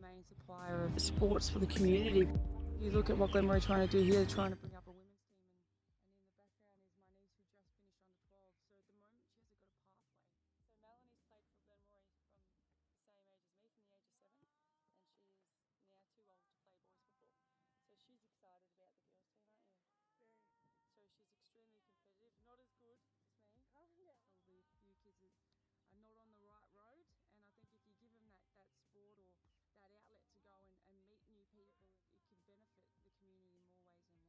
main supplier of sports for the community. You look at what Glenmore are trying to do here, they're trying to bring up a women's team, and in the background is my niece who just finished under 12. So at the moment she hasn't got a pathway. So Melanie's played for Glenmore from the same age as me, from the age of 7, and she is now too old to play boys football. So she's excited about the girls team, aren't you? Very. So she's extremely competitive, not as good as me. Oh no. Probably a few kids are not on the right road, and I think if you give them that sport or that outlet to go and meet new people, it can benefit the community in more ways than one.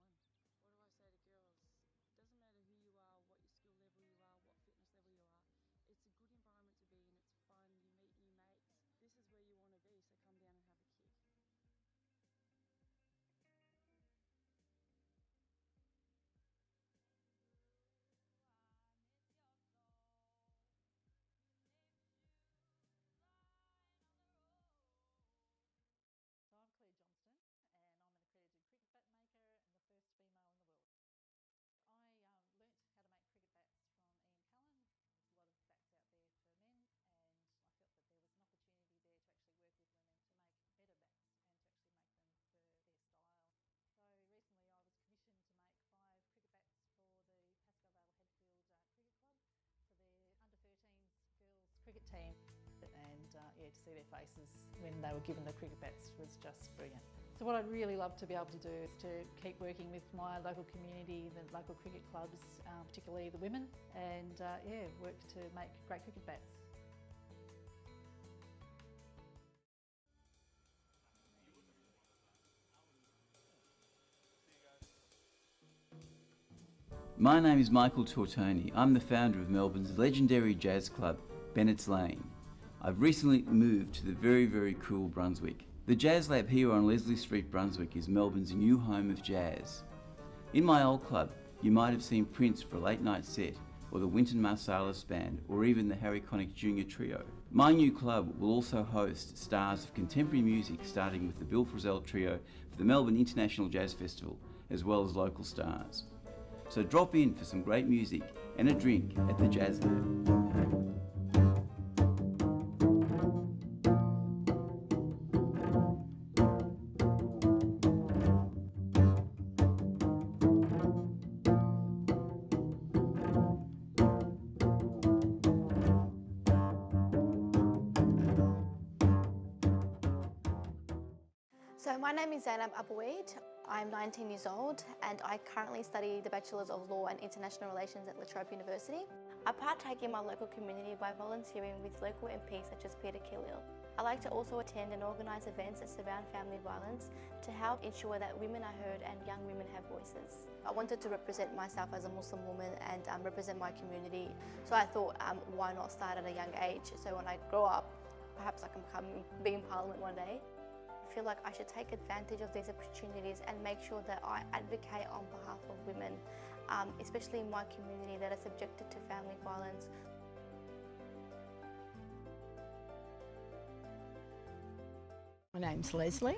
What do I say to girls? It doesn't matter who you are, what your skill level you are, what fitness level you are. It's a good environment to be in, it's fun, you meet new mates. This is where you want to be, so come down and have a kick. Cricket team, and yeah, to see their faces when they were given the cricket bats was just brilliant. So what I'd really love to be able to do is to keep working with my local community, the local cricket clubs, particularly the women, and yeah, work to make great cricket bats. My name is Michael Tortoni. I'm the founder of Melbourne's legendary jazz club, Bennett's Lane. I've recently moved to the very, very cool Brunswick. The Jazz Lab here on Leslie Street, Brunswick is Melbourne's new home of jazz. In my old club, you might have seen Prince for a late night set, or the Wynton Marsalis Band, or even the Harry Connick Jr. Trio. My new club will also host stars of contemporary music, starting with the Bill Frisell Trio for the Melbourne International Jazz Festival, as well as local stars. So drop in for some great music and a drink at the Jazz Lab. So my name is Zainab Abouid. I'm 19 years old and I currently study the Bachelor's of Law and International Relations at La Trobe University. I partake in my local community by volunteering with local MPs such as Peter Khalil. I like to also attend and organise events that surround family violence to help ensure that women are heard and young women have voices. I wanted to represent myself as a Muslim woman and represent my community, so I thought why not start at a young age, so when I grow up perhaps I can be in Parliament one day. I feel like I should take advantage of these opportunities and make sure that I advocate on behalf of women, especially in my community that are subjected to family violence. My name's Leslie.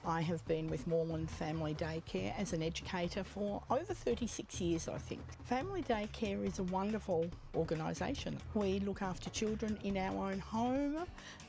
I have been with Moreland Family Daycare as an educator for over 36 years, I think. Family Daycare is a wonderful organisation. We look after children in our own home,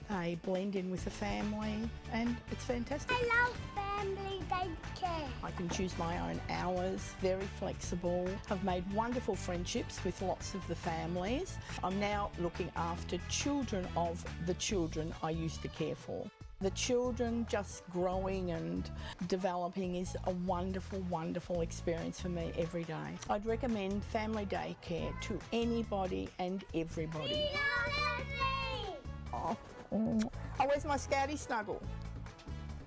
they blend in with the family, and it's fantastic. I love Family Daycare. I can choose my own hours, very flexible. I've made wonderful friendships with lots of the families. I'm now looking after children of the children I used to care for. The children just growing and developing is a wonderful, wonderful experience for me every day. I'd recommend Family Daycare to anybody and everybody. Oh, where's my Scouty snuggle?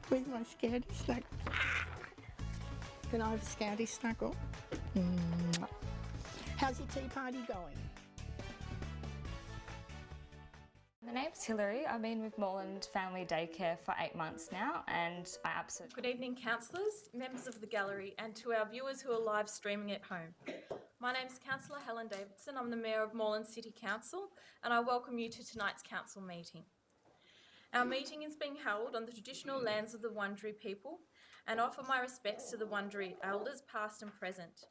Where's my Scouty snuggle? Can I have a Scouty snuggle? How's your tea party going? My name's Hilary. I've been with Moreland Family Daycare for 8 months now, and I absolutely... Good evening, councillors, members of the gallery, and to our viewers who are live streaming at home. My name's Councillor Helen Davidson. I'm the Mayor of Moreland City Council, and I welcome you to tonight's council meeting. Our meeting is being held on the traditional lands of the Wurundjeri people, and offer my respects to the Wurundjeri elders, past and present.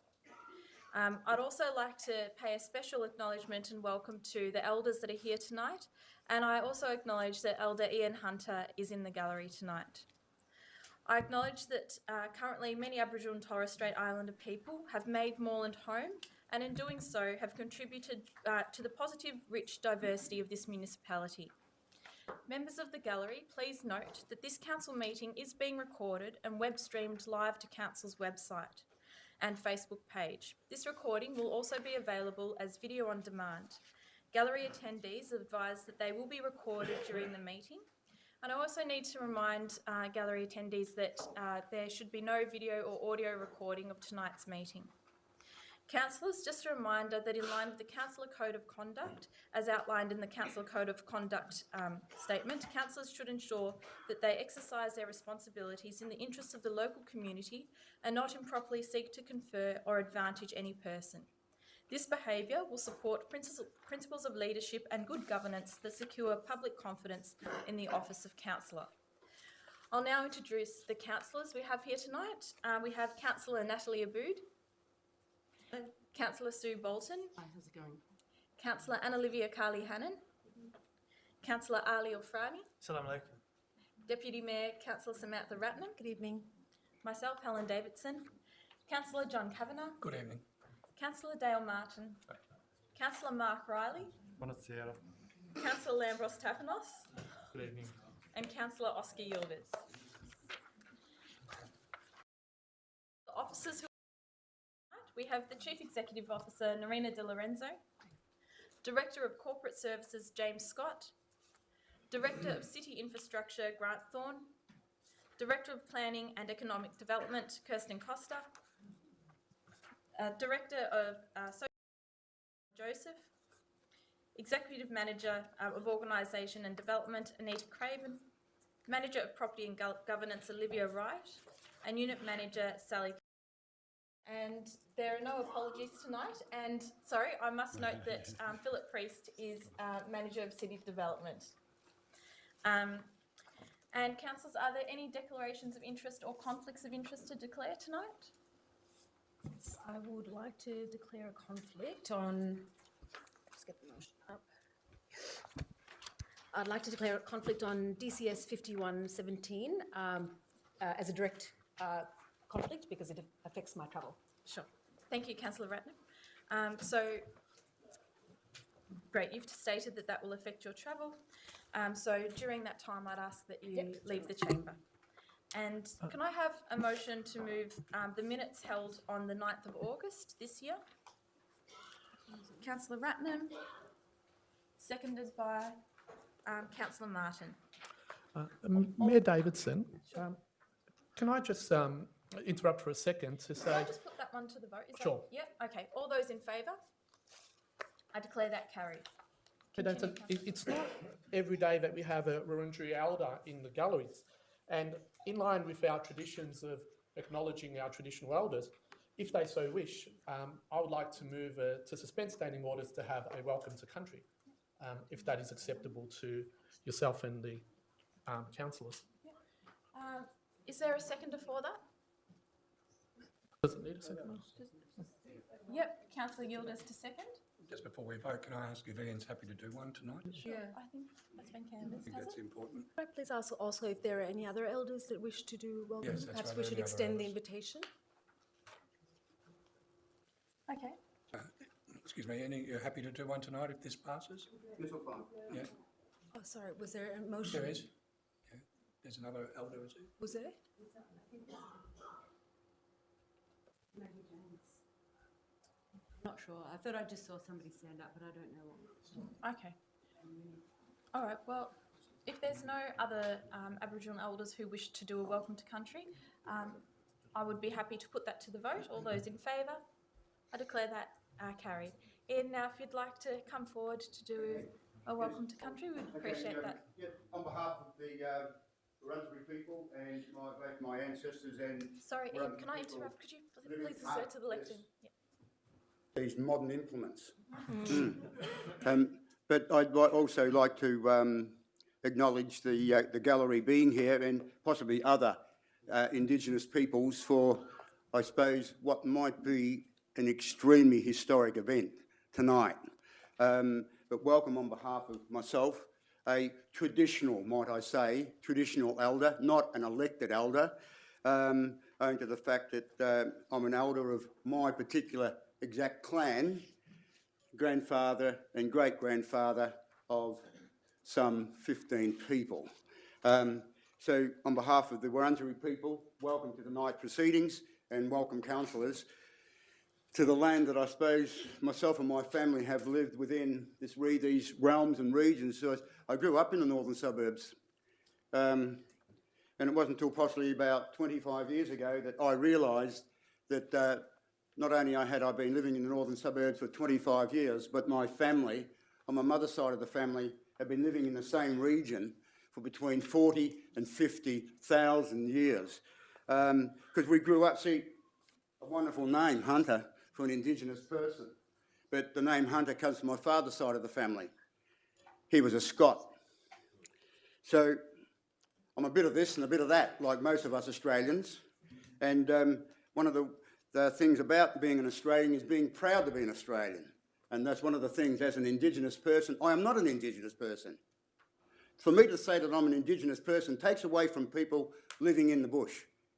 I'd also like to pay a special acknowledgement and welcome to the elders that are here tonight, and I also acknowledge that Elder Ian Hunter is in the gallery tonight. I acknowledge that currently many Aboriginal and Torres Strait Islander people have made Moreland home, and in doing so have contributed to the positive, rich diversity of this municipality. Members of the gallery, please note that this council meeting is being recorded and web streamed live to council's website and Facebook page. This recording will also be available as video on demand. Gallery attendees are advised that they will be recorded during the meeting. And I also need to remind gallery attendees that there should be no video or audio recording of tonight's meeting. Councillors, just a reminder that in line with the Councillor Code of Conduct, as outlined in the Councillor Code of Conduct statement, councillors should ensure that they exercise their responsibilities in the interests of the local community and not improperly seek to confer or advantage any person. This behaviour will support principles of leadership and good governance that secure public confidence in the office of councillor. I'll now introduce the councillors we have here tonight. We have Councillor Natalie Abood, Councillor Sue Bolton. Hi, how's it going? Councillor Anna-Olivia Carley-Hannon. Councillor Ali Alfrani. Assalamu alaikum. Deputy Mayor Councillor Samantha Ratnam. Good evening. Myself, Helen Davidson. Councillor John Kavanagh. Good evening. Councillor Dale Martin. Councillor Mark Riley. Buonasera. Councillor Lambros Tapanos. Good evening. And Councillor Oscar Yildiz. The officers who we have the Chief Executive Officer, Narina De Lorenzo, Director of Corporate Services, James Scott, Director of City Infrastructure, Grant Thorne, Director of Planning and Economic Development, Kirsten Costa, Director of Social Joseph, Executive Manager of Organisation and Development, Anita Craven, Manager of Property and Governance, Olivia Wright, and Unit Manager, Sally. And there are no apologies tonight. And sorry, I must note that Philip Priest is Manager of City Development. And councillors, are there any declarations of interest or conflicts of interest to declare tonight? I would like to declare a conflict on, just get the motion up. I'd like to declare a conflict on DCS 5117 as a direct conflict because it affects my travel. Sure. Thank you, Councillor Ratnam. So, great, you've stated that that will affect your travel. So during that time, I'd ask that you leave the chamber. And can I have a motion to move the minutes held on the 9th of August this year? Councillor Ratnam, seconded by Councillor Martin. Mayor Davidson, can I just interrupt for a second to say... Can I just put that one to the vote? Is Sure. Yep, okay. All those in favour? I declare that carried. It's not every day that we have a Wurundjeri elder in the galleries. And in line with our traditions of acknowledging our traditional elders, if they so wish, I would like to move to suspend standing orders to have a welcome to country, if that is acceptable to yourself and the councillors. Yep. Is there a seconder for that? Does it need a second? Yep, Councillor Yildiz to second. Just before we vote, can I ask if Ian's happy to do one tonight? Sure. Yeah, I think that's been canvassed, I think that's important. Could I please ask also if there are any other elders that wish to do welcome? Yes, that's Perhaps right, we should any other extend the elders. invitation. Okay. Excuse me, Ian, you're happy to do one tonight if this passes? Yeah, Oh, sorry, was there a motion? there is. Yeah. There's another elder, is there? Was there? Not sure. I thought I just saw somebody stand up, but I don't know. Okay. All right. Well, if there's no other Aboriginal elders who wish to do a welcome to country, I would be happy to put that to the vote. All those in favour? I declare that carried. Ian, now if you'd like to come forward to do a welcome to country, we'd appreciate that. Yeah, on behalf of the Wurundjeri people and my ancestors and... Sorry, Ian, can I interrupt? Could you please assert to the lectern? Yeah. These modern implements. But I'd also like to acknowledge the gallery being here and possibly other Indigenous peoples for, I suppose, what might be an extremely historic event tonight. But welcome on behalf of myself, a traditional, might I say, traditional elder, not an elected elder, owing to the fact that I'm an elder of my particular exact clan, grandfather and great-grandfather of some 15 people. So on behalf of the Wurundjeri people, welcome to tonight's proceedings and welcome councillors to the land that I suppose myself and my family have lived within these realms and regions. So I grew up in the northern suburbs. And it wasn't until possibly about 25 years ago that I realised that not only had I been living in the northern suburbs for 25 years, but my family, on my mother's side of the family, had been living in the same region for between 40 and 50,000 years. Because we grew up, see, a wonderful name, Hunter, for an Indigenous person. But the name Hunter comes from my father's side of the family. He was a Scot. So I'm a bit of this and a bit of that, like most of us Australians. And one of the things about being an Australian is being proud to be an Australian. And that's one of the things, as an Indigenous person, I am not an Indigenous person. For me to say that I'm an Indigenous person takes away from people living in the bush,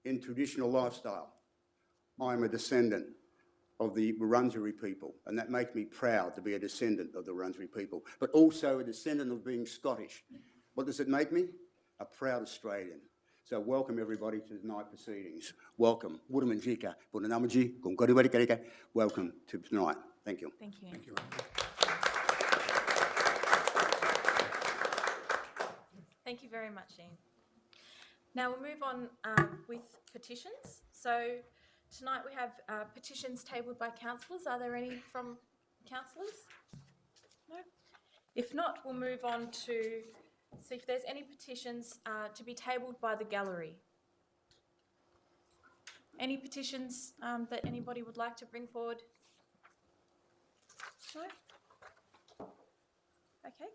in traditional lifestyle. I'm a descendant of the Wurundjeri people, and that makes me proud to be a descendant of the Wurundjeri people, but also a descendant of being Scottish. What does it make me? A proud Australian. So welcome everybody to tonight's proceedings. Welcome. Welcome to tonight. Thank you. Thank you. Thank you. Thank you very much, Ian. Now we'll move on with petitions. So tonight we have petitions tabled by councillors. Are there any from councillors? No? If not, we'll move on to see if there's any petitions to be tabled by the gallery. Any petitions that anybody would like to bring forward? No? Okay.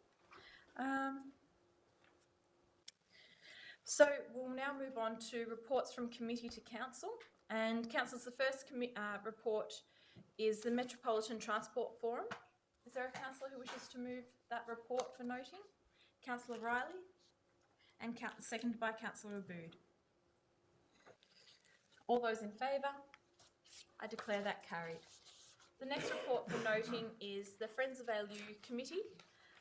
So we'll now move on to reports from committee to council. And councillors, the first report is the Metropolitan Transport Forum. Is there a councillor who wishes to move that report for noting? Councillor Riley, and seconded by Councillor Abood. All those in favour? I declare that carried. The next report for noting is the Friends of our Liu Committee,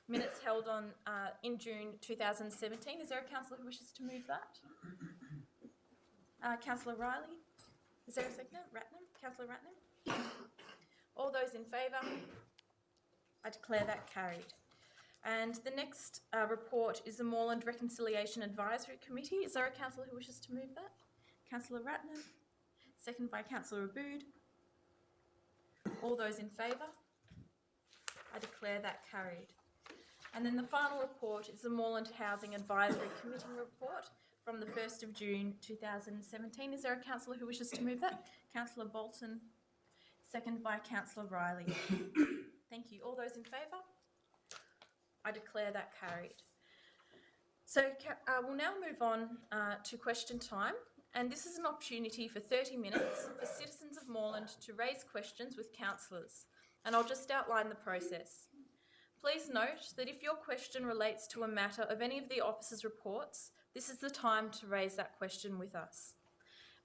minutes held on in June 2017. Is there a councillor who wishes to move that? Councillor Riley? Is there a seconder? Ratnam? Councillor Ratnam? All those in favour? I declare that carried. And the next report is the Moreland Reconciliation Advisory Committee. Is there a councillor who wishes to move that? Councillor Ratnam, seconded by Councillor Abood. All those in favour? I declare that carried. And then the final report is the Moreland Housing Advisory Committee report from the 1st of June 2017. Is there a councillor who wishes to move that? Councillor Bolton, seconded by Councillor Riley. Thank you. All those in favour? I declare that carried. So we'll now move on to question time, and this is an opportunity for 30 minutes for citizens of Moreland to raise questions with councillors, and I'll just outline the process. Please note that if your question relates to a matter of any of the officers' reports, this is the time to raise that question with us.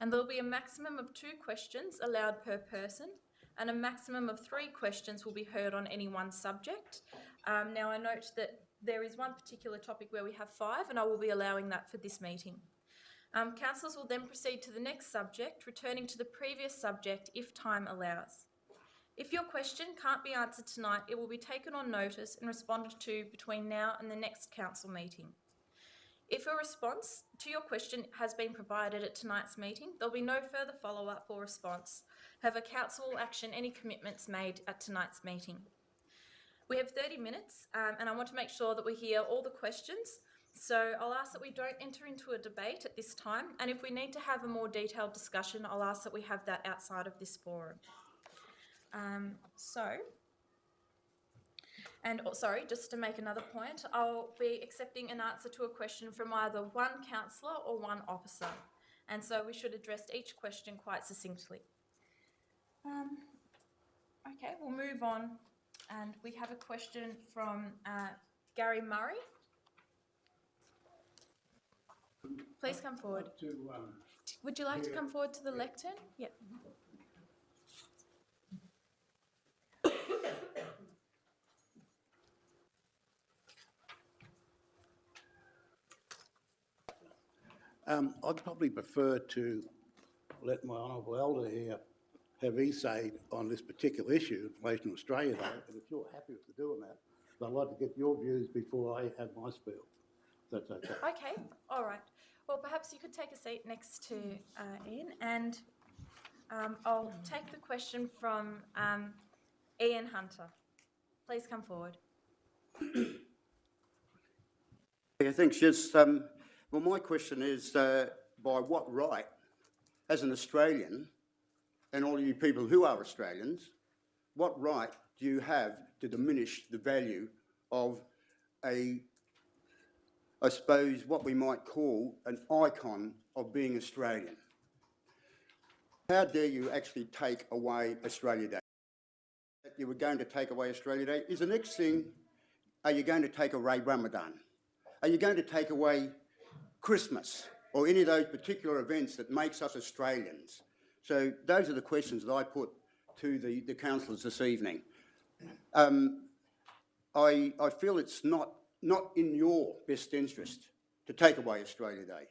And there will be a maximum of 2 questions allowed per person, and a maximum of 3 questions will be heard on any one subject. Now I note that there is one particular topic where we have 5, and I will be allowing that for this meeting. Councillors will then proceed to the next subject, returning to the previous subject if time allows. If your question can't be answered tonight, it will be taken on notice and responded to between now and the next council meeting. If a response to your question has been provided at tonight's meeting, there will be no further follow-up or response. However, council will action any commitments made at tonight's meeting. We have 30 minutes and I want to make sure that we hear all the questions. So I'll ask that we don't enter into a debate at this time, and if we need to have a more detailed discussion, I'll ask that we have that outside of this forum. Just to make another point, I'll be accepting an answer to a question from either one councillor or one officer, and so we should address each question quite succinctly. Okay, we'll move on, and we have a question from Gary Murray. Please come forward. Would you like to come forward to the lectern? Yep. I'd probably prefer to let my honourable elder here have his say on this particular issue in relation to Australia Day, and if you're happy with doing that, I'd like to get your views before I have my spiel. That's okay. Okay, all right. Well, perhaps you could take a seat next to Ian, and I'll take the question from Ian Hunter. Please come forward. Yeah, thanks. Just, well, my question is, by what right, as an Australian, and all you people who are Australians, what right do you have to diminish the value of I suppose, what we might call an icon of being Australian? How dare you actually take away Australia Day? That you were going to take away Australia Day is the next thing. Are you going to take away Ramadan? Are you going to take away Christmas or any of those particular events that makes us Australians? So those are the questions that I put to the councillors this evening. I feel it's not in your best interest to take away Australia Day.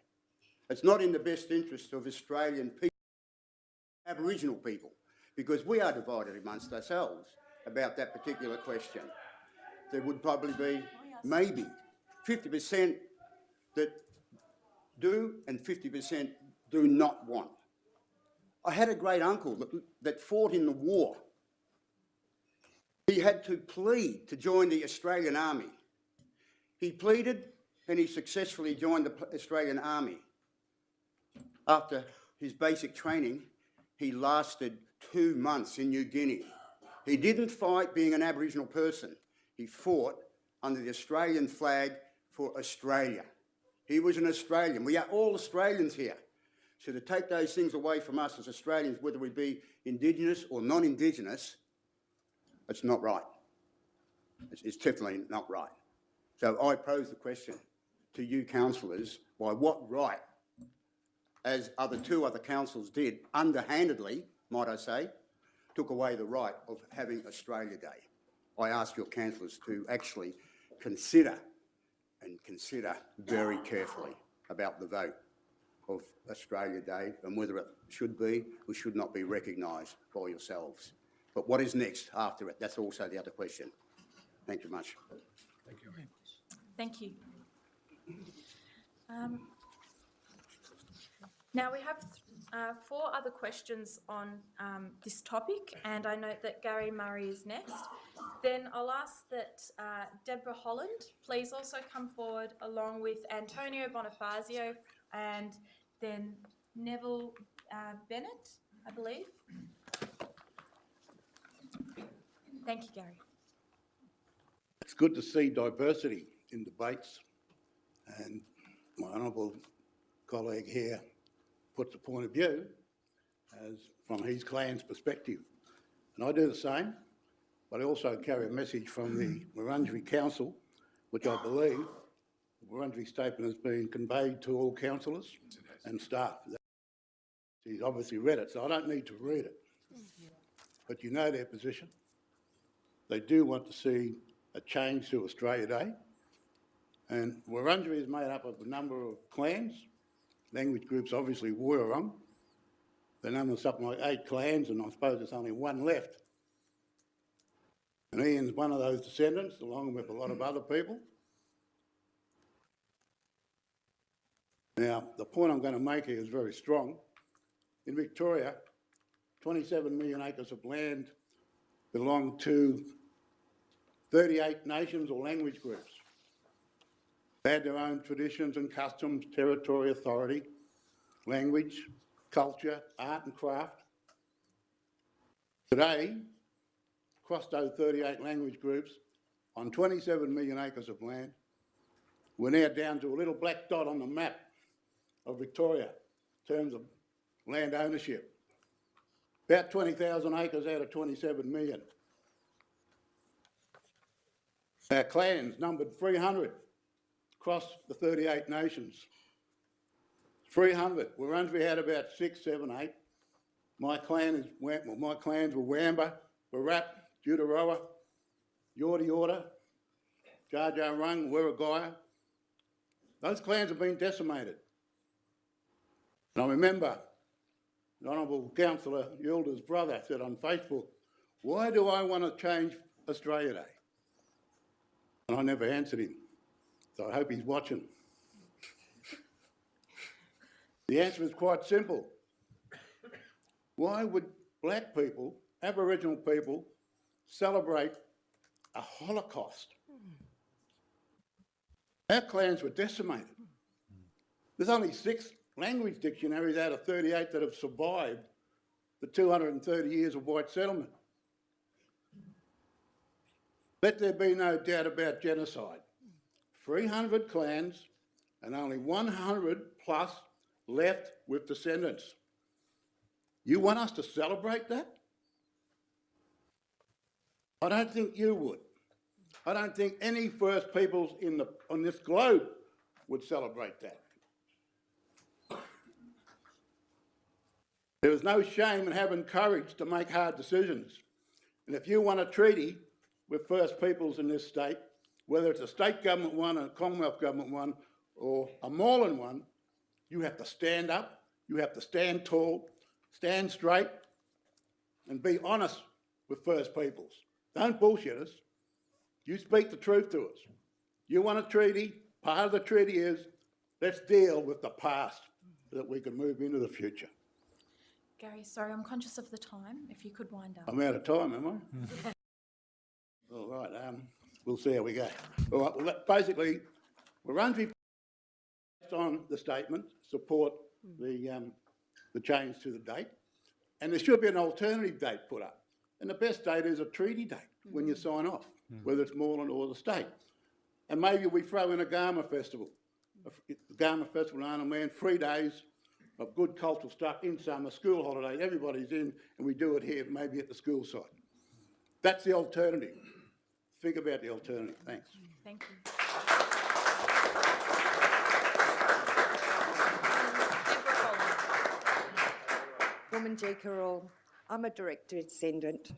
It's not in the best interest of Australian people, Aboriginal people, because we are divided amongst ourselves about that particular question. There would probably be maybe 50% that do and 50% do not want. I had a great uncle that fought in the war. He had to plead to join the Australian Army. He pleaded and he successfully joined the Australian Army. After his basic training, he lasted 2 months in New Guinea. He didn't fight being an Aboriginal person. He fought under the Australian flag for Australia. He was an Australian. We are all Australians here. So to take those things away from us as Australians, whether we be Indigenous or non-Indigenous, it's not right. It's definitely not right. So I pose the question to you councillors, by what right, as two other councils did, underhandedly, might I say, took away the right of having Australia Day? I ask your councillors to actually consider very carefully about the vote of Australia Day and whether it should be or should not be recognised by yourselves. But what is next after it? That's also the other question. Thank you much. Thank you. Thank you. Now we have 4 other questions on this topic, and I note that Gary Murray is next. Then I'll ask that Deborah Holland please also come forward, along with Antonio Bonifazio and then Neville Bennett, I believe. Thank you, Gary. It's good to see diversity in debates, and my honourable colleague here puts a point of view as from his clan's perspective. And I do the same, but I also carry a message from the Wurundjeri Council, which I believe the Wurundjeri statement has been conveyed to all councillors and staff. He's obviously read it, so I don't need to read it. But you know their position. They do want to see a change to Australia Day. And Wurundjeri is made up of a number of clans. Language groups, obviously, Wurrung. The number of something like 8 clans, and I suppose there's only 1 left. And Ian's one of those descendants, along with a lot of other people. Now, the point I'm going to make here is very strong. In Victoria, 27 million acres of land belong to 38 nations or language groups. They had their own traditions and customs, territory, authority, language, culture, art and craft. Today, across those 38 language groups, on 27 million acres of land, we're now down to a little black dot on the map of Victoria in terms of land ownership. About 20,000 acres out of 27 million. Our clans numbered 300 across the 38 nations. 300. Wurundjeri had about 6, 7, 8. My clans were Wamba, Warrap, Jutaroa, Yorta Yorta, Jar Jar Rung, Wirragaya. Those clans have been decimated. And I remember the Honourable Councillor Yilda's brother said on Facebook, "Why do I want to change Australia Day?" And I never answered him, so I hope he's watching. The answer is quite simple. Why would black people, Aboriginal people, celebrate a Holocaust? Our clans were decimated. There's only 6 language dictionaries out of 38 that have survived the 230 years of white settlement. Let there be no doubt about genocide. 300 clans and only 100 plus left with descendants. You want us to celebrate that? I don't think you would. I don't think any First Peoples on this globe would celebrate that. There is no shame in having courage to make hard decisions. And if you want a treaty with First Peoples in this state, whether it's a state government one, a Commonwealth government one, or a Moreland one, you have to stand up, you have to stand tall, stand straight, and be honest with First Peoples. Don't bullshit us. You speak the truth to us. You want a treaty, part of the treaty is, let's deal with the past so that we can move into the future. Gary, sorry, I'm conscious of the time. If you could wind up. I'm out of time, am I? All right, we'll see how we go. All right, well, basically, Wurundjeri, based on the statement, support the change to the date, and there should be an alternative date put up. And the best date is a treaty date when you sign off, whether it's Moreland or the state. And maybe we throw in a Garma festival. The Garma festival in Arnhem Land, 3 days of good cultural stuff in summer, school holidays, everybody's in, and we do it here, maybe at the school site. That's the alternative. Think about the alternative. Thanks. Thank you. Woman G. Carroll. I'm a direct descendant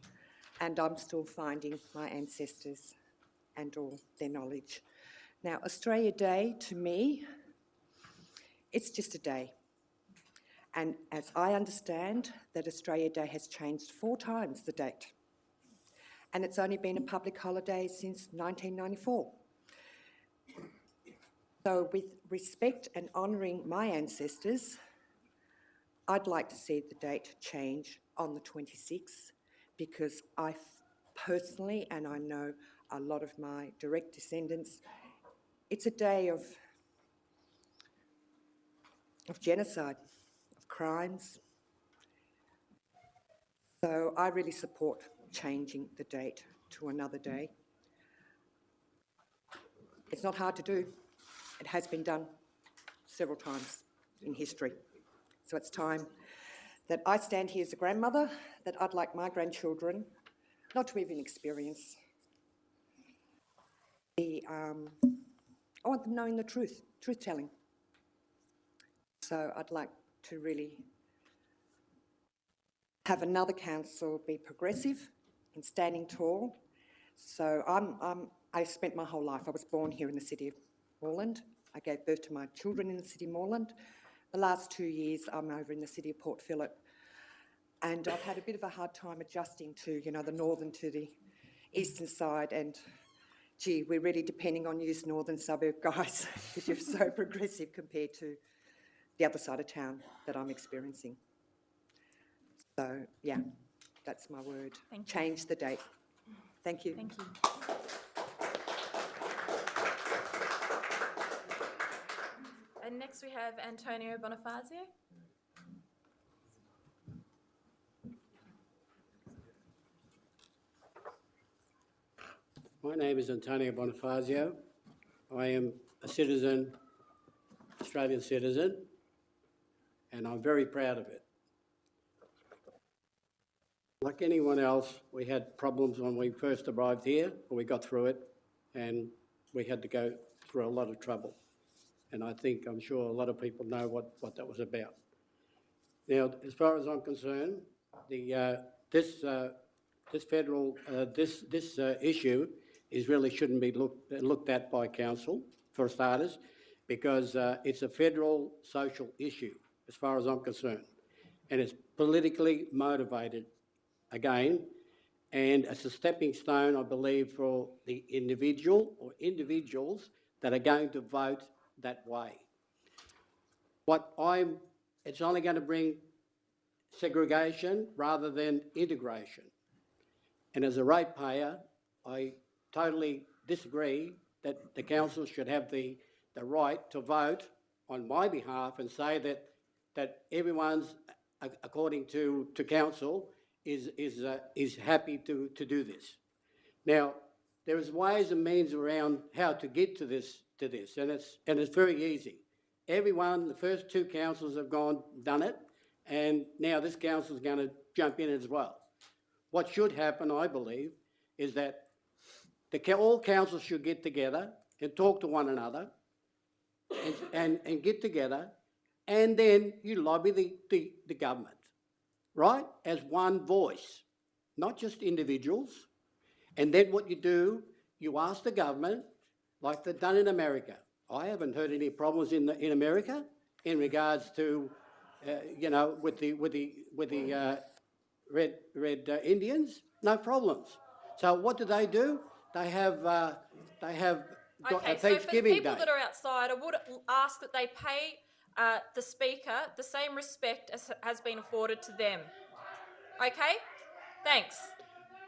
and I'm still finding my ancestors and all their knowledge. Now, Australia Day, to me, it's just a day. And as I understand, that Australia Day has changed 4 times the date. And it's only been a public holiday since 1994. So with respect and honouring my ancestors, I'd like to see the date change on the 26th because I personally, and I know a lot of my direct descendants, it's a day of genocide, of crimes. So I really support changing the date to another day. It's not hard to do. It has been done several times in history. So it's time that I stand here as a grandmother, that I'd like my grandchildren not to even experience I want them knowing the truth-telling. So I'd like to really have another council be progressive in standing tall. So I spent my whole life, I was born here in the city of Moreland. I gave birth to my children in the city of Moreland. The last 2 years I'm over in the city of Port Phillip. And I've had a bit of a hard time adjusting to, you know, the northern to the eastern side. And gee, we're really depending on you northern suburb guys because you're so progressive compared to the other side of town that I'm experiencing. So, yeah, that's my word. Thank you. Change the date. Thank you. Thank you. And next we have Antonio Bonifazio. My name is Antonio Bonifazio. I am a citizen, Australian citizen, and I'm very proud of it. Like anyone else, we had problems when we first arrived here, but we got through it, and we had to go through a lot of trouble. And I'm sure a lot of people know what that was about. Now, as far as I'm concerned, this issue shouldn't be looked at by council, for starters, because it's a federal social issue, as far as I'm concerned, and it's politically motivated again, and it's a stepping stone, I believe, for the individual or individuals that are going to vote that way. It's only going to bring segregation rather than integration. And as a ratepayer, I totally disagree that the council should have the right to vote on my behalf and say that everyone's, according to council, is happy to do this. Now, there is ways and means around how to get to this, and it's very easy. The first two councils have done it, and now this council is going to jump in as well. What should happen, I believe, is that all councils should get together and talk to one another, and get together, and then you lobby the government, right, as one voice, not just individuals. And then what you do, you ask the government, like they've done in America. I haven't heard any problems in America in regards to, with the red Indians, no problems. So what do? They have Okay, so for the people that are outside, I would ask that they pay the Speaker the same respect as has been afforded to them. Okay? Thanks.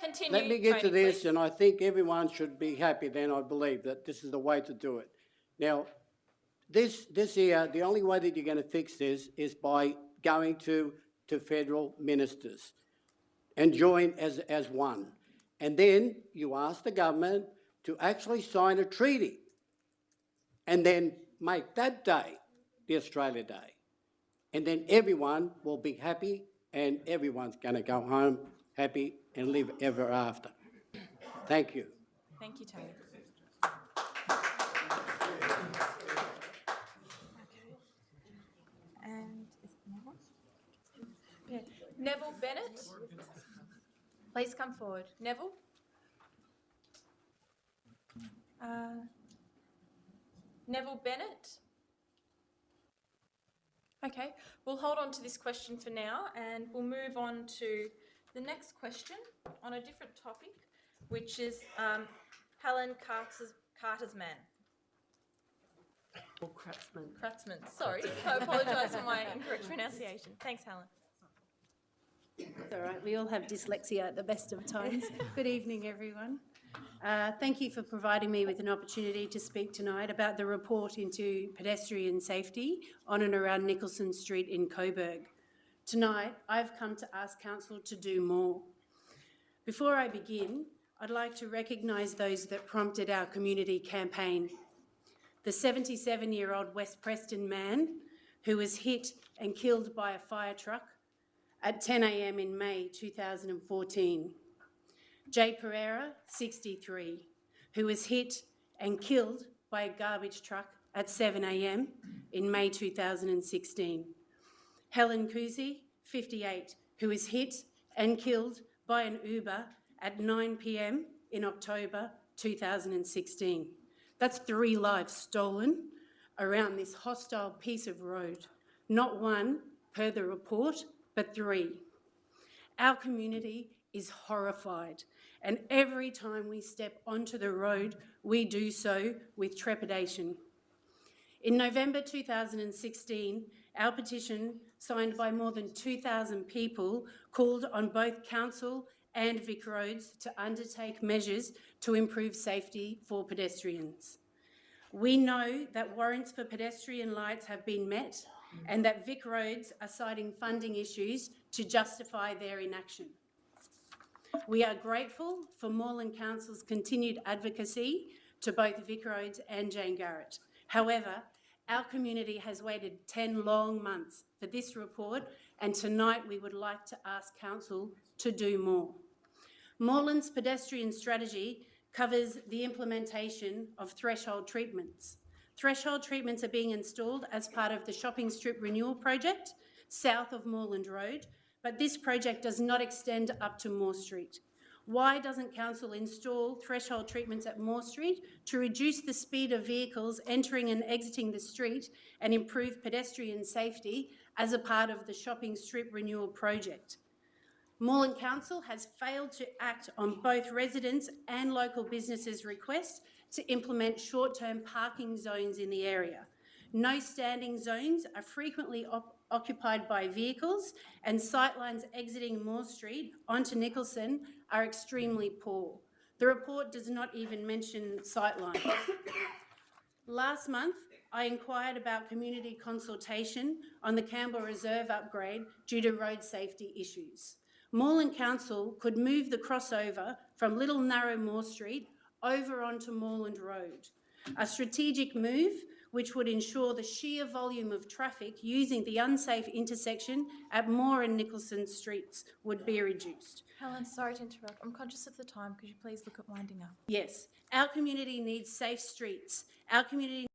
Continue, Let me get Tony, to this, please. and I think everyone should be happy then, I believe, that this is the way to do it. Now, this year, the only way that you're going to fix this is by going to federal ministers and join as one. And then you ask the government to actually sign a treaty and then make that day the Australia Day. And then everyone will be happy and everyone's going to go home happy and live ever after. Thank you. Thank you, Tony. And Neville Bennett, please come forward. Neville? Neville Bennett? Okay, we'll hold on to this question for now and we'll move on to the next question on a different topic, which is Helen Carter's man. Or Kratzman. Kratzman, sorry. I apologise for my incorrect pronunciation. Thanks, Helen. It's all right, we all have dyslexia at the best of times. Good evening, everyone. Thank you for providing me with an opportunity to speak tonight about the report into pedestrian safety on and around Nicholson Street in Coburg. Tonight, I've come to ask Council to do more. Before I begin, I'd like to recognise those that prompted our community campaign. The 77-year-old West Preston man who was hit and killed by a fire truck at 10 a.m. in May 2014. Jay Pereira, 63, who was hit and killed by a garbage truck at 7 a.m. in May 2016. Helen Kuzi, 58, who was hit and killed by an Uber at 9 p.m. in October 2016. That's 3 lives stolen around this hostile piece of road. Not one, per the report, but 3. Our community is horrified, and every time we step onto the road, we do so with trepidation. In November 2016, our petition, signed by more than 2,000 people, called on both Council and Vic Roads to undertake measures to improve safety for pedestrians. We know that warrants for pedestrian lights have been met and that Vic Roads are citing funding issues to justify their inaction. We are grateful for Moreland Council's continued advocacy to both Vic Roads and Jane Garrett. However, our community has waited 10 long months for this report, and tonight we would like to ask Council to do more. Moreland's pedestrian strategy covers the implementation of threshold treatments. Threshold treatments are being installed as part of the shopping strip renewal project south of Moreland Road, but this project does not extend up to Moore Street. Why doesn't Council install threshold treatments at Moore Street to reduce the speed of vehicles entering and exiting the street and improve pedestrian safety as a part of the shopping strip renewal project? Moreland Council has failed to act on both residents' and local businesses' requests to implement short-term parking zones in the area. No standing zones are frequently occupied by vehicles, and sightlines exiting Moore Street onto Nicholson are extremely poor. The report does not even mention sightlines. Last month, I inquired about community consultation on the Campbell Reserve upgrade due to road safety issues. Moreland Council could move the crossover from Little Narrow Moore Street over onto Moreland Road, a strategic move which would ensure the sheer volume of traffic using the unsafe intersection at Moore and Nicholson Streets would be reduced. Helen, sorry to interrupt. I'm conscious of the time. Could you please look at winding up? Yes, our community needs safe streets. Our community needs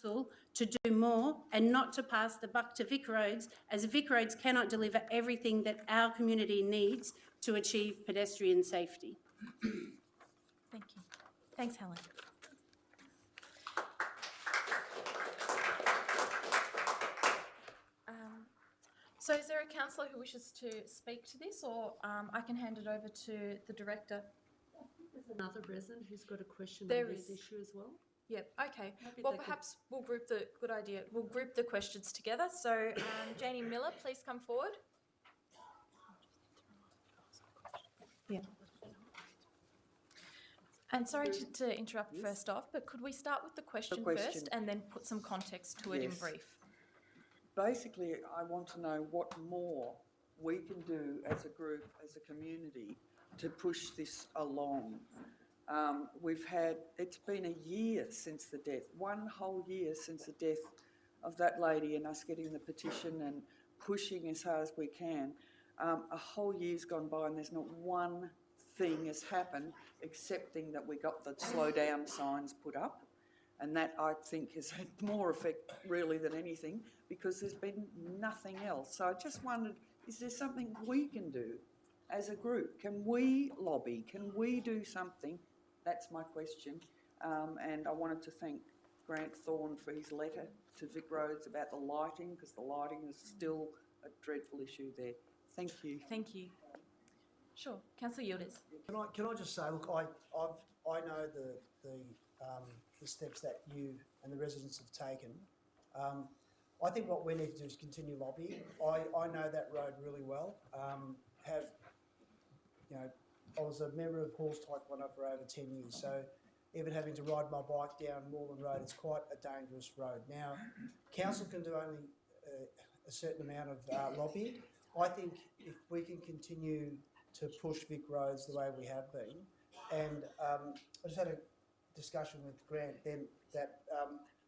Council to do more and not to pass the buck to Vic Roads, as Vic Roads cannot deliver everything that our community needs to achieve pedestrian safety. Thank you. Thanks, Helen. So is there a councillor who wishes to speak to this, or I can hand it over to the director? There's another resident who's got a question There on this is. issue as well. Yep, okay. Maybe Well, they could- perhaps we'll group the, good idea, we'll group the questions together. So Janie Miller, please come forward. Yeah. And sorry to interrupt first off, but could we start with the question first and then put some context to it in Yes. brief? Basically, I want to know what more we can do as a group, as a community, to push this along. It's been a year since the death, one whole year since the death of that lady, and us getting the petition and pushing as hard as we can. A whole year's gone by and there's not one thing has happened excepting that we got the slow down signs put up. And that, I think, has had more effect really than anything, because there's been nothing else. So I just wondered, is there something we can do as a group? Can we lobby? Can we do something? That's my question. And I wanted to thank Grant Thorne for his letter to Vic Roads about the lighting, because the lighting is still a dreadful issue there. Thank you. Thank you. Sure. Councillor Yildiz. Can I just say, look, I know the steps that you and the residents have taken. I think what we need to do is continue lobbying. I know that road really well. I was a member of Horse Taekwondo for over 10 years, so even having to ride my bike down Moreland Road is quite a dangerous road. Now, council can do only a certain amount of lobbying. I think if we can continue to push Vic Roads the way we have been, and I just had a discussion with Grant then that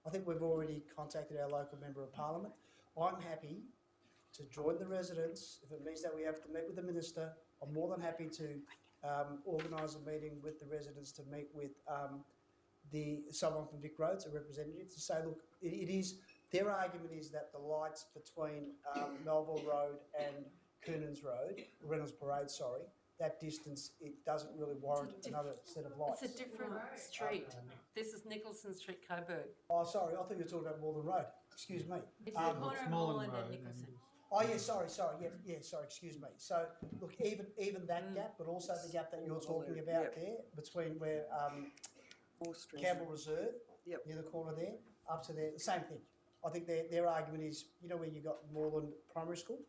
I think we've already contacted our local Member of Parliament. I'm happy to join the residents. If it means that we have to meet with the Minister, I'm more than happy to organise a meeting with the residents to meet with someone from Vic Roads, a representative, to say, look, their argument is that the lights between Melville Road and Reynolds Parade, that distance, it doesn't really warrant another set of lights. It's a different street. This is Nicholson Street, Coburg. Oh, sorry, I thought you were talking about Moreland Road. Excuse me. It's the corner of Moreland and Nicholson. Oh, yeah, sorry, sorry, excuse me. So, look, even that gap, but also the gap that you're talking about there, between where Campbell Reserve, near the corner there, up to there, same thing. I think their argument is, you know where you got Moreland Primary School?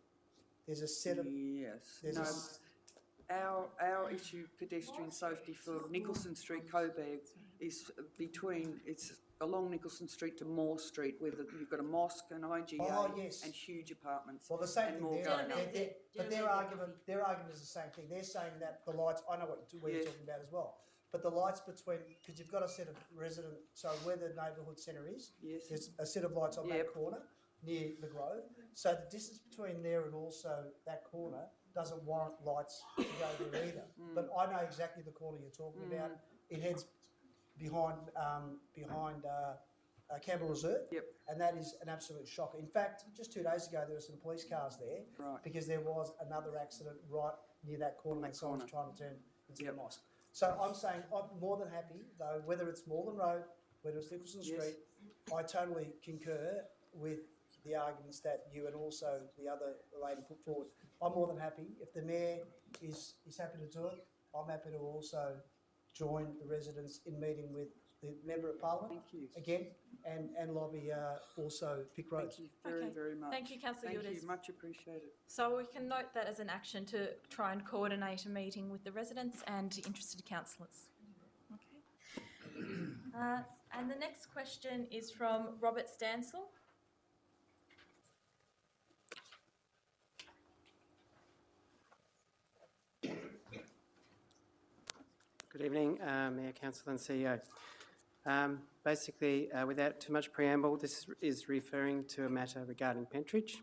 There's a set of... Yes. Our issue, pedestrian safety for Nicholson Street, Coburg, is it's along Nicholson Street to Moore Street, where you've got a mosque, an IGA, and huge apartments. Well, the same thing there, but their argument is the same thing. They're saying that the lights, I know what you're talking about as well, but the lights between, because you've got a set of where the neighbourhood centre is, there's a set of lights on that corner near the Grove. So the distance between there and also that corner doesn't warrant lights to go there either. But I know exactly the corner you're talking about. It heads behind Campbell Reserve, and that is an absolute shocker. In fact, just 2 days ago there were some police cars there because there was another accident right near that corner when someone was trying to turn into the mosque. So I'm saying I'm more than happy, though, whether it's Moreland Road, whether it's Nicholson Street, I totally concur with the arguments that you and also the other lady put forward. I'm more than happy. If the Mayor is happy to do it, I'm happy to also join the residents in meeting with the Member of Parliament again and lobby also Vic Roads. Thank you very, very much. Thank you, Councillor Thank Yildiz. you, much appreciated. So we can note that as an action to try and coordinate a meeting with the residents and interested councillors. Okay. And the next question is from Robert Stansel. Good evening, Mayor, Council and CEO. Basically, without too much preamble, this is referring to a matter regarding Pentridge.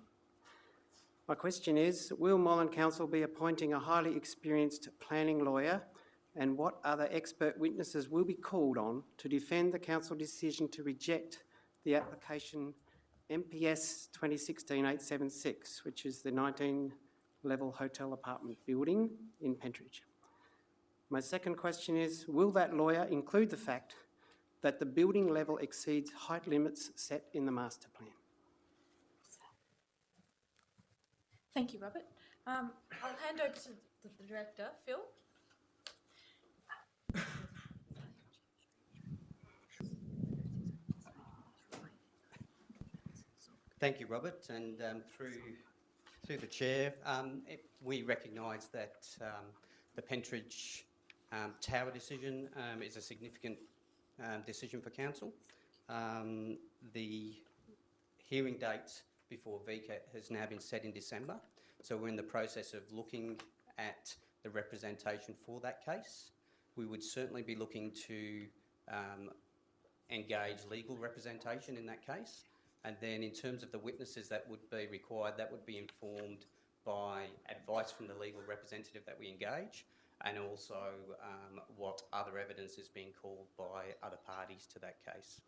My question is, will Moreland Council be appointing a highly experienced planning lawyer, and what other expert witnesses will be called on to defend the council decision to reject the application MPS 2016-876, which is the 19-level hotel apartment building in Pentridge? My second question is, will that lawyer include the fact that the building level exceeds height limits set in the master plan? Thank you, Robert. I'll hand over to the Director, Phil. Thank you, Robert, and through the Chair, we recognise that the Pentridge Tower decision is a significant decision for Council. The hearing date before VCAT has now been set in December, so we're in the process of looking at the representation for that case. We would certainly be looking to engage legal representation in that case, and then in terms of the witnesses that would be required, that would be informed by advice from the legal representative that we engage, and also what other evidence is being called by other parties to that case.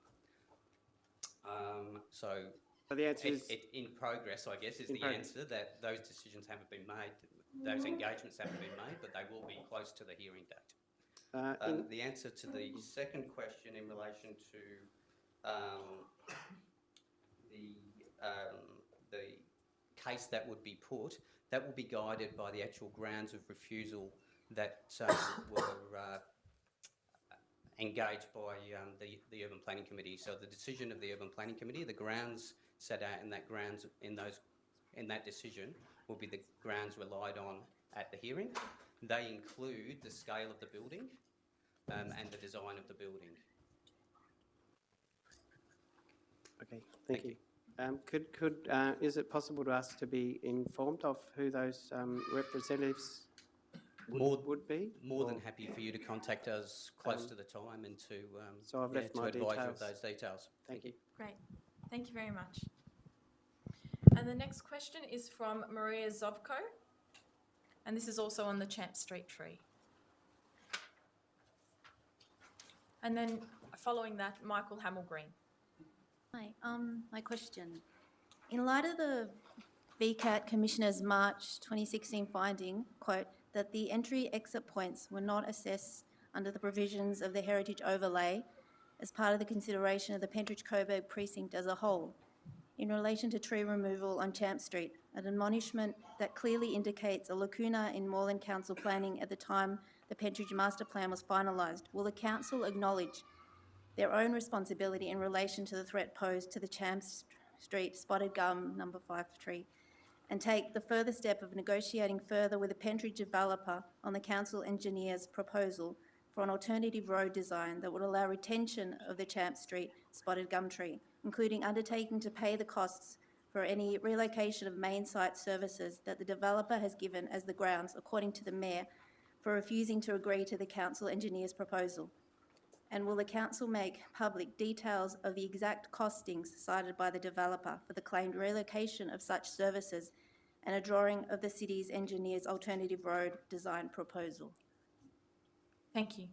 So the answer is in progress, I guess, is the answer, that those decisions haven't been made, those engagements haven't been made, but they will be close to the hearing date. The answer to the second question in relation to the case that would be put, that will be guided by the actual grounds of refusal that were engaged by the Urban Planning Committee. So the decision of the Urban Planning Committee, the grounds set out in that decision will be the grounds relied on at the hearing. They include the scale of the building and the design of the building. Okay, thank you. Is it possible to us to be informed of who those representatives would be? More than happy for you to contact us close to the time and to, so I've left my advise you details. of those details. Thank you. Great. Thank you very much. And the next question is from Maria Zovko, and this is also on the Champ Street tree. And then following that, Michael Hamill-Green. Hi, my question. In light of the VCAT Commissioner's March 2016 finding, quote, that the entry-exit points were not assessed under the provisions of the Heritage Overlay as part of the consideration of the Pentridge-Coburg precinct as a whole, in relation to tree removal on Champ Street, an admonishment that clearly indicates a lacuna in Moreland Council planning at the time the Pentridge Master Plan was finalised, will the Council acknowledge their own responsibility in relation to the threat posed to the Champ Street spotted gum number 5 tree, and take the further step of negotiating further with the Pentridge developer on the council engineer's proposal for an alternative road design that would allow retention of the Champ Street spotted gum tree, including undertaking to pay the costs for any relocation of main site services that the developer has given as the grounds, according to the Mayor, for refusing to agree to the council engineer's proposal. And will the council make public details of the exact costings cited by the developer for the claimed relocation of such services and a drawing of the city's engineer's alternative road design proposal. Thank you.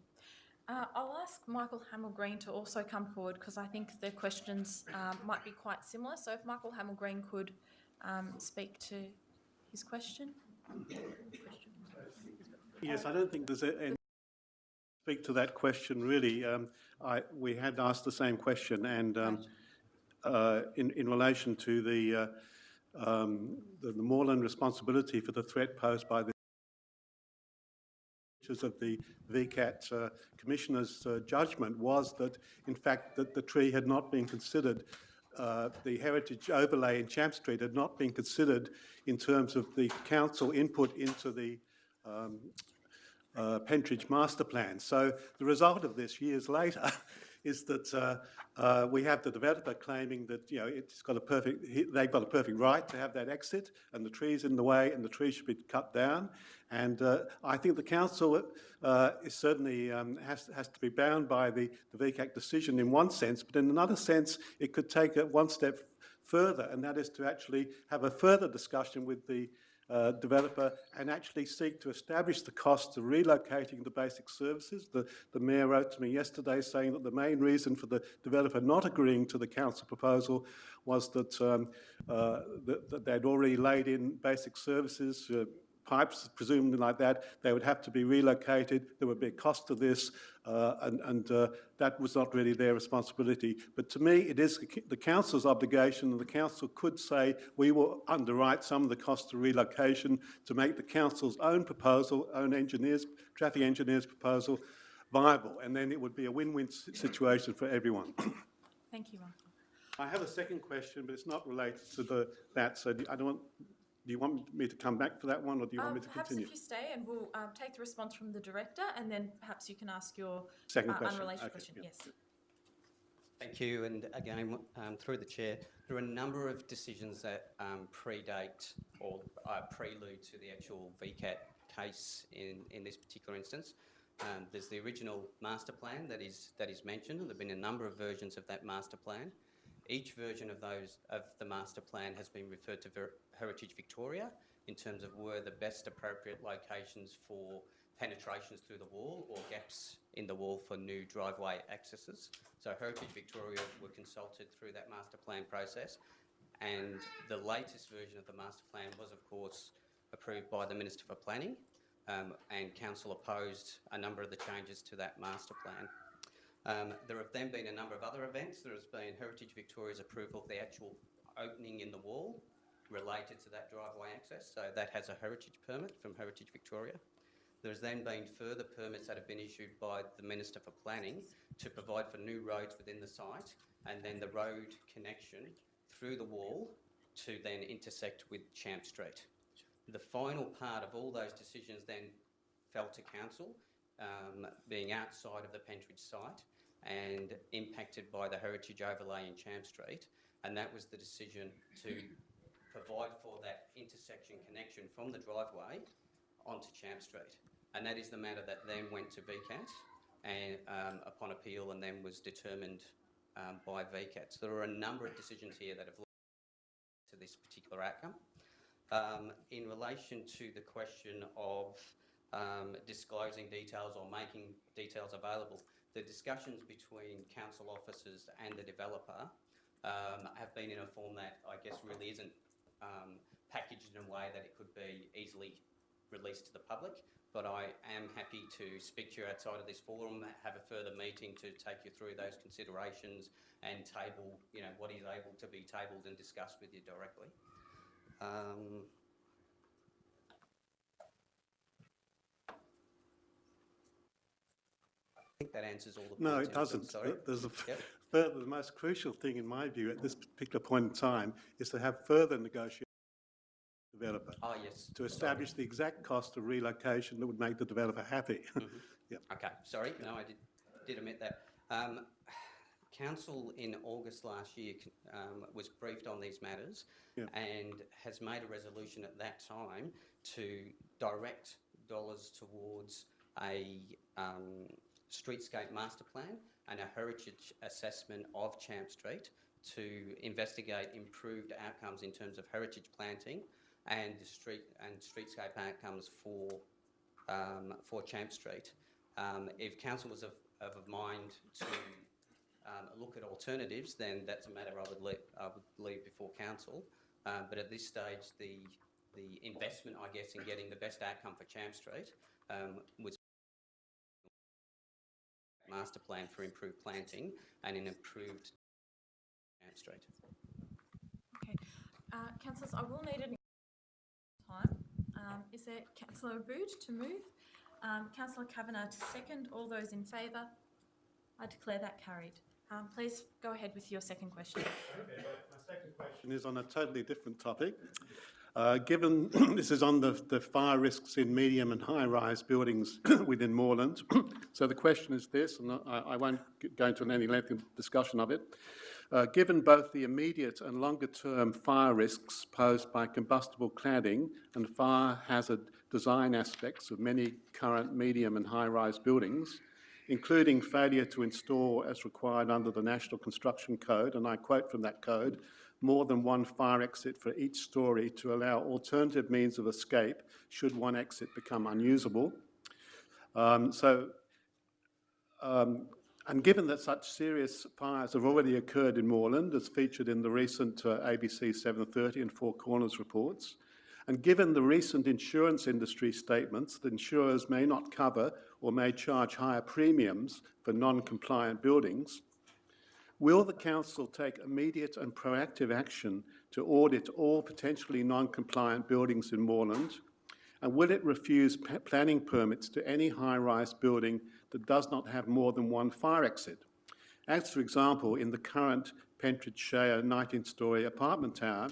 I'll ask Michael Hamill-Green to also come forward because I think the questions might be quite similar. So if Michael Hamill-Green could speak to his question. Yes, I don't think there's any speak to that question really. We had asked the same question, and in relation to the moorland responsibility for the threat posed by the of the VCAT Commissioner's judgment was that, in fact, that the tree had not been considered, the heritage overlay in Champ Street had not been considered in terms of the council input into the Pentridge Master Plan. So the result of this, years later, is that we have the developer claiming that they've got a perfect right to have that exit, and the tree's in the way, and the tree should be cut down. And I think the council is certainly has to be bound by the VCAC decision in one sense, but in another sense, it could take it one step further, and that is to actually have a further discussion with the developer and actually seek to establish the cost of relocating the basic services. The Mayor wrote to me yesterday saying that the main reason for the developer not agreeing to the council proposal was that, that they'd already laid in basic services, pipes, presumably like that. They would have to be relocated. There would be a cost to this, and that was not really their responsibility. But to me, it is the council's obligation, and the council could say we will underwrite some of the cost of relocation to make the council's own proposal, traffic engineers' proposal, viable, and then it would be a win-win situation for everyone. Thank you, Michael. I have a second question, but it's not related to that, so I don't want. Do you want me to come back for that one, or do you want me to continue? Perhaps if you stay, and we'll take the response from the Director, and then perhaps you can ask your second question. Unrelated question. Yeah. Yes. Thank you, and again, through the Chair, there are a number of decisions that predate or prelude to the actual VCAT case in this particular instance. There's the original master plan that is mentioned, and there have been a number of versions of that master plan. Each version of the master plan has been referred to Heritage Victoria in terms of were the best appropriate locations for penetrations through the wall or gaps in the wall for new driveway accesses. So Heritage Victoria were consulted through that master plan process, and the latest version of the master plan was, of course, approved by the Minister for Planning, and Council opposed a number of the changes to that master plan. There have then been a number of other events. There has been Heritage Victoria's approval of the actual opening in the wall related to that driveway access, so that has a heritage permit from Heritage Victoria. There's then been further permits that have been issued by the Minister for Planning to provide for new roads within the site, and then the road connection through the wall to then intersect with Champ Street. The final part of all those decisions then fell to Council, being outside of the Pentridge site and impacted by the heritage overlay in Champ Street, and that was the decision to provide for that intersection connection from the driveway onto Champ Street. And that is the matter that then went to VCAT and upon appeal, and then was determined by VCAT. So there are a number of decisions here that have led to this particular outcome. In relation to the question of disclosing details or making details available, the discussions between council officers and the developer have been in a form that I guess really isn't packaged in a way that it could be easily released to the public, but I am happy to speak to you outside of this forum, have a further meeting to take you through those considerations and table, what is able to be tabled and discussed with you directly. I think that answers all the points. No, it doesn't. Sorry. There's the most crucial thing, in my view, at this particular point in time, is to have further negotiations with the developer. Oh, yes. To establish the exact cost of relocation that would make the developer happy. Yeah. Okay, sorry. No, I did omit that. Council in August last year was briefed on these matters and has made a resolution at that time to direct dollars towards a streetscape master plan and a heritage assessment of Champ Street to investigate improved outcomes in terms of heritage planting and streetscape outcomes for Champ Street. If council was of mind to look at alternatives, then that's a matter I would leave before council. But at this stage, the investment, I guess, in getting the best outcome for Champ Street was master plan for improved planting and an improved Champ Street. Okay, councillors, I will need an time. Is there Councillor Abood to move? Councillor Kavanagh to second. All those in favour? I declare that carried. Please go ahead with your second question. Okay, my second question is on a totally different topic. Given this is on the fire risks in medium and high-rise buildings within Moreland, so the question is this, and I won't go into any lengthy discussion of it. Given both the immediate and longer-term fire risks posed by combustible cladding and fire hazard design aspects of many current medium and high-rise buildings, including failure to install as required under the National Construction Code, and I quote from that code, more than one fire exit for each storey to allow alternative means of escape should one exit become unusable. And given that such serious fires have already occurred in Moreland, as featured in the recent ABC 7:30 and Four Corners reports, and given the recent insurance industry statements that insurers may not cover or may charge higher premiums for non-compliant buildings, will the council take immediate and proactive action to audit all potentially non-compliant buildings in Moreland? And will it refuse planning permits to any high-rise building that does not have more than one fire exit? As, for example, in the current Pentridge Shire 19-storey apartment tower,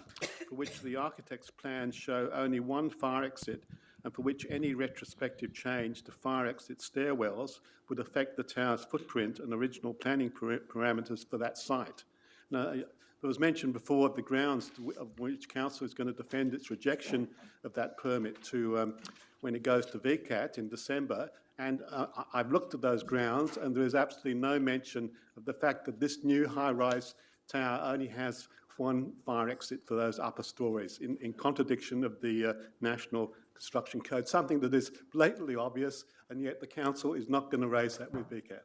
for which the architect's plans show only one fire exit and for which any retrospective change to fire exit stairwells would affect the tower's footprint and original planning parameters for that site. Now, there was mention before of the grounds of which council is going to defend its rejection of that permit to when it goes to VCAT in December, and I've looked at those grounds and there is absolutely no mention of the fact that this new high-rise tower only has one fire exit for those upper storeys, in contradiction of the National Construction Code, something that is blatantly obvious, and yet the council is not going to raise that with VCAT.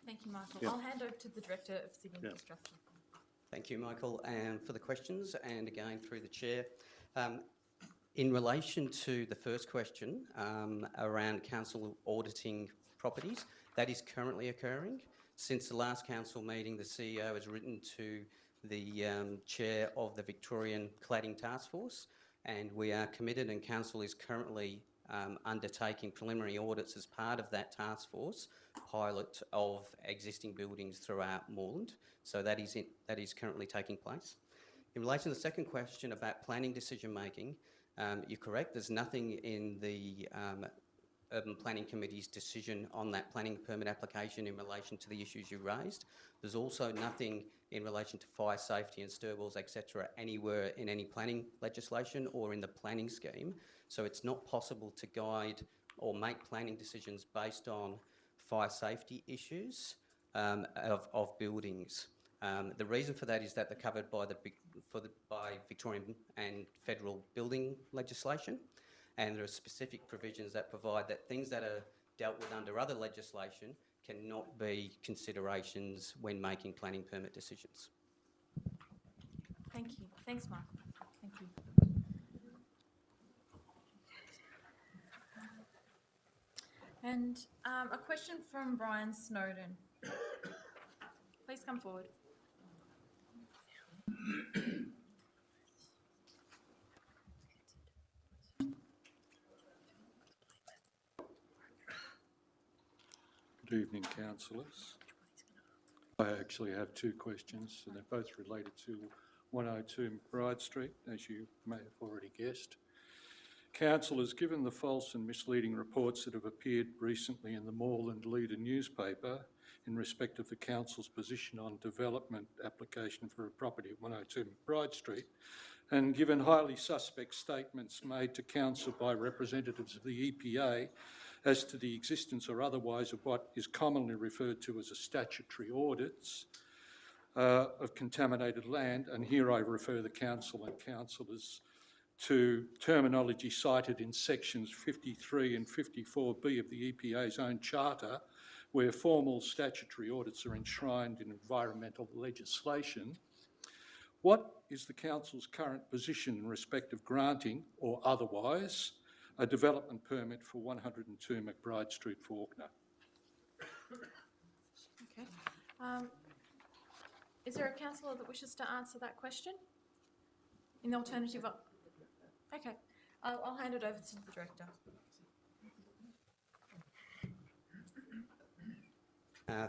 Thank you, Michael. Yeah. I'll hand over to the Director of City Infrastructure. Thank you, Michael, and for the questions, and again through the chair. In relation to the first question around council auditing properties, that is currently occurring. Since the last council meeting, the CEO has written to the chair of the Victorian Cladding Task Force, and we are committed, and council is currently undertaking preliminary audits as part of that task force pilot of existing buildings throughout Moreland. So that is currently taking place. In relation to the second question about planning decision making, you're correct. There's nothing in the Urban Planning Committee's decision on that planning permit application in relation to the issues you raised. There's also nothing in relation to fire safety and stairwells, etc., anywhere in any planning legislation or in the planning scheme. So it's not possible to guide or make planning decisions based on fire safety issues of buildings. The reason for that is that they're covered by by Victorian and federal building legislation, and there are specific provisions that provide that things that are dealt with under other legislation cannot be considerations when making planning permit decisions. Thank you. Thanks, Michael. Thank you. And a question from Brian Snowden. Please come forward. Good evening, councillors. I actually have two questions, and they're both related to 102 Bride Street, as you may have already guessed. Councillors, given the false and misleading reports that have appeared recently in the Moreland Leader newspaper in respect of the council's position on development application for a property at 102 Bride Street, and given highly suspect statements made to council by representatives of the EPA as to the existence or otherwise of what is commonly referred to as a statutory audits of contaminated land, and here I refer the council and councillors to terminology cited in sections 53 and 54B of the EPA's own charter, where formal statutory audits are enshrined in environmental legislation, what is the Council's current position in respect of granting, or otherwise, a development permit for 102 McBride Street, Fawkner? Okay. Is there a councillor that wishes to answer that question? In the alternative, okay, I'll hand it over to the Director.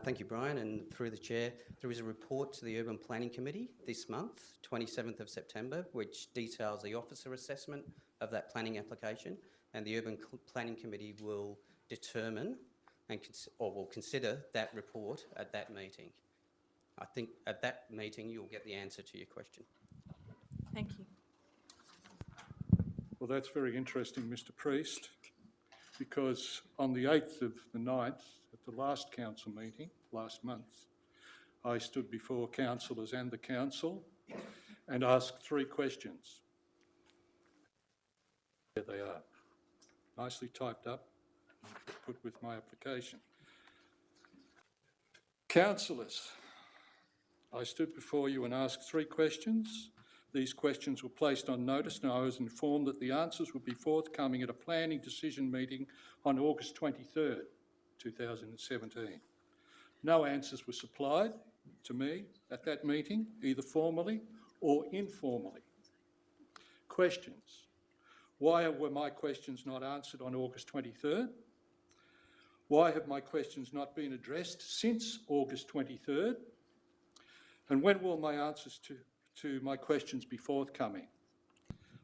Thank you, Brian, and through the Chair, there is a report to the Urban Planning Committee this month, 27th of September, which details the officer assessment of that planning application, and the Urban Planning Committee will determine and will consider that report at that meeting. I think at that meeting you'll get the answer to your question. Thank you. Well, that's very interesting, Mr. Priest, because on the 8th of the 9th, at the last council meeting last month, I stood before councillors and the council and asked 3 questions. There they are, nicely typed up, put with my application. Councillors, I stood before you and asked 3 questions. These questions were placed on notice, and I was informed that the answers would be forthcoming at a planning decision meeting on August 23rd, 2017. No answers were supplied to me at that meeting, either formally or informally. Questions. Why were my questions not answered on August 23rd? Why have my questions not been addressed since August 23rd? And when will my answers to my questions be forthcoming?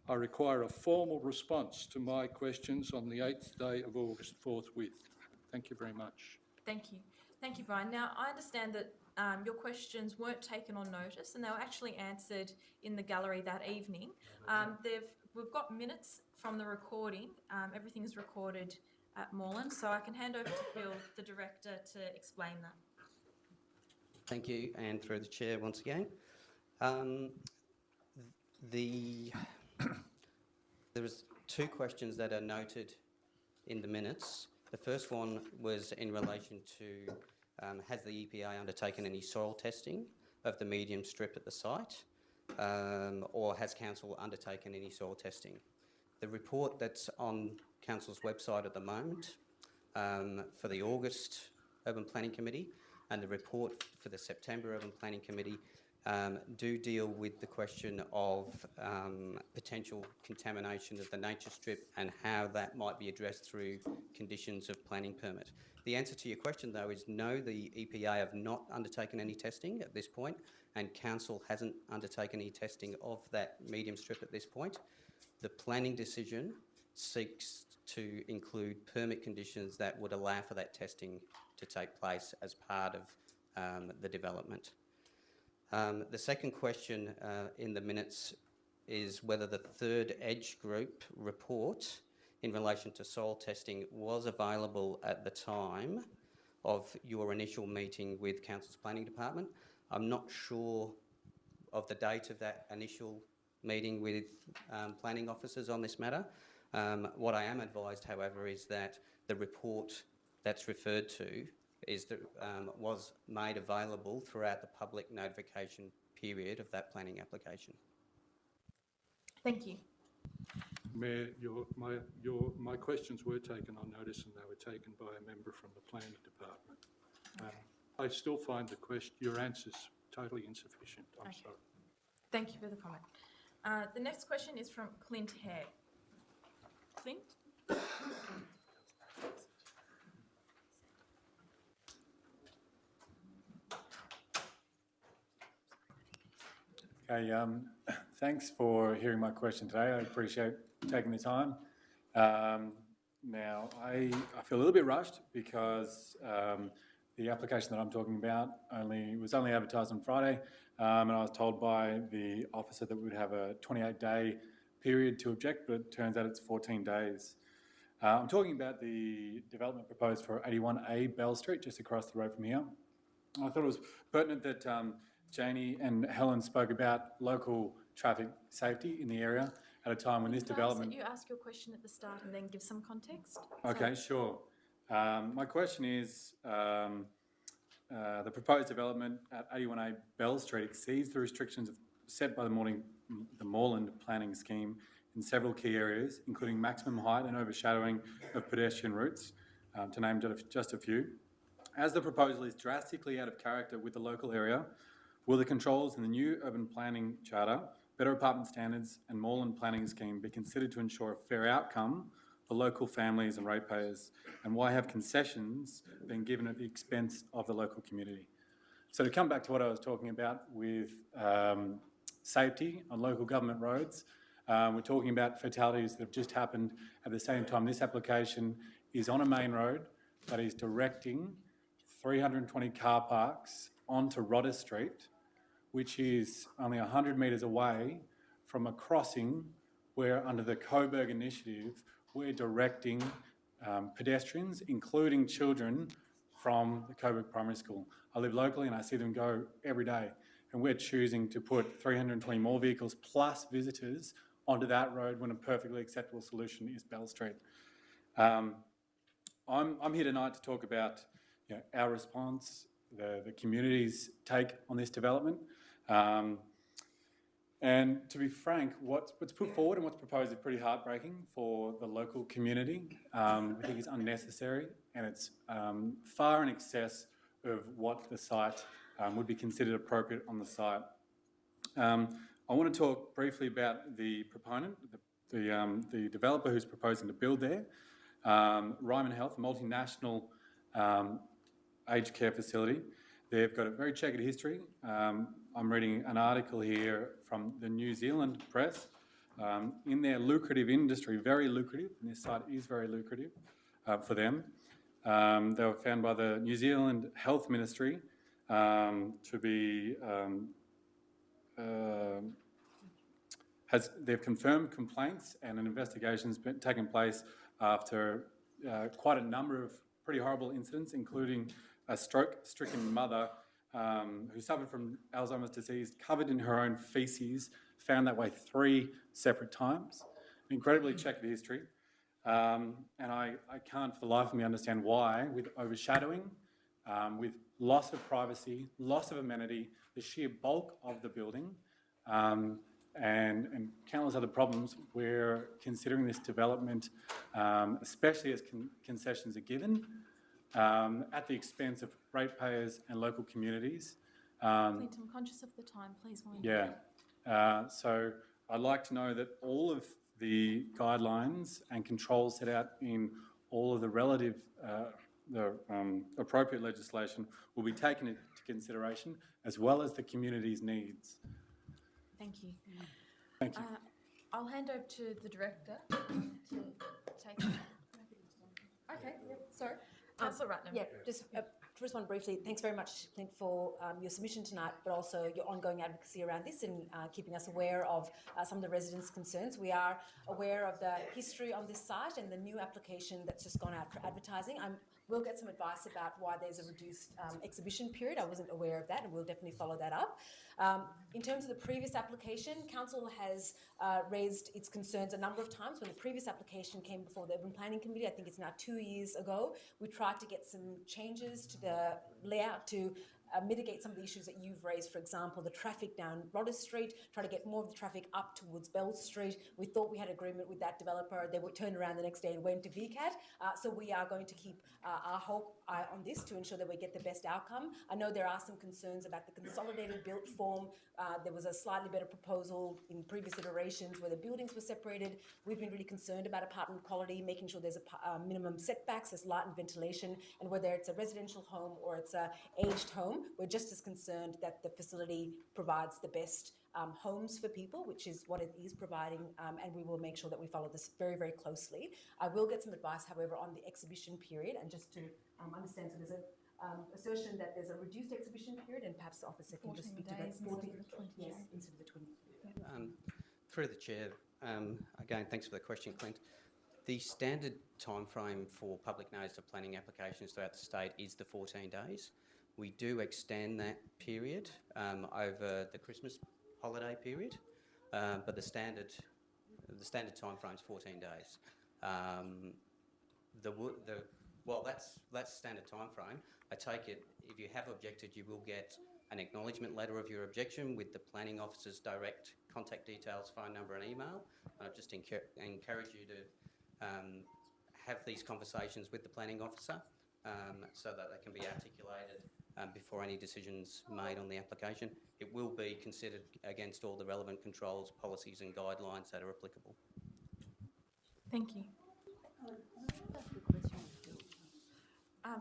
I require a formal response to my questions on the 8th day of August forthwith. Thank you very much. Thank you. Thank you, Brian. Now, I understand that your questions weren't taken on notice and they were actually answered in the gallery that evening. We've got minutes from the recording. Everything is recorded at Moreland, so I can hand over to Bill, the Director, to explain that. Thank you, and through the Chair once again. There was 2 questions that are noted in the minutes. The first one was in relation to has the EPA undertaken any soil testing of the medium strip at the site, or has Council undertaken any soil testing? The report that's on Council's website at the moment for the August Urban Planning Committee and the report for the September Urban Planning Committee do deal with the question of potential contamination of the nature strip and how that might be addressed through conditions of planning permit. The answer to your question, though, is no, the EPA have not undertaken any testing at this point, and Council hasn't undertaken any testing of that medium strip at this point. The planning decision seeks to include permit conditions that would allow for that testing to take place as part of the development. The second question in the minutes is whether the third Edge Group report in relation to soil testing was available at the time of your initial meeting with Council's Planning Department. I'm not sure of the date of that initial meeting with planning officers on this matter. What I am advised, however, is that the report that's referred to was made available throughout the public notification period of that planning application. Thank you. Mayor, my questions were taken on notice and they were taken by a member from the Planning Department. I still find your answers totally insufficient. I'm sorry. Thank you for the comment. The next question is from Clint Hare. Clint? Okay, thanks for hearing my question today. I appreciate taking the time. Now, I feel a little bit rushed because the application that I'm talking about was only advertised on Friday, and I was told by the officer that we would have a 28-day period to object, but it turns out it's 14 days. I'm talking about the development proposed for 81A Bell Street, just across the road from here. I thought it was pertinent that Janie and Helen spoke about local traffic safety in the area, at a time when this Can I ask development... that you ask your question at the start and then give some context? Okay, sure. My question is, the proposed development at 81A Bell Street exceeds the restrictions set by the Moreland planning scheme in several key areas, including maximum height and overshadowing of pedestrian routes, to name just a few. As the proposal is drastically out of character with the local area, will the controls in the new urban planning charter, better apartment standards and Moreland planning scheme be considered to ensure a fair outcome for local families and ratepayers? And why have concessions been given at the expense of the local community? So to come back to what I was talking about with safety on local government roads, we're talking about fatalities that have just happened at the same time. This application is on a main road that is directing 320 car parks onto Rodder Street, which is only 100 metres away from a crossing where, under the Coburg initiative, we're directing pedestrians, including children, from the Coburg Primary School. I live locally and I see them go every day, and we're choosing to put 320 more vehicles plus visitors onto that road when a perfectly acceptable solution is Bell Street. I'm here tonight to talk about our response, the community's take on this development. And to be frank, what's put forward and what's proposed is pretty heartbreaking for the local community. I think it's unnecessary, and it's far in excess of what the site would be considered appropriate on the site. I want to talk briefly about the proponent, the developer who's proposing to build there. Ryman Health, a multinational aged care facility. They've got a very checkered history. I'm reading an article here from the New Zealand press. In their lucrative industry, very lucrative, and this site is very lucrative for them. They were found by the New Zealand Health Ministry to be... they've confirmed complaints, and an investigation's been taken place after quite a number of pretty horrible incidents, including a stroke-stricken mother who suffered from Alzheimer's disease, covered in her own faeces, found that way 3 separate times. Incredibly checkered history. And I can't for the life of me understand why, with overshadowing, with loss of privacy, loss of amenity, the sheer bulk of the building, and countless other problems, we're considering this development, especially as concessions are given, at the expense of ratepayers and local communities. Clint, I'm conscious of the time, please wind up. Yeah. So I'd like to know that all of the guidelines and controls set out in all of the relative, appropriate legislation will be taken into consideration, as well as the community's needs. Thank you. Thank you. I'll hand over to the Director to take... Okay, yep, sorry. Councillor Ratnam. Yeah, just to respond briefly, thanks very much, Clint, for your submission tonight, but also your ongoing advocacy around this and keeping us aware of some of the residents' concerns. We are aware of the history on this site and the new application that's just gone out for advertising. We'll get some advice about why there's a reduced exhibition period. I wasn't aware of that, and we'll definitely follow that up. In terms of the previous application, Council has raised its concerns a number of times. When the previous application came before the Urban Planning Committee, I think it's now 2 years ago, we tried to get some changes to the layout to mitigate some of the issues that you've raised. For example, the traffic down Rodder Street, try to get more of the traffic up towards Bell Street. We thought we had agreement with that developer. They would turn around the next day and went to VCAT. So we are going to keep our whole eye on this to ensure that we get the best outcome. I know there are some concerns about the consolidated built form. There was a slightly better proposal in previous iterations where the buildings were separated. We've been really concerned about apartment quality, making sure there's a minimum setbacks, there's light and ventilation, and whether it's a residential home or it's a aged home, we're just as concerned that the facility provides the best homes for people, which is what it is providing, and we will make sure that we follow this very, very closely. I will get some advice, however, on the exhibition period, and just to understand, so there's a assertion that there's a reduced exhibition period, and perhaps the officer can just speak to that. 14 days instead of the 20. Through the Chair, again, thanks for the question, Clint. The standard timeframe for public notice of planning applications throughout the state is the 14 days. We do extend that period over the Christmas holiday period, but the standard the standard time frame is 14 days. Well, that's standard time frame. I take it if you have objected, you will get an acknowledgement letter of your objection with the planning officer's direct contact details, phone number and email. I just encourage you to have these conversations with the planning officer so that they can be articulated before any decisions made on the application. It will be considered against all the relevant controls, policies and guidelines that are applicable. Thank you.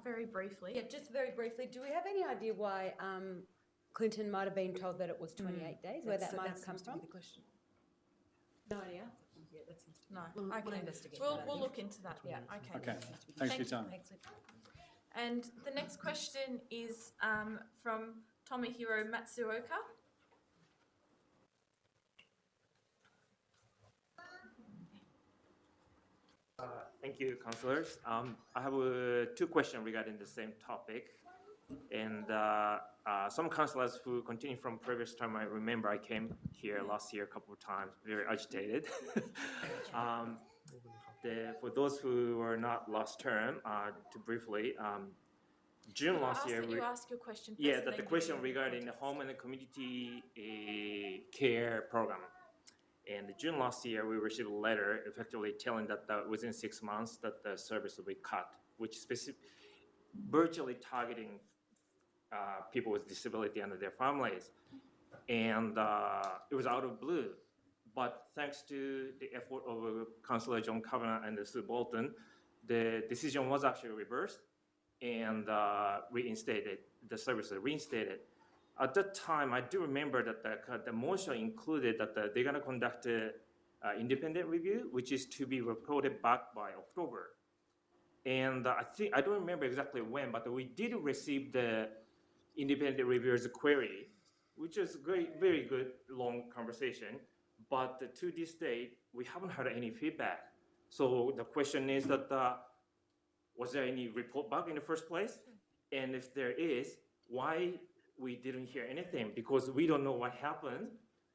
Very briefly. Yeah, just very briefly, do we have any idea why Clinton might have been told that it was 28 days, where that might have come from? The question. No idea. Yeah, that seems to be. No. We'll Okay. investigate We'll, that. we'll look into that. Yeah. Okay. Okay, thanks for your time. And the next question is from Tomohiro Matsuoka. Thank you, councillors. I have two questions regarding the same topic. And some councillors who continue from previous term, I remember I came here last year a couple of times, very agitated. For those who were not last term, to briefly, June last year. You ask your question first. Yeah, the question regarding the home and the community care program. And June last year, we received a letter effectively telling that within 6 months that the service will be cut, which virtually targeting people with disability and their families. And it was out of blue. But thanks to the effort of Councillor John Kavanagh and Sue Bolton, the decision was actually reversed and reinstated. The service was reinstated. At that time, I do remember that the motion included that they're going to conduct an independent review, which is to be reported back by October. And I don't remember exactly when, but we did receive the independent reviewer's query, which is very good, long conversation. But to this date, we haven't heard any feedback. So the question is that, was there any report back in the first place? And if there is, why we didn't hear anything? Because we don't know what happened.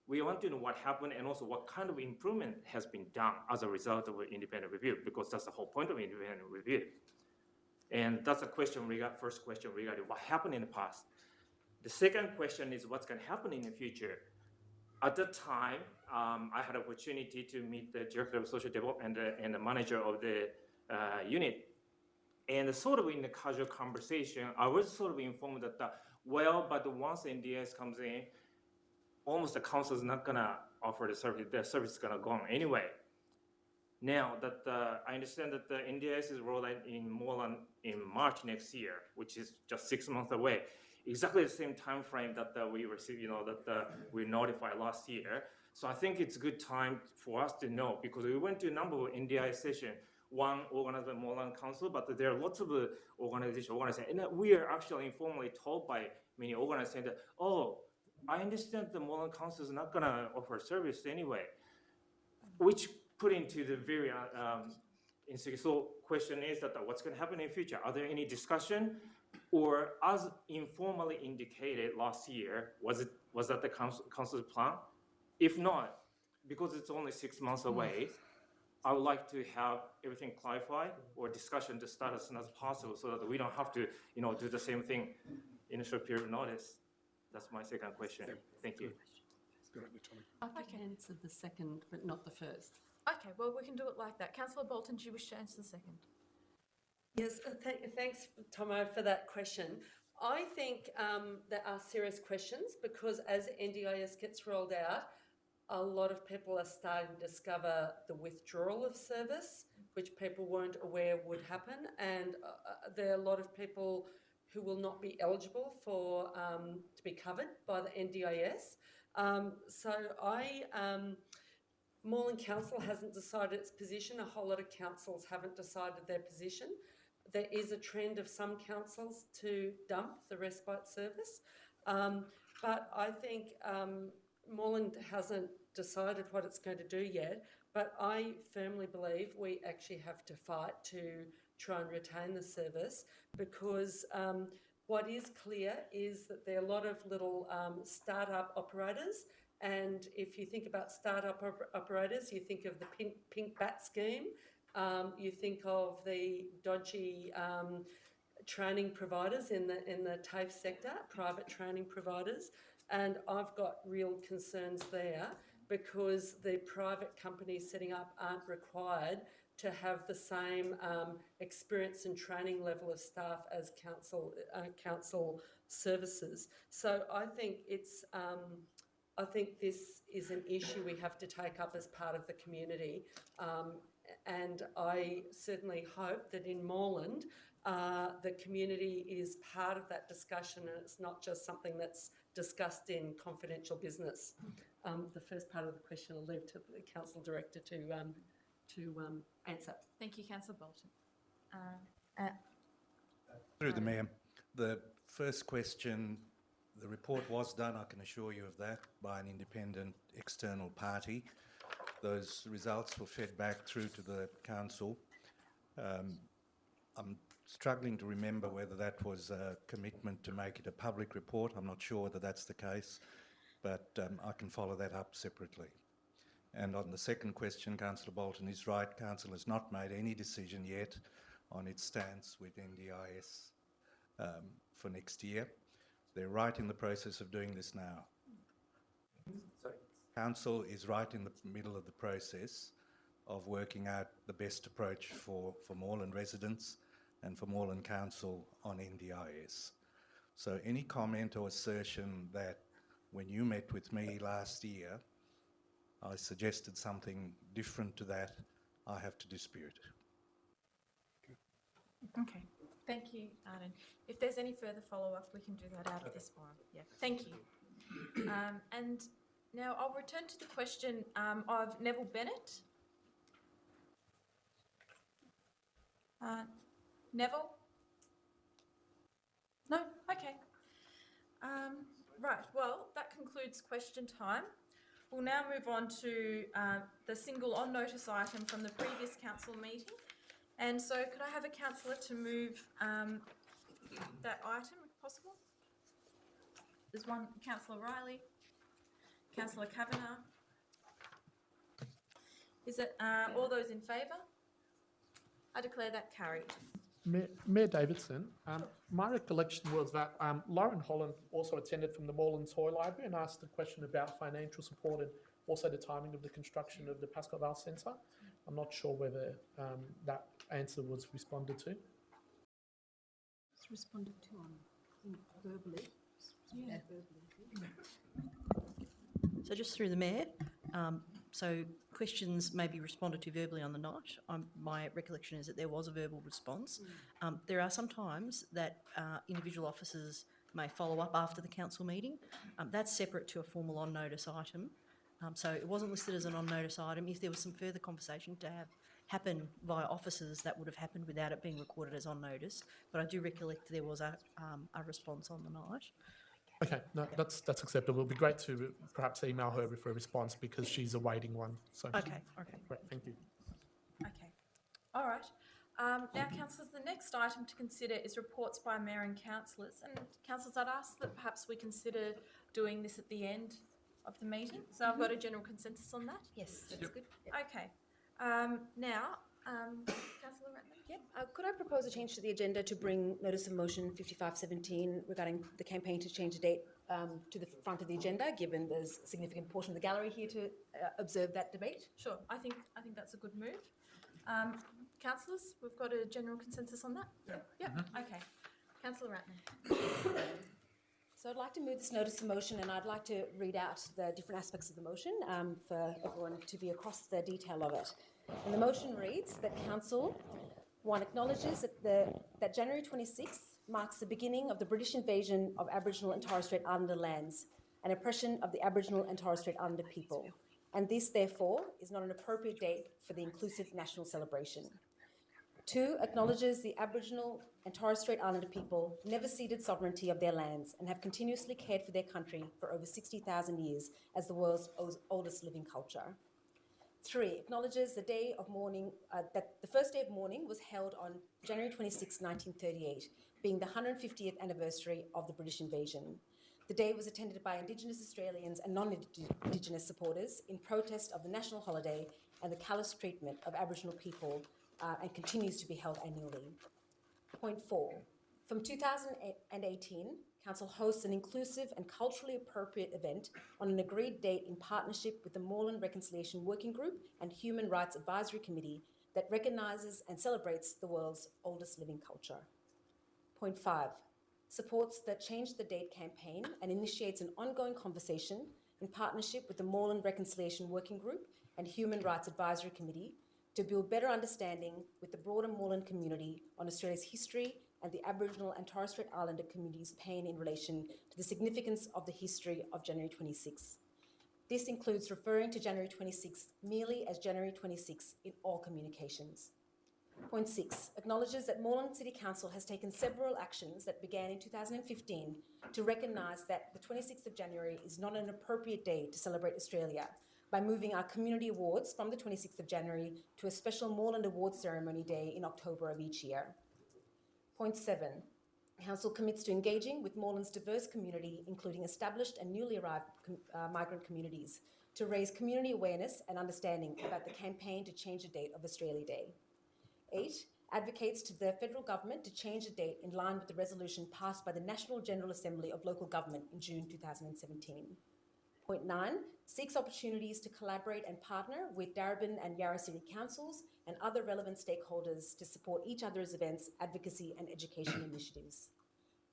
We want to know what happened and also what kind of improvement has been done as a result of an independent review, because that's the whole point of independent review. And that's a question first question regarding what happened in the past. The second question is what's going to happen in the future. At that time, I had an opportunity to meet the Director of Social Development and the manager of the unit. And sort of in the casual conversation, I was sort of informed that, but once NDIS comes in, almost the council is not going to offer the service is going to go on anyway. Now that I understand that the NDIS is rolled out in Moreland in March next year, which is just 6 months away. Exactly the same time frame that we received, we notified last year. So I think it's a good time for us to know, because we went to a number of NDI sessions, one organized by Moreland Council, but there are lots of organizations, and we are actually informally told by many organizations that, I understand the Moreland Council is not going to offer service anyway, which put into the very insecure. So question is that what's going to happen in the future? Are there any discussion? Or as informally indicated last year, was that the council's plan? If not, because it's only 6 months away, I would like to have everything clarified or discussion to start as soon as possible so that we don't have to, do the same thing in a short period of notice. That's my second question. Thank you. I can answer the second, but not the first. Okay, well, we can do it like that. Councillor Bolton, do you wish to answer the second? Yes, thanks, Tomo, for that question. I think there are serious questions because as NDIS gets rolled out, a lot of people are starting to discover the withdrawal of service, which people weren't aware would happen, and there are a lot of people who will not be eligible for to be covered by the NDIS. Moreland Council hasn't decided its position. A whole lot of councils haven't decided their position. There is a trend of some councils to dump the respite service, but I think Moreland hasn't decided what it's going to do yet, but I firmly believe we actually have to fight to try and retain the service, because what is clear is that there are a lot of little start-up operators And if you think about startup operators, you think of the pink bat scheme, you think of the dodgy training providers in the TAFE sector, private training providers, and I've got real concerns there because the private companies setting up aren't required to have the same experience and training level of staff as council services. So I think it's I think this is an issue we have to take up as part of the community, and I certainly hope that in Moreland the community is part of that discussion and it's not just something that's discussed in confidential business. The first part of the question I'll leave to the council director to answer. Thank you, Councillor Bolton. Through the Mayor, the first question, the report was done, I can assure you of that, by an independent external party. Those results were fed back through to the council. I'm struggling to remember whether that was a commitment to make it a public report. I'm not sure whether that's the case, but I can follow that up separately. And on the second question, Councillor Bolton is right. Council has not made any decision yet on its stance with NDIS for next year. They're right in the process of doing this now. Sorry. Council is right in the middle of the process of working out the best approach for Moreland residents and for Moreland Council on NDIS. So any comment or assertion that when you met with me last year, I suggested something different to that, I have to dispute. Okay, thank you, Arden. If there's any further follow-up, we can do that out of this forum. Yeah, thank you. And now I'll return to the question of Neville Bennett. Neville? No? Okay. Right, well, that concludes question time. We'll now move on to the single on-notice item from the previous council meeting. And so could I have a councillor to move that item, if possible? There's one, Councillor Riley, Councillor Kavanagh. Is it all those in favour? I declare that carried. Mayor Davidson, my recollection was that Lauren Holland also attended from the Moreland Toy Library and asked a question about financial support and also the timing of the construction of the Pascal Vale Centre. I'm not sure whether that answer was responded to. It's responded to verbally. Yeah. So just through the Mayor, so questions may be responded to verbally on the night. My recollection is that there was a verbal response. There are some times that individual officers may follow up after the council meeting. That's separate to a formal on-notice item. So it wasn't listed as an on-notice item. If there was some further conversation to have happen via officers, that would have happened without it being recorded as on-notice. But I do recollect there was a response on the night. Okay, no, that's acceptable. It would be great to perhaps email her with a response because she's awaiting one. So okay. Great, thank you. Okay, all right. Now, councillors, the next item to consider is reports by Mayor and councillors. And councillors, I'd ask that perhaps we consider doing this at the end of the meeting. So I've got a general consensus on that? Yes, that's good. Okay. Now, Councillor Ratner? Yep. Could I propose a change to the agenda to bring notice of motion 5517 regarding the campaign to change the date to the front of the agenda, given there's a significant portion of the gallery here to observe that debate? Sure. I think that's a good move. Councillors, we've got a general consensus on that? Yeah. Okay. Councillor Ratner. So I'd like to move this notice of motion and I'd like to read out the different aspects of the motion for everyone to be across the detail of it. And the motion reads that Council, 1, acknowledges that January 26th marks the beginning of the British invasion of Aboriginal and Torres Strait Islander lands and oppression of the Aboriginal and Torres Strait Islander people. And this, therefore, is not an appropriate date for the inclusive national celebration. 2, acknowledges the Aboriginal and Torres Strait Islander people never ceded sovereignty of their lands and have continuously cared for their country for over 60,000 years as the world's oldest living culture. 3, acknowledges the day of mourning, that the first day of mourning was held on January 26, 1938, being the 150th anniversary of the British invasion. The day was attended by Indigenous Australians and non-Indigenous supporters in protest of the national holiday and the callous treatment of Aboriginal people, and continues to be held annually. Point 4. From 2018, Council hosts an inclusive and culturally appropriate event on an agreed date in partnership with the Moreland Reconciliation Working Group and Human Rights Advisory Committee that recognises and celebrates the world's oldest living culture. Point 5. Supports the Change the Date campaign and initiates an ongoing conversation in partnership with the Moreland Reconciliation Working Group and Human Rights Advisory Committee to build better understanding with the broader Moreland community on Australia's history and the Aboriginal and Torres Strait Islander communities' pain in relation to the significance of the history of January 26. This includes referring to January 26 merely as January 26 in all communications. Point 6 acknowledges that Moreland City Council has taken several actions that began in 2015 to recognise that the 26th of January is not an appropriate day to celebrate Australia by moving our community awards from the 26th of January to a special Moreland Awards ceremony day in October of each year. Point 7. Council commits to engaging with Moreland's diverse community, including established and newly arrived migrant communities, to raise community awareness and understanding about the campaign to change the date of Australia Day. 8. Advocates to the federal government to change the date in line with the resolution passed by the National General Assembly of Local Government in June 2017. Point 9. Seeks opportunities to collaborate and partner with Darebin and Yarra City Councils and other relevant stakeholders to support each other's events, advocacy and education initiatives.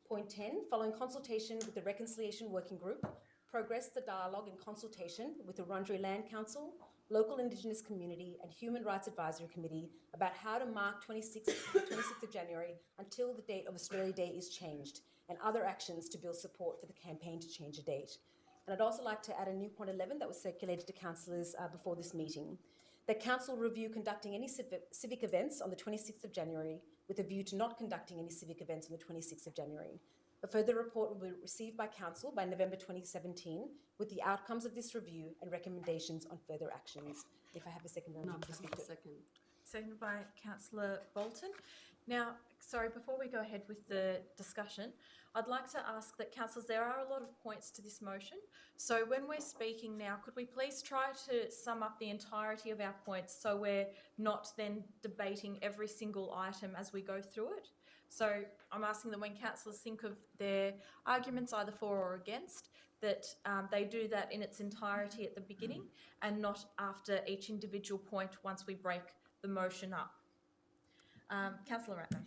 Point 10. Following consultation with the Reconciliation Working Group, progress the dialogue and consultation with the Wurundjeri Land Council, local Indigenous community and Human Rights Advisory Committee about how to mark 26th of January until the date of Australia Day is changed, and other actions to build support for the campaign to change a date. And I'd also like to add a new point 11 that was circulated to councillors before this meeting. The council review conducting any civic events on the 26th of January with a view to not conducting any civic events on the 26th of January. A further report will be received by council by November 2017 with the outcomes of this review and recommendations on further actions. If I have a second round to speak to it. Seconded by Councillor Bolton. Now, sorry, before we go ahead with the discussion, I'd like to ask that councillors, there are a lot of points to this motion. So when we're speaking now, could we please try to sum up the entirety of our points so we're not then debating every single item as we go through it? So I'm asking that when councillors think of their arguments either for or against, that they do that in its entirety at the beginning and not after each individual point once we break the motion up. Councillor Ratner.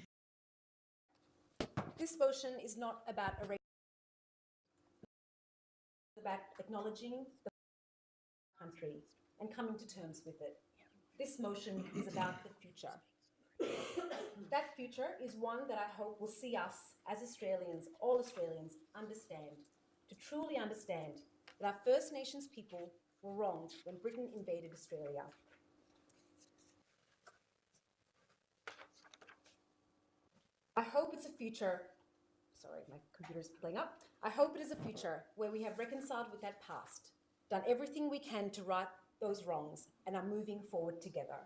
This motion is not about about acknowledging the country and coming to terms with it. This motion is about the future. That future is one that I hope will see us as Australians, all Australians, understand, to truly understand that our First Nations people were wronged when Britain invaded Australia. I hope it's a future, sorry, my computer's playing up. I hope it is a future where we have reconciled with that past, done everything we can to right those wrongs, and are moving forward together.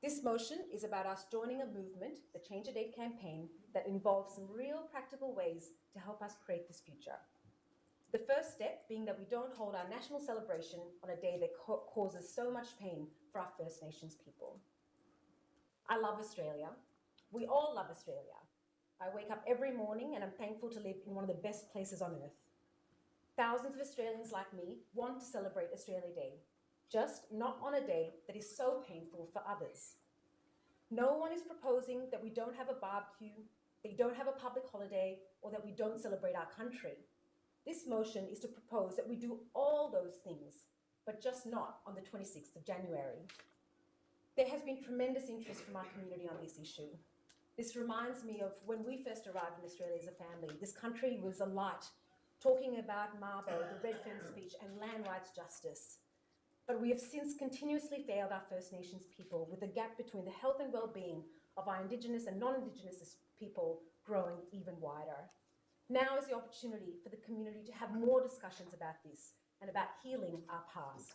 This motion is about us joining a movement, the Change a Date campaign, that involves some real practical ways to help us create this future. The first step being that we don't hold our national celebration on a day that causes so much pain for our First Nations people. I love Australia. We all love Australia. I wake up every morning and I'm thankful to live in one of the best places on earth. Thousands of Australians like me want to celebrate Australia Day, just not on a day that is so painful for others. No one is proposing that we don't have a barbecue, that we don't have a public holiday, or that we don't celebrate our country. This motion is to propose that we do all those things, but just not on the 26th of January. There has been tremendous interest from our community on this issue. This reminds me of when we first arrived in Australia as a family. This country was alight, talking about Mabo, the Red Fern speech, and land rights justice. But we have since continuously failed our First Nations people, with the gap between the health and well-being of our Indigenous and non-Indigenous people growing even wider. Now is the opportunity for the community to have more discussions about this and about healing our past.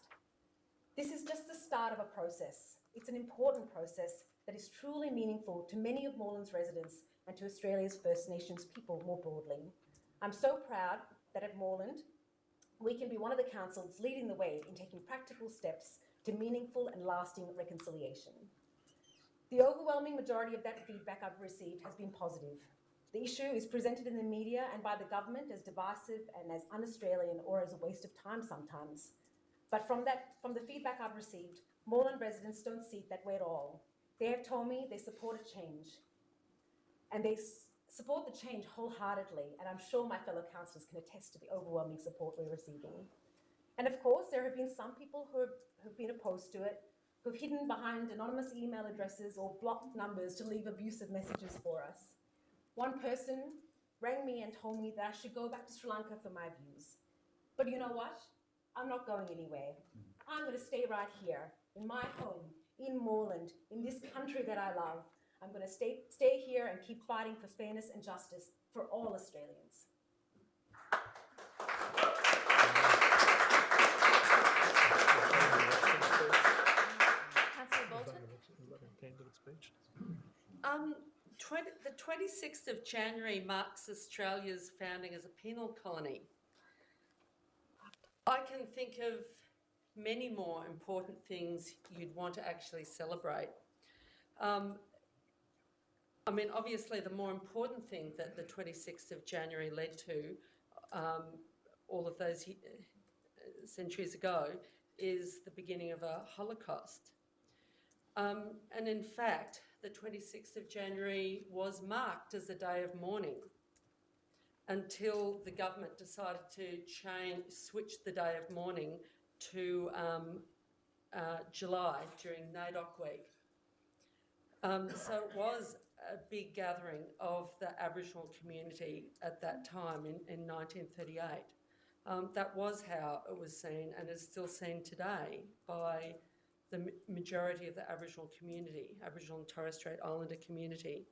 This is just the start of a process. It's an important process that is truly meaningful to many of Moreland's residents and to Australia's First Nations people more broadly. I'm so proud that at Moreland, we can be one of the councils leading the way in taking practical steps to meaningful and lasting reconciliation. The overwhelming majority of that feedback I've received has been positive. The issue is presented in the media and by the government as divisive and as un-Australian or as a waste of time sometimes. But from the feedback I've received, Moreland residents don't see it that way at all. They have told me they support a change, and they support the change wholeheartedly, and I'm sure my fellow councillors can attest to the overwhelming support we're receiving. And of course, there have been some people who've been opposed to it, who've hidden behind anonymous email addresses or blocked numbers to leave abusive messages for us. One person rang me and told me that I should go back to Sri Lanka for my views. But you know what? I'm not going anywhere. I'm going to stay right here, in my home, in Moreland, in this country that I love. I'm going to stay here and keep fighting for fairness and justice for all Australians. Councillor Bolton. The 26th of January marks Australia's founding as a penal colony. I can think of many more important things you'd want to actually celebrate. I mean, obviously the more important thing that the 26th of January led to all of those centuries ago is the beginning of a Holocaust. And in fact, the 26th of January was marked as a day of mourning until the government decided to switch the day of mourning to July during NAIDOC week. So it was a big gathering of the Aboriginal community at that time in 1938. That was how it was seen and is still seen today by the majority of the Aboriginal community, Aboriginal and Torres Strait Islander community.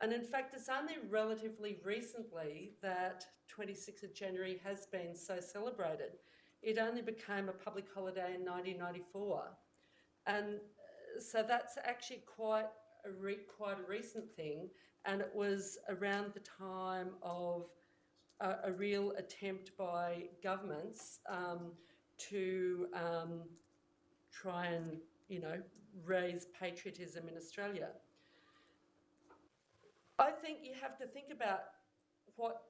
And in fact, it's only relatively recently that 26th of January has been so celebrated. It only became a public holiday in 1994. And so that's actually quite a recent thing, and it was around the time of a real attempt by governments to try and, raise patriotism in Australia. I think you have to think about what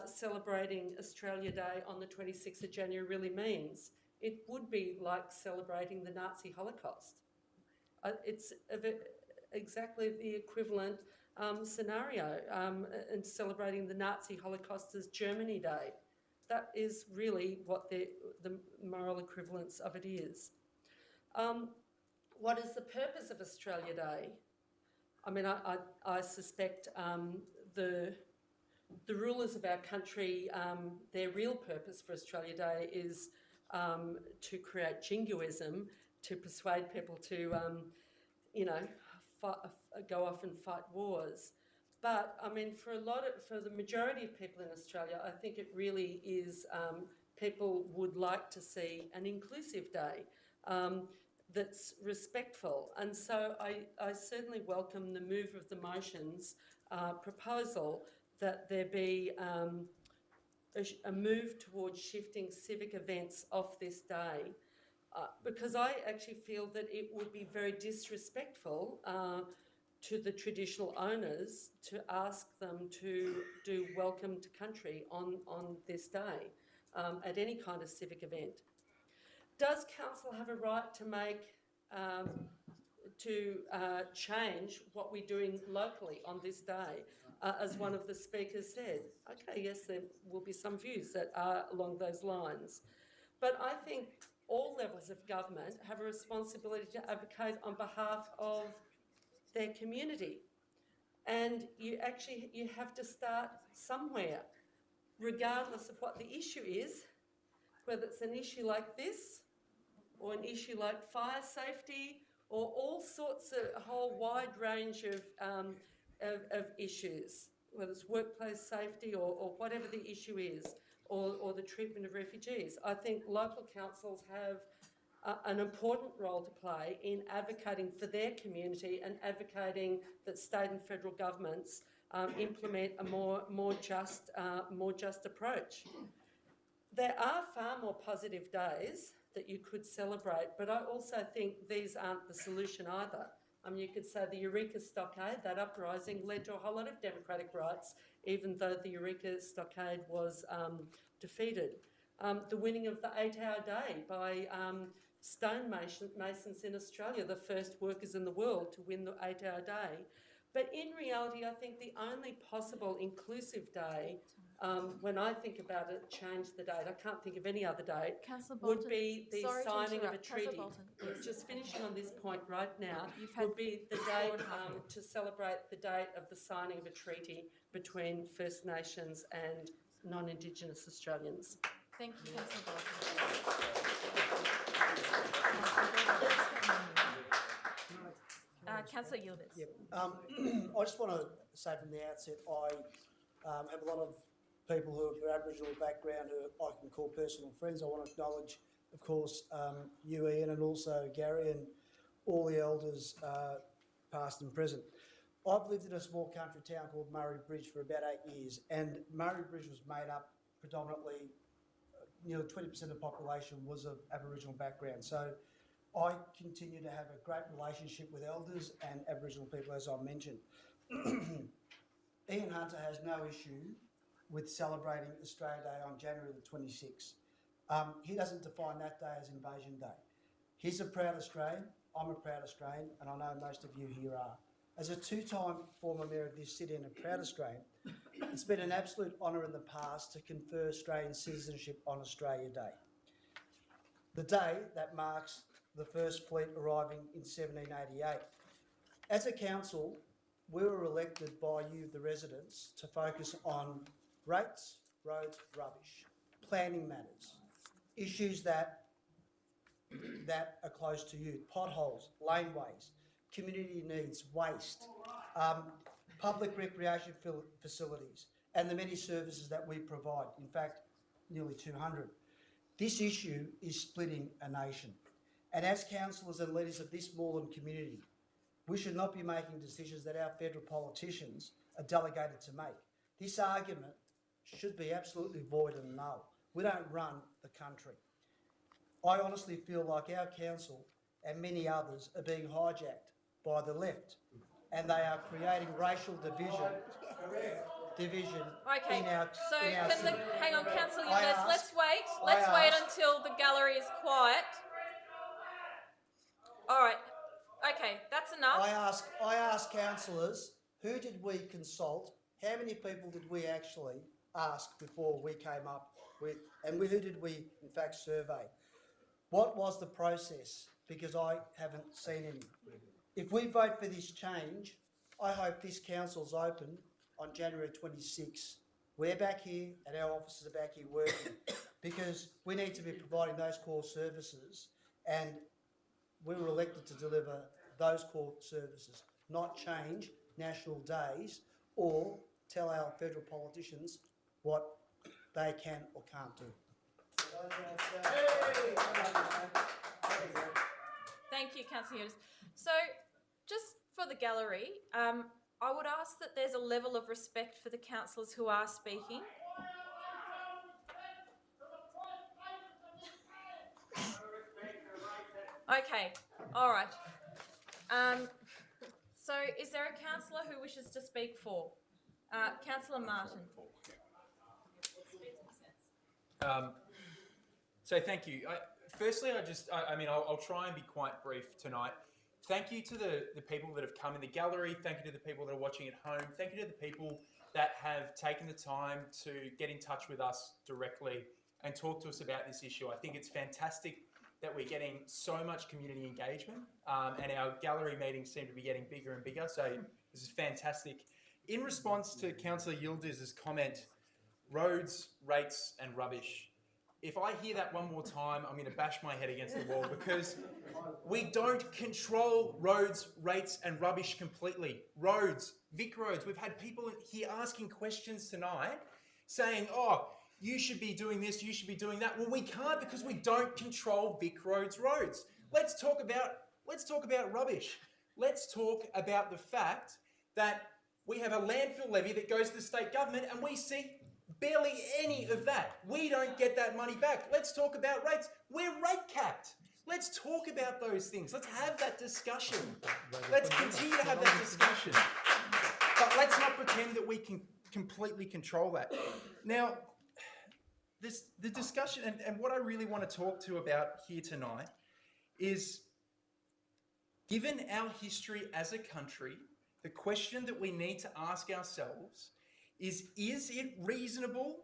celebrating Australia Day on the 26th of January really means. It would be like celebrating the Nazi Holocaust. It's exactly the equivalent scenario in celebrating the Nazi Holocaust as Germany Day. That is really what the moral equivalence of it is. What is the purpose of Australia Day? I mean, I suspect the rulers of our country, their real purpose for Australia Day is to create jingoism, to persuade people to, go off and fight wars. But I mean, for the majority of people in Australia, I think it really is. People would like to see an inclusive day that's respectful, and so I certainly welcome the move of the motion's proposal that there be a move towards shifting civic events off this day, because I actually feel that it would be very disrespectful to the traditional owners to ask them to do welcome to country on this day at any kind of civic event. Does council have a right to make change what we're doing locally on this day? As one of the speakers said, okay, yes, there will be some views that are along those lines, but I think all levels of government have a responsibility to advocate on behalf of their community, and you have to start somewhere, regardless of what the issue is, whether it's an issue like this or an issue like fire safety or all sorts of a whole wide range of issues, whether it's workplace safety or whatever the issue is, or the treatment of refugees. I think local councils have an important role to play in advocating for their community and advocating that state and federal governments implement a more just approach. There are far more positive days that you could celebrate, but I also think these aren't the solution either. I mean, you could say the Eureka Stockade, that uprising led to a whole lot of democratic rights, even though the Eureka Stockade was defeated. The winning of the 8-hour day by stonemasons in Australia, the first workers in the world to win the 8-hour day. But in reality, I think the only possible inclusive day, when I think about it, change the date, I can't think of any other date, Councillor would Bolton, be the sorry to signing of a interrupt. Councillor treaty. Bolton, We're just finishing on this point right now, had would be the date to celebrate the date of the signing of a treaty between First Nations and non-Indigenous Australians. Thank you, Councillor Bolton. Councillor Yildiz. Yep. I just want to say from the outset, I have a lot of people who have Aboriginal background who I can call personal friends. I want to acknowledge, of course, you, Ian, and also Gary and all the elders, past and present. I've lived in a small country town called Merri-bek for about 8 years, and Merri-bek was made up predominantly, nearly 20% of the population was of Aboriginal background. So I continue to have a great relationship with elders and Aboriginal people, as I mentioned. Ian Hunter has no issue with celebrating Australia Day on January the 26th. He doesn't define that day as Invasion Day. He's a proud Australian, I'm a proud Australian, and I know most of you here are. As a two-time former mayor of this city and a proud Australian, it's been an absolute honour in the past to confer Australian citizenship on Australia Day, the day that marks the first fleet arriving in 1788. As a council, we were elected by you, the residents, to focus on rates, roads, rubbish, planning matters, issues that are close to you, potholes, laneways, community needs, waste, public recreation facilities, and the many services that we provide, in fact, nearly 200. This issue is splitting a nation. And as councillors and leaders of this moorland community, we should not be making decisions that our federal politicians are delegated to make. This argument should be absolutely void and null. We don't run the country. I honestly feel like our council and many others are being hijacked by the left, and they are creating racial division Okay, in our so in our can city. hang on, Councillor I Yildiz, ask- let's wait. I Let's wait ask- until the gallery is quiet. All right. Okay, that's enough. I ask councillors, who did we consult? How many people did we actually ask before we came up with, and who did we in fact survey? What was the process? Because I haven't seen any. If we vote for this change, I hope this council's open on January 26. We're back here and our officers are back here working because we need to be providing those core services, and we were elected to deliver those core services, not change national days or tell our federal politicians what they can or can't do. Thank you, Councillor Yildiz. So, just for the gallery, I would ask that there's a level of respect for the councillors who are speaking. Okay, all right. So, is there a councillor who wishes to speak for? Councillor Martin. So thank you. Firstly, I'll try and be quite brief tonight. Thank you to the people that have come in the gallery. Thank you to the people that are watching at home. Thank you to the people that have taken the time to get in touch with us directly and talk to us about this issue. I think it's fantastic that we're getting so much community engagement, and our gallery meetings seem to be getting bigger and bigger. So this is fantastic. In response to Councillor Yildiz's comment, roads, rates and rubbish. If I hear that one more time, I'm going to bash my head against the wall, because we don't control roads, rates and rubbish completely. Roads, Vic roads, we've had people here asking questions tonight saying, oh, you should be doing this, you should be doing that. Well, we can't, because we don't control Vic roads. Let's talk about rubbish. Let's talk about the fact that we have a landfill levy that goes to the state government, and we see Barely any of that. We don't get that money back. Let's talk about rates. We're rate capped. Let's talk about those things. Let's have that discussion. Let's continue to have that discussion. But let's not pretend that we can completely control that. Now, the discussion, and what I really want to talk to about here tonight is, given our history as a country, the question that we need to ask ourselves is it reasonable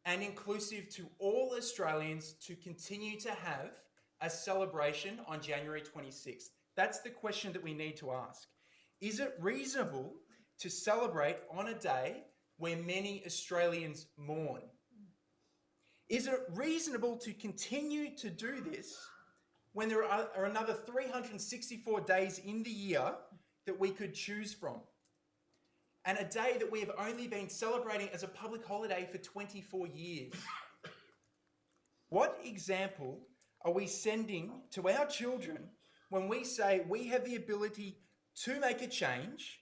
and inclusive to all Australians to continue to have a celebration on January 26th? That's the question that we need to ask. Is it reasonable to celebrate on a day where many Australians mourn? Is it reasonable to continue to do this when there are another 364 days in the year that we could choose from? And a day that we have only been celebrating as a public holiday for 24 years. What example are we sending to our children when we say we have the ability to make a change,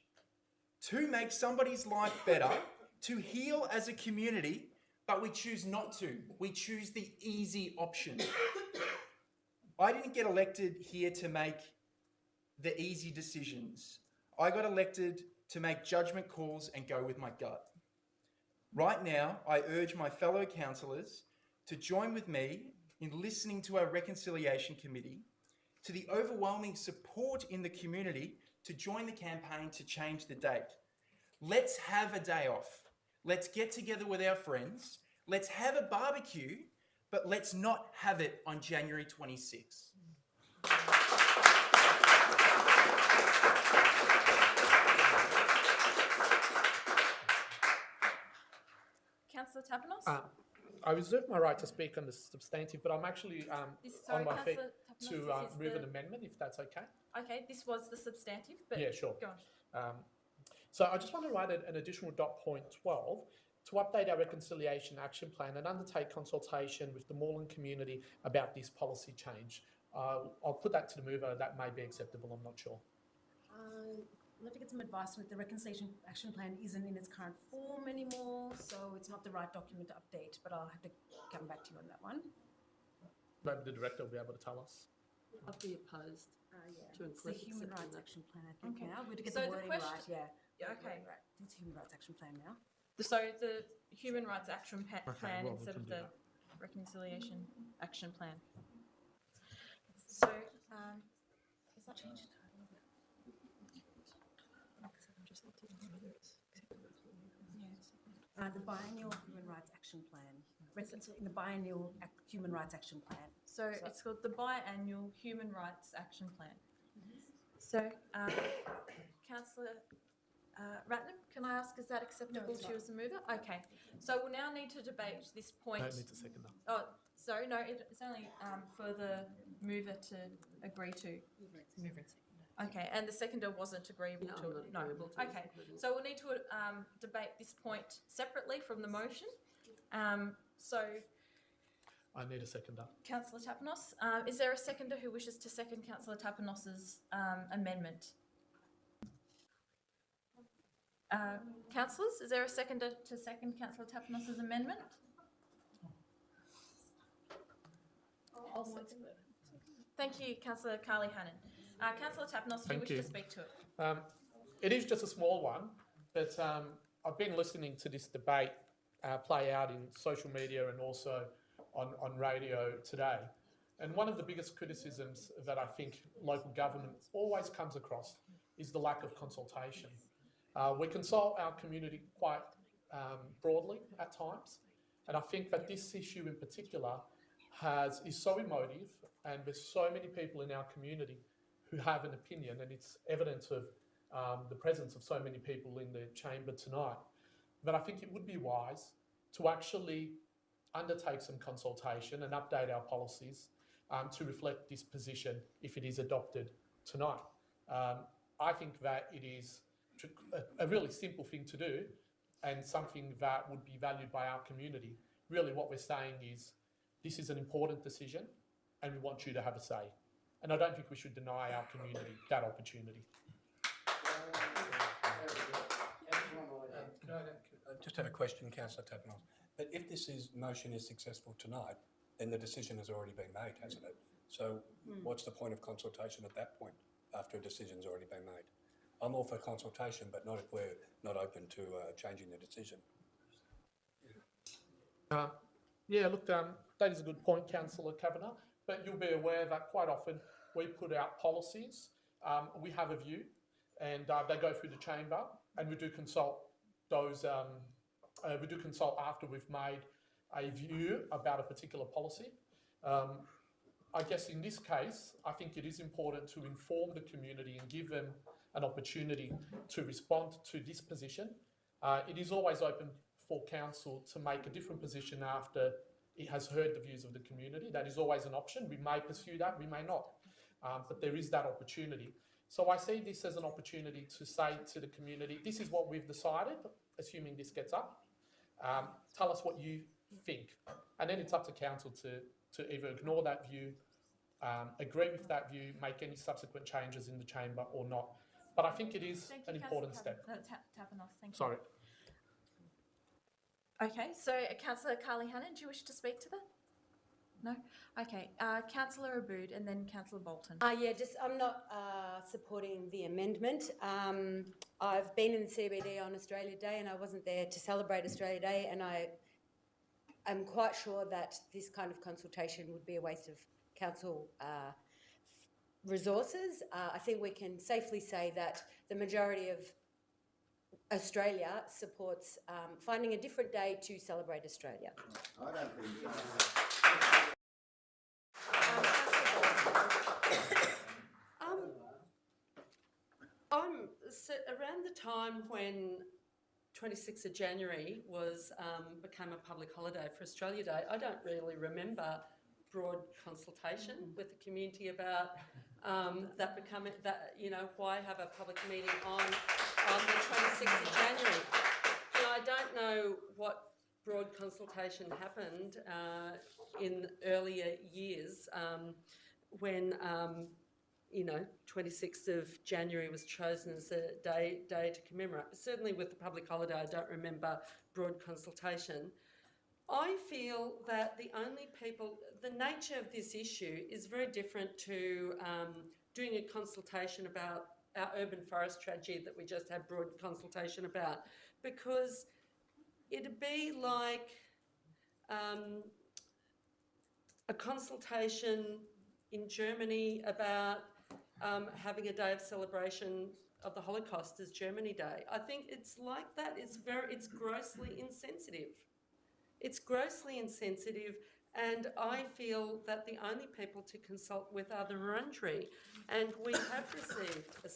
to make somebody's life better, to heal as a community, but we choose not to? We choose the easy option. I didn't get elected here to make the easy decisions. I got elected to make judgment calls and go with my gut. Right now, I urge my fellow councillors to join with me in listening to our Reconciliation Committee, to the overwhelming support in the community to join the campaign to change the date. Let's have a day off. Let's get together with our friends. Let's have a barbecue, but let's not have it on January 26th. Councillor Tapanos? I reserve my right to speak on the substantive, but I'm actually on my feet to move an amendment, if that's okay. Okay, this was the substantive, but Yeah, sure. go on. So I just want to write an additional dot point 12 to update our reconciliation action plan and undertake consultation with the Moreland community about this policy change. I'll put that to the mover. That may be acceptable, I'm not sure. I'll have to get some advice with the Reconciliation Action Plan isn't in its current form anymore, so it's not the right document to update, but I'll have to come back to you on that one. Maybe the director will be able to tell us. I'd be opposed to It's the include Human accepting Rights that. Action Plan, I think, Okay. now. We're to get So the the wording question- right, yeah. Yeah, okay. Right. It's Human Rights Action Plan now. So the Human Rights Action Plan well, we instead can of do the Reconciliation Action Plan. So, is that changed? The biennial Human Rights Action Plan. In the biennial Human Rights Action Plan. So it's called the Biannual Human Rights Action Plan. So, Councillor Ratnam, can I ask, is that acceptable it's to you not. as a mover? Okay, so we'll now need to debate this point. No, it needs a second though. Oh, sorry, no, it's only for the mover to agree to. Okay, and the seconder wasn't agreeable to it? No. Okay, so we'll need to debate this point separately from the motion. So, I need a seconder. Councillor Tapanos, is there a seconder who wishes to second Councillor Tapanos's amendment? Councillors, is there a seconder to second Councillor Tapanos's amendment? Thank you, Councillor Carly Hannon. Councillor Tapanos, do you wish to speak to it? It is just a small one, but I've been listening to this debate play out in social media and also on radio today. And one of the biggest criticisms that I think local government always comes across is the lack of consultation. We consult our community quite broadly at times, and I think that this issue in particular is so emotive, and there's so many people in our community who have an opinion, and it's evidence of the presence of so many people in the chamber tonight, that I think it would be wise to actually undertake some consultation and update our policies to reflect this position if it is adopted tonight. I think that it is a really simple thing to do and something that would be valued by our community. Really what we're saying is this is an important decision and we want you to have a say. And I don't think we should deny our community that opportunity. I just have a question, Councillor Tapanos. But if this motion is successful tonight, then the decision has already been made, hasn't it? So what's the point of consultation at that point after a decision's already been made? I'm all for consultation, but not if we're not open to changing the decision. Yeah, look, that is a good point, Councillor Kavanagh, but you'll be aware that quite often we put out policies, we have a view, and they go through the chamber, and we do consult those, we do consult after we've made a view about a particular policy. I guess in this case, I think it is important to inform the community and give them an opportunity to respond to this position. It is always open for council to make a different position after it has heard the views of the community. That is always an option. We may pursue that, we may not, but there is that opportunity. So I see this as an opportunity to say to the community, this is what we've decided, assuming this gets up. Tell us what you think. And then it's up to council to either ignore that view, agree with that view, make any subsequent changes in the chamber or not. But I think it is an important step. Tapanos, thank you. Sorry. Okay, so Councillor Carly Hannon, do you wish to speak to that? No? Okay, Councillor Abood and then Councillor Bolton. Yeah, I'm not supporting the amendment. I've been in the CBD on Australia Day and I wasn't there to celebrate Australia Day, and I'm quite sure that this kind of consultation would be a waste of council resources. I think we can safely say that the majority of Australia supports finding a different day to celebrate Australia. I don't think so. Around the time when 26th of January became a public holiday for Australia Day, I don't really remember broad consultation with the community about why have a public meeting on the 26th of January. I don't know what broad consultation happened in earlier years when 26th of January was chosen as a day to commemorate. But certainly with the public holiday, I don't remember broad consultation. I feel that the nature of this issue is very different to doing a consultation about our urban forest tragedy that we just had broad consultation about, because it'd be like a consultation in Germany about having a day of celebration of the Holocaust as Germany Day. I think it's like that. It's grossly insensitive. It's grossly insensitive, and I feel that the only people to consult with are the Wurundjeri, and we have received a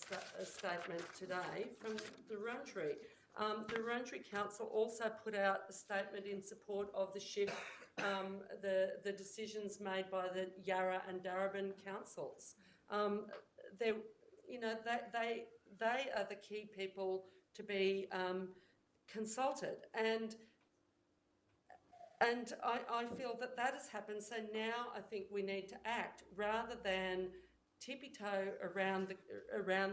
statement today from the Wurundjeri. The Wurundjeri Council also put out a statement in support of the shift, the decisions made by the Yarra and Darebin councils. They are the key people to be consulted, and I feel that has happened. So now I think we need to act rather than tippy-toe around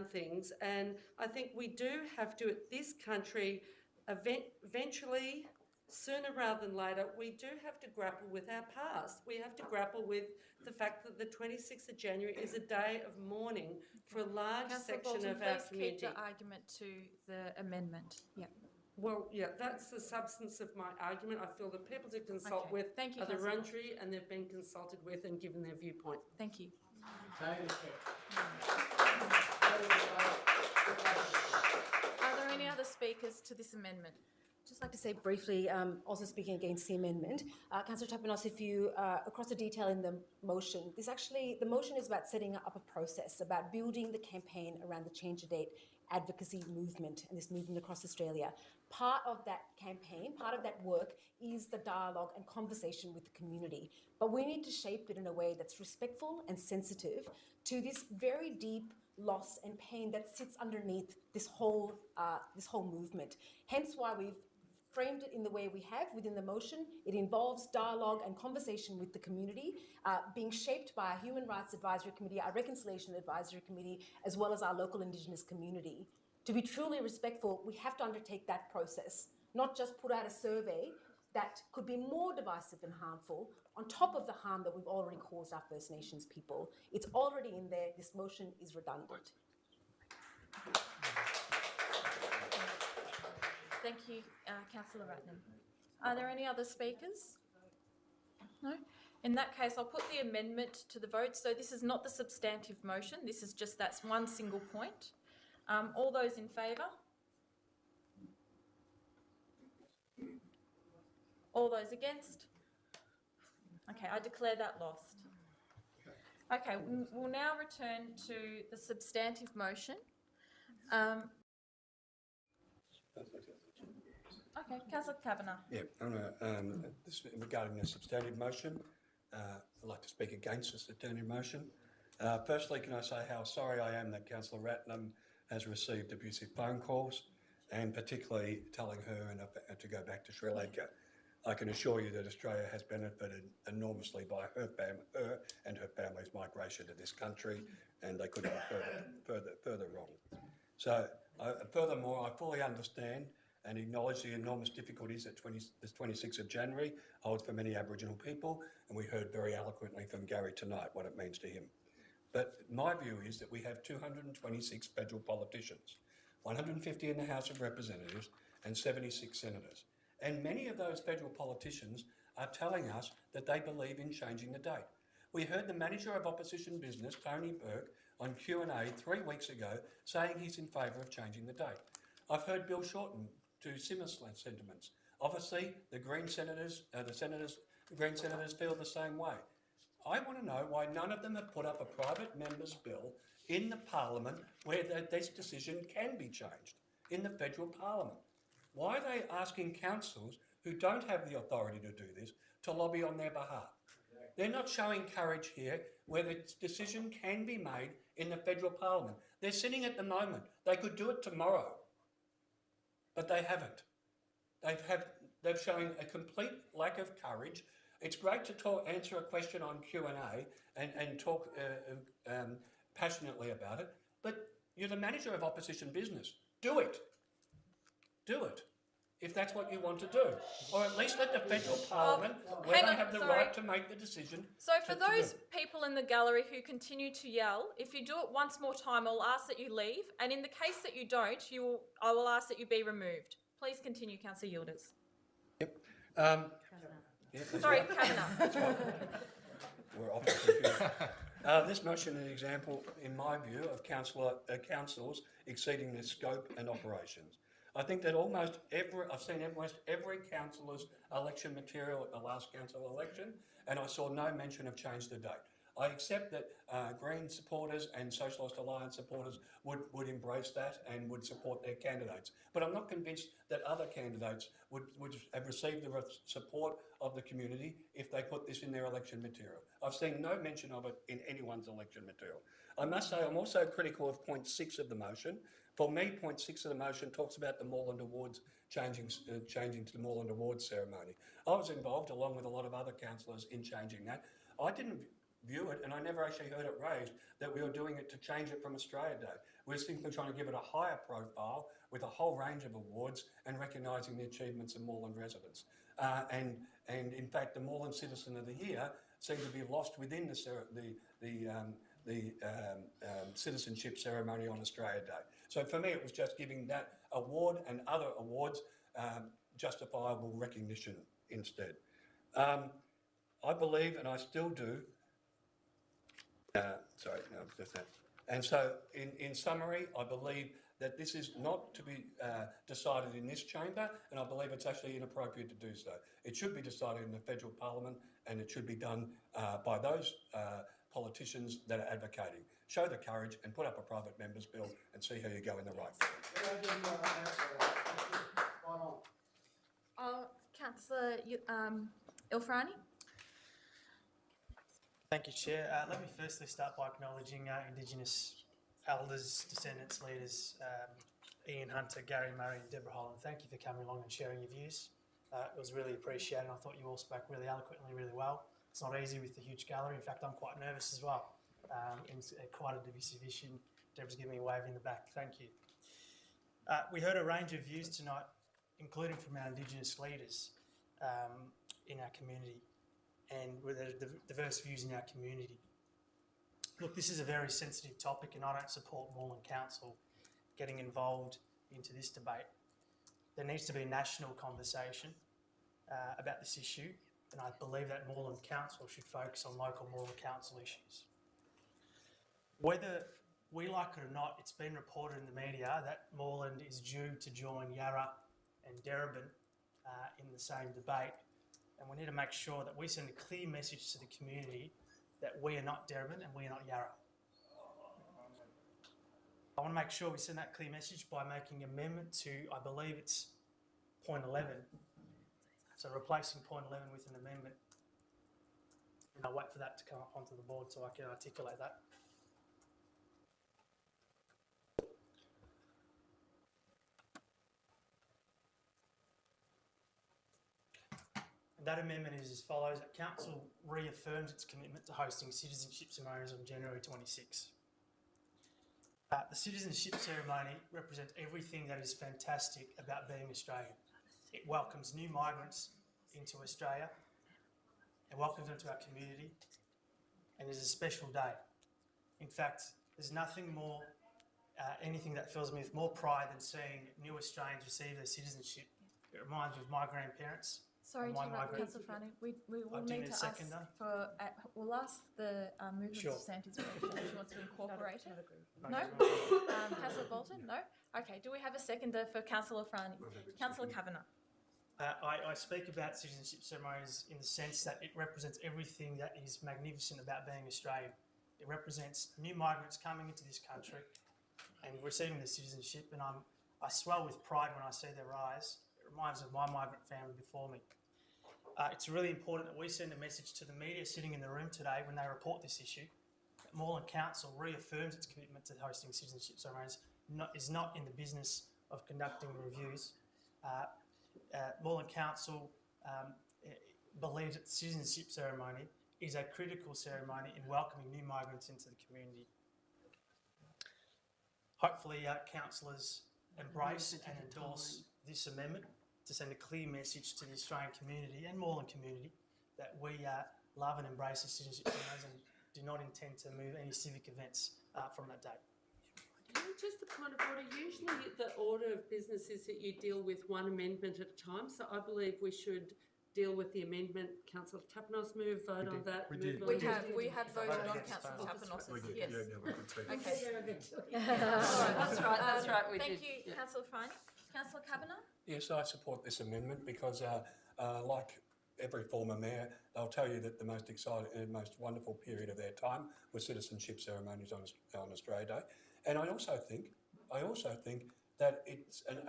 things. And I think we do have to, at this country, eventually, sooner rather than later, we do have to grapple with our past. We have to grapple with the fact that the 26th of January is a day of mourning for a large Councillor section Bolton, of our please community. keep your argument to the amendment. Yeah. Well, yeah, that's the substance of my argument. I feel the people to consult Okay. with Thank you, are the Councillor Wurundjeri, and they've been consulted with and given their viewpoint. Thank you. Are there any other speakers to this amendment? Just like to say briefly, also speaking against the amendment, Councillor Tapanos, if you across the detail in the motion, the motion is about setting up a process, about building the campaign around the Change the Date advocacy movement and this movement across Australia. Part of that campaign, part of that work is the dialogue and conversation with the community. But we need to shape it in a way that's respectful and sensitive to this very deep loss and pain that sits underneath this whole movement. Hence why we've framed it in the way we have within the motion. It involves dialogue and conversation with the community, being shaped by our Human Rights Advisory Committee, our Reconciliation Advisory Committee, as well as our local Indigenous community. To be truly respectful, we have to undertake that process, not just put out a survey that could be more divisive and harmful on top of the harm that we've already caused our First Nations people. It's already in there. This motion is redundant. Thank you, Councillor Ratnam. Are there any other speakers? No? In that case, I'll put the amendment to the vote. So this is not the substantive motion. This is just that's one single point. All those in favour? All those against? Okay, I declare that lost. Okay, we'll now return to the substantive motion. Okay, Councillor Kavanagh. Yeah, regarding the substantive motion, I'd like to speak against the substantive motion. Firstly, can I say how sorry I am that Councillor Ratnam has received abusive phone calls, and particularly telling her to go back to Sri Lanka. I can assure you that Australia has benefited enormously by her and her family's migration to this country, and they couldn't be further wrong. So, furthermore, I fully understand and acknowledge the enormous difficulties that this 26th of January holds for many Aboriginal people, and we heard very eloquently from Gary tonight what it means to him. But my view is that we have 226 federal politicians, 150 in the House of Representatives and 76 senators. And many of those federal politicians are telling us that they believe in changing the date. We heard the Manager of Opposition Business, Tony Burke, on Q&A 3 weeks ago saying he's in favour of changing the date. I've heard Bill Shorten do similar sentiments. Obviously, the Green senators feel the same way. I want to know why none of them have put up a private member's bill in the Parliament where this decision can be changed, in the federal Parliament. Why are they asking councils who don't have the authority to do this to lobby on their behalf? They're not showing courage here where the decision can be made in the federal Parliament. They're sitting at the moment. They could do it tomorrow, but they haven't. They've shown a complete lack of courage. It's great to answer a question on Q&A and talk passionately about it, but you're the Manager of Opposition Business. Do it. Do it, if that's what you want to do. Or at least let the federal Parliament, where they have the right to make the decision. So for those people in the gallery who continue to yell, if you do it once more time, I'll ask that you leave. And in the case that you don't, I will ask that you be removed. Please continue, Councillor Yildiz. Yep. Sorry, Kavanagh. We're off the computer. This motion is an example, in my view, of councils exceeding their scope and operations. I think that I've seen almost every councillor's election material at the last council election, and I saw no mention of change the date. I accept that Green supporters and Socialist Alliance supporters would embrace that and would support their candidates. But I'm not convinced that other candidates would have received the support of the community if they put this in their election material. I've seen no mention of it in anyone's election material. I must say I'm also critical of point 6 of the motion. For me, point 6 of the motion talks about the Moreland Awards changing to the Moreland Awards ceremony. I was involved, along with a lot of other councillors, in changing that. I didn't view it, and I never actually heard it raised, that we were doing it to change it from Australia Day. We're simply trying to give it a higher profile with a whole range of awards and recognising the achievements of Moreland residents. And in fact, the Moreland Citizen of the Year seemed to be lost within the citizenship ceremony on Australia Day. So for me, it was just giving that award and other awards justifiable recognition instead. I believe, and I still do, just that. And so in summary, I believe that this is not to be decided in this chamber, and I believe it's actually inappropriate to do so. It should be decided in the federal parliament, and it should be done by those politicians that are advocating. Show the courage and put up a private member's bill and see how you go in the right Councillor Ilfrani. Thank you, Chair. Let me firstly start by acknowledging Indigenous elders, descendants, leaders, Ian Hunter, Gary Murray and Deborah Holland. Thank you for coming along and sharing your views. It was really appreciated. I thought you all spoke really eloquently, really well. It's not easy with the huge gallery. In fact, I'm quite nervous as well. It's quite a divisive issue. Deborah's giving me a wave in the back. Thank you. We heard a range of views tonight, including from our Indigenous leaders. in our community and with the diverse views in our community. Look, this is a very sensitive topic and I don't support Moreland Council getting involved into this debate. There needs to be a national conversation about this issue, and I believe that Moreland Council should focus on local Moreland Council issues. Whether we like it or not, it's been reported in the media that Moreland is due to join Yarra and Darebin in the same debate, and we need to make sure that we send a clear message to the community that we are not Darebin and we are not Yarra. I want to make sure we send that clear message by making an amendment to, I believe it's point 11. So replacing point 11 with an amendment. And I'll wait for that to come up onto the board so I can articulate that. And that amendment is as follows: that Council reaffirms its commitment to hosting citizenship ceremonies on January 26. The citizenship ceremony represents everything that is fantastic about being Australian. It welcomes new migrants into Australia, it welcomes them to our community, and is a special day. In fact, there's nothing more, anything that fills me with more pride than seeing new Australians receive their citizenship. It reminds me of my grandparents. Sorry to interrupt, Councillor Franny. We will need to ask for. We'll ask the movement Sure. Santa's if she wants to incorporate it. No. Councillor Bolton. No. Okay. Do we have a seconder for Councillor Franny? Councillor Kavanagh. I speak about citizenship ceremonies in the sense that it represents everything that is magnificent about being Australian. It represents new migrants coming into this country and receiving their citizenship, and I swell with pride when I see their eyes. It reminds me of my migrant family before me. It's really important that we send a message to the media sitting in the room today when they report this issue, that Moreland Council reaffirms its commitment to hosting citizenship ceremonies, is not in the business of conducting reviews. Moreland Council believes that the citizenship ceremony is a critical ceremony in welcoming new migrants into the community. Hopefully, councillors embrace and endorse this amendment to send a clear message to the Australian community and Moreland community that we love and embrace the citizenship ceremonies and do not intend to move any civic events from that date. Just a point of order. Usually the order of business is that you deal with one amendment at a time. So I believe we should deal with the amendment. Councillor Tapanos move, vote on that. We have voted on Councillor Tapanos's. Yes. Okay. That's right. Thank you, Councillor Franny. Councillor Kavanagh. Yes, I support this amendment because, like every former mayor, they'll tell you that the most exciting and most wonderful period of their time was citizenship ceremonies on Australia Day. And I also think that it's an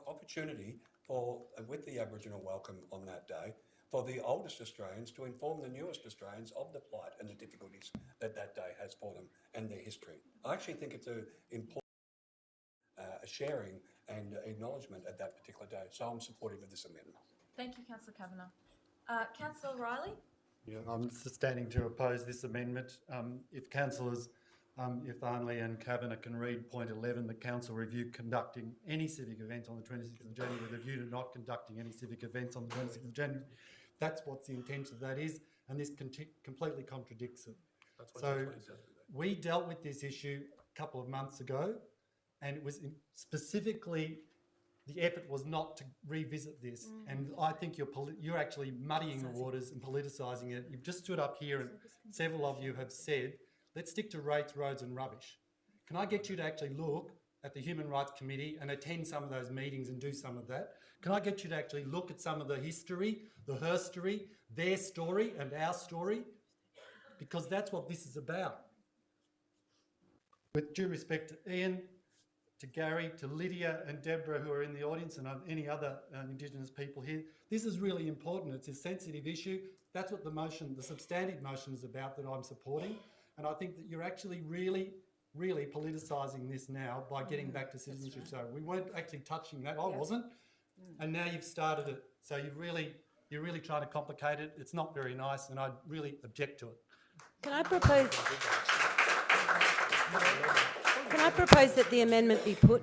opportunity for, with the Aboriginal welcome on that day, for the oldest Australians to inform the newest Australians of the plight and the difficulties that that day has for them and their history. I actually think it's an important sharing and acknowledgement at that particular day. So I'm supportive of this amendment. Thank you, Councillor Kavanagh. Councillor Riley. Yeah, I'm standing to oppose this amendment. If councillors, if Arnley and Kavanagh can read point 11, the council review conducting any civic event on the 26th of January with a view to not conducting any civic events on the 26th of January. That's what the intent of that is, and this completely contradicts it. So we dealt with this issue a couple of months ago, and it was specifically, the effort was not to revisit this. And I think you're actually muddying the waters and politicising it. You've just stood up here and several of you have said, let's stick to rates, roads and rubbish. Can I get you to actually look at the Human Rights Committee and attend some of those meetings and do some of that? Can I get you to actually look at some of the history, the herstory, their story and our story? Because that's what this is about. With due respect to Ian, to Gary, to Lydia and Deborah who are in the audience and any other Indigenous people here, this is really important. It's a sensitive issue. That's what the motion, the substantive motion is about that I'm supporting. And I think that you're actually really politicising this now by getting back to citizenship. So we weren't actually touching that. I wasn't. And now you've started it. So you're really trying to complicate it. It's not very nice and I really object to it. Can I propose that the amendment be put?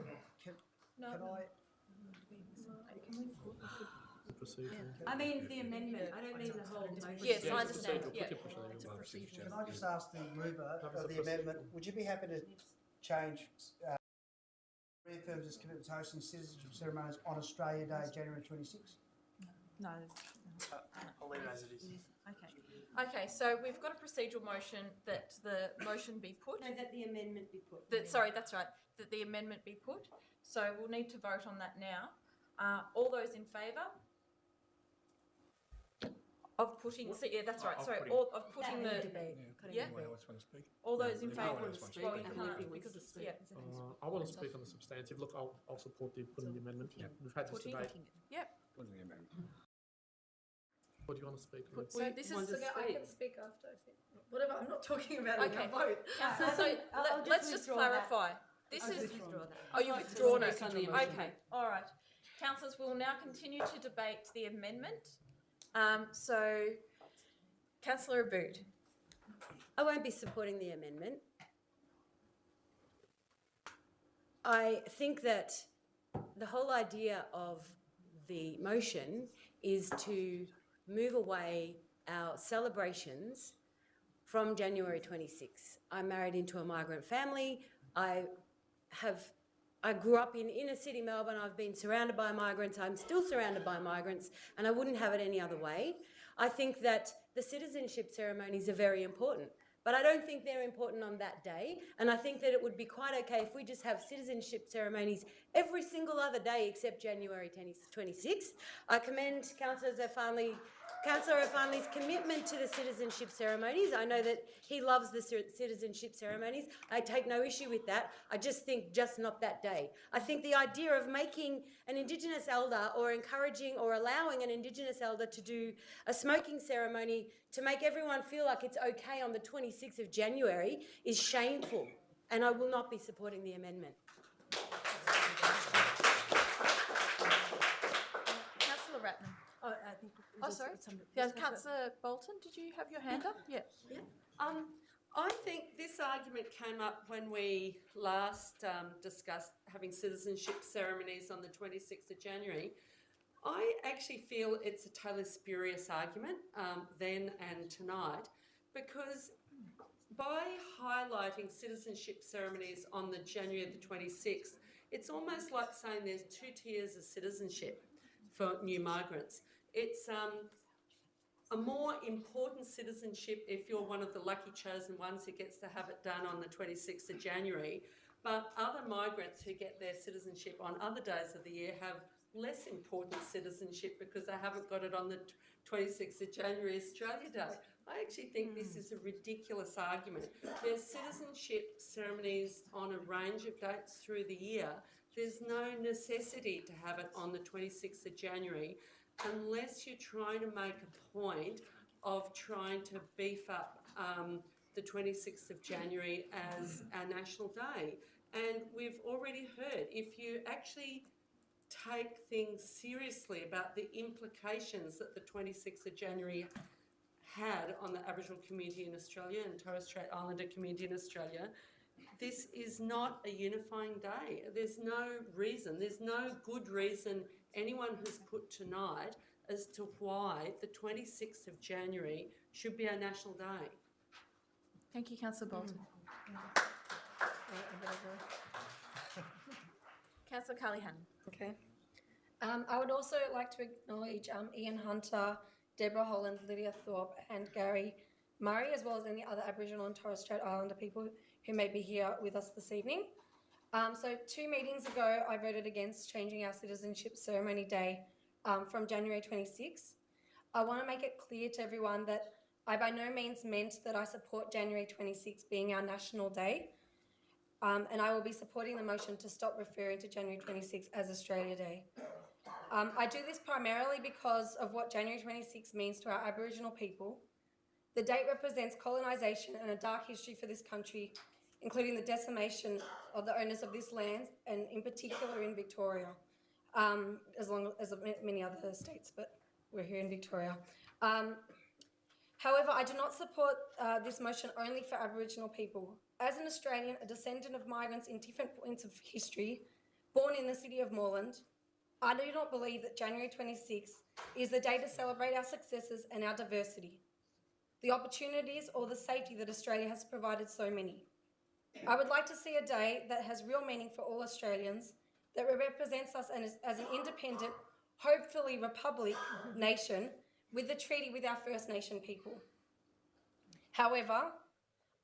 procedural. I mean the amendment, I don't mean the whole motion. Yes, I Yeah, understand. procedural, Yeah. put your procedural. Can I just ask the mover That was of a the amendment, would you be happy to change, reaffirms its commitment to hosting citizenship ceremonies on Australia Day, January 26th? No. I'll leave it as it is. Okay. Okay, so we've got a procedural motion that the motion be put. No, that the amendment be put. Sorry, that's right. That the amendment be put. So we'll need to vote on that now. All those in favour of putting? So, yeah, that's right. Sorry, of putting the debate. Yeah. Anyone else want to speak? All those in No favour. one else wants to Well, speak. you can't because it's yeah. I want to speak on the substantive. Look, I'll support the putting the amendment. We've had this Putting. debate. Yep. Putting the amendment. What do you want to speak on? So this is. I can speak after. I think. Whatever. I'm not talking about it. Okay. I'll vote. So let's just clarify. This is. Oh, you withdrawn it. Okay. All right. Councillors, we will now continue to debate the amendment. So, Councillor Abood. I won't be supporting the amendment. I think that the whole idea of the motion is to move away our celebrations from January 26. I'm married into a migrant family. I grew up in inner city Melbourne. I've been surrounded by migrants. I'm still surrounded by migrants, and I wouldn't have it any other way. I think that the citizenship ceremonies are very important, but I don't think they're important on that day. And I think that it would be quite okay if we just have citizenship ceremonies every single other day except January 26th. I commend Councillor O'Farnley's commitment to the citizenship ceremonies. I know that he loves the citizenship ceremonies. I take no issue with that. I just think just not that day. I think the idea of making an Indigenous elder or encouraging or allowing an Indigenous elder to do a smoking ceremony to make everyone feel like it's okay on the 26th of January is shameful, and I will not be supporting the amendment. Councillor Ratnam. Oh, I think. Sorry. Yeah, Councillor Bolton, did you have your hand up? Yeah. I think this argument came up when we last discussed having citizenship ceremonies on the 26th of January. I actually feel it's a totally spurious argument then and tonight, because by highlighting citizenship ceremonies on the January the 26th, it's almost like saying there's two tiers of citizenship for new migrants. It's a more important citizenship if you're one of the lucky chosen ones who gets to have it done on the 26th of January, but other migrants who get their citizenship on other days of the year have less important citizenship because they haven't got it on the 26th of January, Australia Day. I actually think this is a ridiculous argument. There's citizenship ceremonies on a range of dates through the year. There's no necessity to have it on the 26th of January unless you're trying to make a point of trying to beef up the 26th of January as our national day. And we've already heard, if you actually take things seriously about the implications that the 26th of January had on the Aboriginal community in Australia and Torres Strait Islander community in Australia, this is not a unifying day. There's no reason, there's no good reason anyone has put tonight as to why the 26th of January should be our national day. Thank you, Councillor Bolton. Councillor Carly-Hannon. Okay. I would also like to acknowledge Ian Hunter, Deborah Holland, Lydia Thorpe and Gary Murray, as well as any other Aboriginal and Torres Strait Islander people who may be here with us this evening. So 2 meetings ago, I voted against changing our citizenship ceremony day from January 26th. I want to make it clear to everyone that I by no means meant that I support January 26th being our national day. And I will be supporting the motion to stop referring to January 26th as Australia Day. I do this primarily because of what January 26th means to our Aboriginal people. The date represents colonisation and a dark history for this country, including the decimation of the owners of this land, and in particular in Victoria, as long as many other states, but we're here in Victoria. However, I do not support this motion only for Aboriginal people. As an Australian, a descendant of migrants in different points of history, born in the city of Moreland, I do not believe that January 26th is the day to celebrate our successes and our diversity, the opportunities or the safety that Australia has provided so many. I would like to see a day that has real meaning for all Australians, that represents us as an independent, hopefully republic nation with the treaty with our First Nation people. However,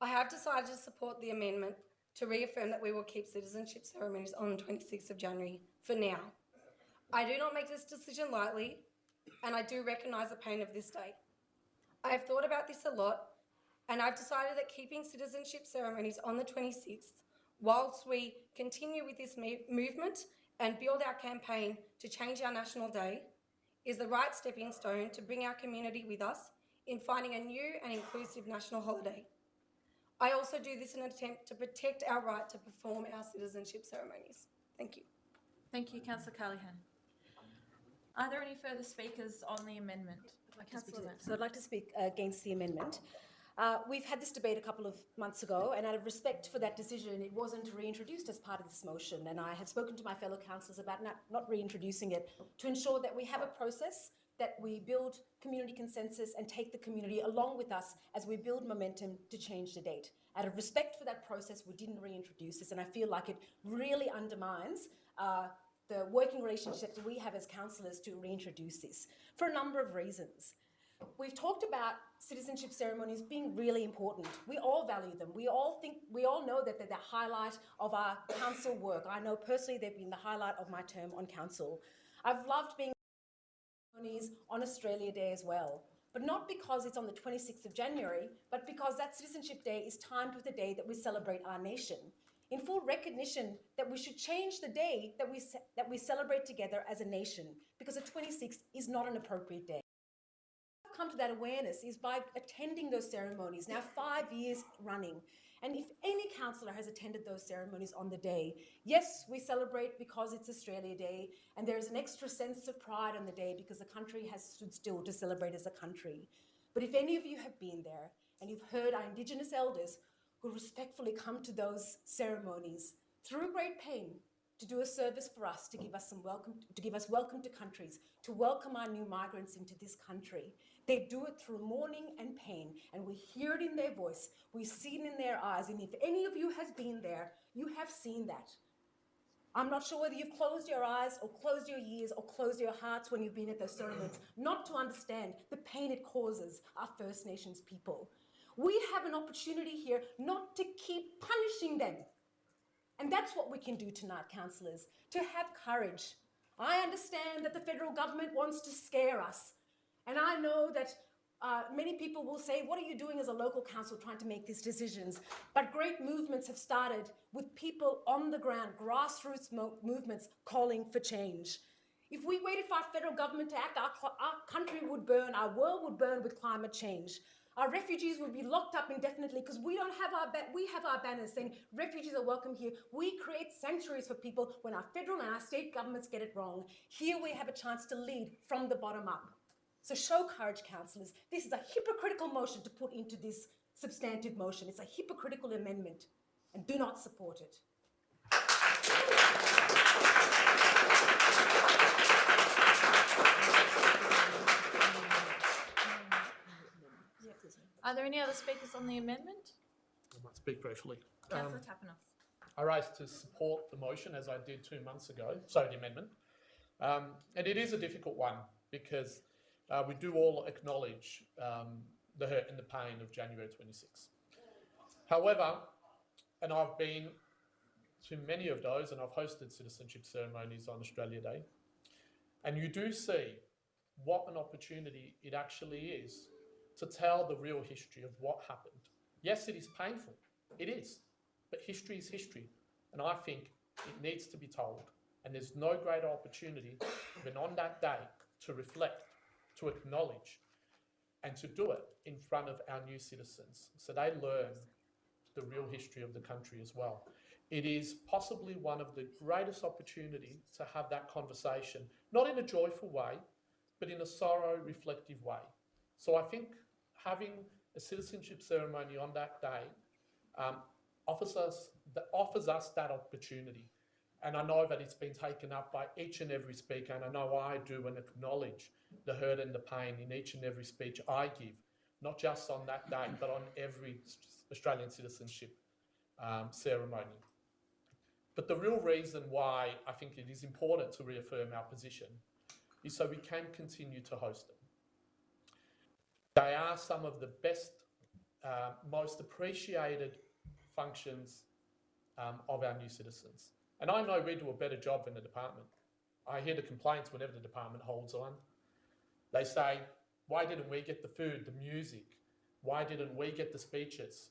I have decided to support the amendment to reaffirm that we will keep citizenship ceremonies on the 26th of January for now. I do not make this decision lightly, and I do recognise the pain of this day. I have thought about this a lot, and I've decided that keeping citizenship ceremonies on the 26th, whilst we continue with this movement and build our campaign to change our national day, is the right stepping stone to bring our community with us in finding a new and inclusive national holiday. I also do this in an attempt to protect our right to perform our citizenship ceremonies. Thank you. Thank you, Councillor Callaghan. Are there any further speakers on the amendment? Councillor Van. So I'd like to speak against the amendment. We've had this debate a couple of months ago, and out of respect for that decision, it wasn't reintroduced as part of this motion. And I have spoken to my fellow councillors about not reintroducing it to ensure that we have a process, that we build community consensus and take the community along with us as we build momentum to change the date. Out of respect for that process, we didn't reintroduce this, and I feel like it really undermines the working relationships we have as councillors to reintroduce this for a number of reasons. We've talked about citizenship ceremonies being really important. We all value them. We all know that they're the highlight of our council work. I know personally they've been the highlight of my term on council. I've loved being ceremonies on Australia Day as well, but not because it's on the 26th of January, but because that Citizenship Day is timed with the day that we celebrate our nation, in full recognition that we should change the day that we celebrate together as a nation, because the 26th is not an appropriate day. I've come to that awareness is by attending those ceremonies, now 5 years running. And if any councillor has attended those ceremonies on the day, yes, we celebrate because it's Australia Day, and there is an extra sense of pride on the day because the country has stood still to celebrate as a country. But if any of you have been there and you've heard our Indigenous elders who respectfully come to those ceremonies through great pain to do a service for us, to give us welcome to countries, to welcome our new migrants into this country. They do it through mourning and pain, and we hear it in their voice, we see it in their eyes, and if any of you has been there, you have seen that. I'm not sure whether you've closed your eyes or closed your ears or closed your hearts when you've been at those ceremonies, not to understand the pain it causes our First Nations people. We have an opportunity here not to keep punishing them. And that's what we can do tonight, councillors, to have courage. I understand that the federal government wants to scare us. And I know that many people will say, what are you doing as a local council trying to make these decisions? But great movements have started with people on the ground, grassroots movements calling for change. If we waited for our federal government to act, our country would burn, our world would burn with climate change. Our refugees would be locked up indefinitely because we have our banners saying refugees are welcome here. We create sanctuaries for people when our federal and our state governments get it wrong. Here we have a chance to lead from the bottom up. So show courage, councillors. This is a hypocritical motion to put into this substantive motion. It's a hypocritical amendment, and do not support it. Are there any other speakers on the amendment? I might speak briefly. Councillor Tapanos. I rise to support the motion as I did 2 months ago, the amendment. And it is a difficult one because we do all acknowledge the hurt and the pain of January 26. However, and I've been to many of those, and I've hosted citizenship ceremonies on Australia Day, and you do see what an opportunity it actually is to tell the real history of what happened. Yes, it is painful. It is. But history is history. And I think it needs to be told. And there's no greater opportunity than on that day to reflect, to acknowledge, and to do it in front of our new citizens so they learn the real history of the country as well. It is possibly one of the greatest opportunities to have that conversation, not in a joyful way, but in a sorrow-reflective way. So I think having a citizenship ceremony on that day offers us that opportunity. And I know that it's been taken up by each and every speaker, and I know I do and acknowledge the hurt and the pain in each and every speech I give, not just on that day, but on every Australian citizenship ceremony. But the real reason why I think it is important to reaffirm our position is so we can continue to host them. They are some of the best, most appreciated functions of our new citizens. And I know we do a better job than the department. I hear the complaints whenever the department holds one. They say, why didn't we get the food, the music? Why didn't we get the speeches?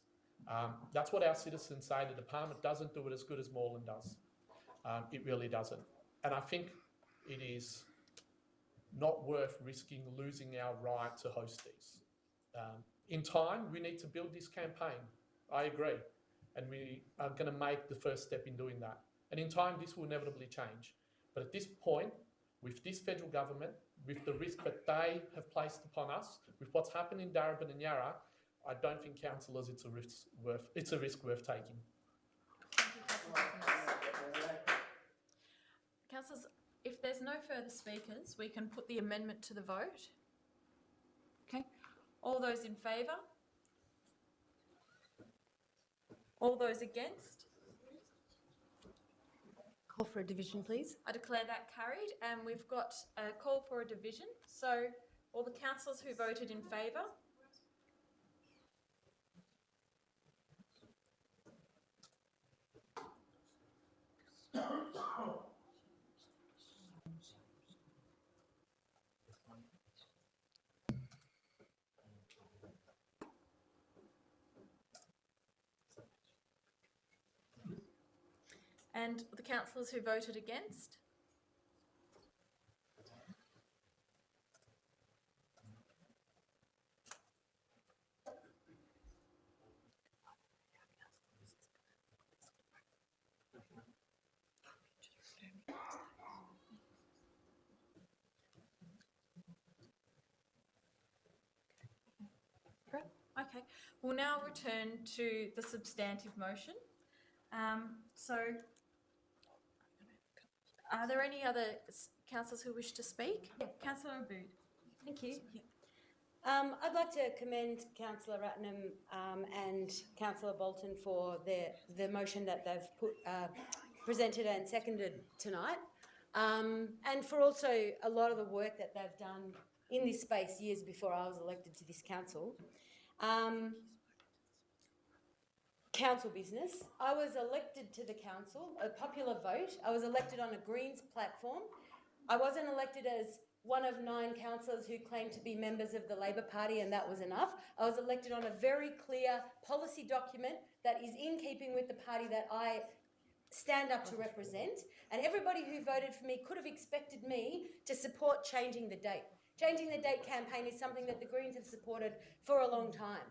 That's what our citizens say. The department doesn't do it as good as Moreland does. It really doesn't. And I think it is not worth risking losing our right to host these. In time, we need to build this campaign. I agree. And we are going to make the first step in doing that. And in time, this will inevitably change. But at this point, with this federal government, with the risk that they have placed upon us, with what's happened in Darebin and Yarra, I don't think, councillors, it's a risk worth taking. Councillors, if there's no further speakers, we can put the amendment to the vote. Okay. All those in favour? All those against? Call for a division, please. I declare that carried, and we've got a call for a division. So all the councillors who voted in favour? And the councillors who voted against? Okay, we'll now return to the substantive motion. So, are there any other councillors who wish to speak? Yeah. Councillor Abood. Thank you. I'd like to commend Councillor Ratnam and Councillor Bolton for the motion that they've presented and seconded tonight, and for also a lot of the work that they've done in this space years before I was elected to this council. Council business. I was elected to the council, a popular vote. I was elected on a Greens platform. I wasn't elected as one of 9 councillors who claimed to be members of the Labor Party, and that was enough. I was elected on a very clear policy document that is in keeping with the party that I stand up to represent, and everybody who voted for me could have expected me to support changing the date. Changing the date campaign is something that the Greens have supported for a long time.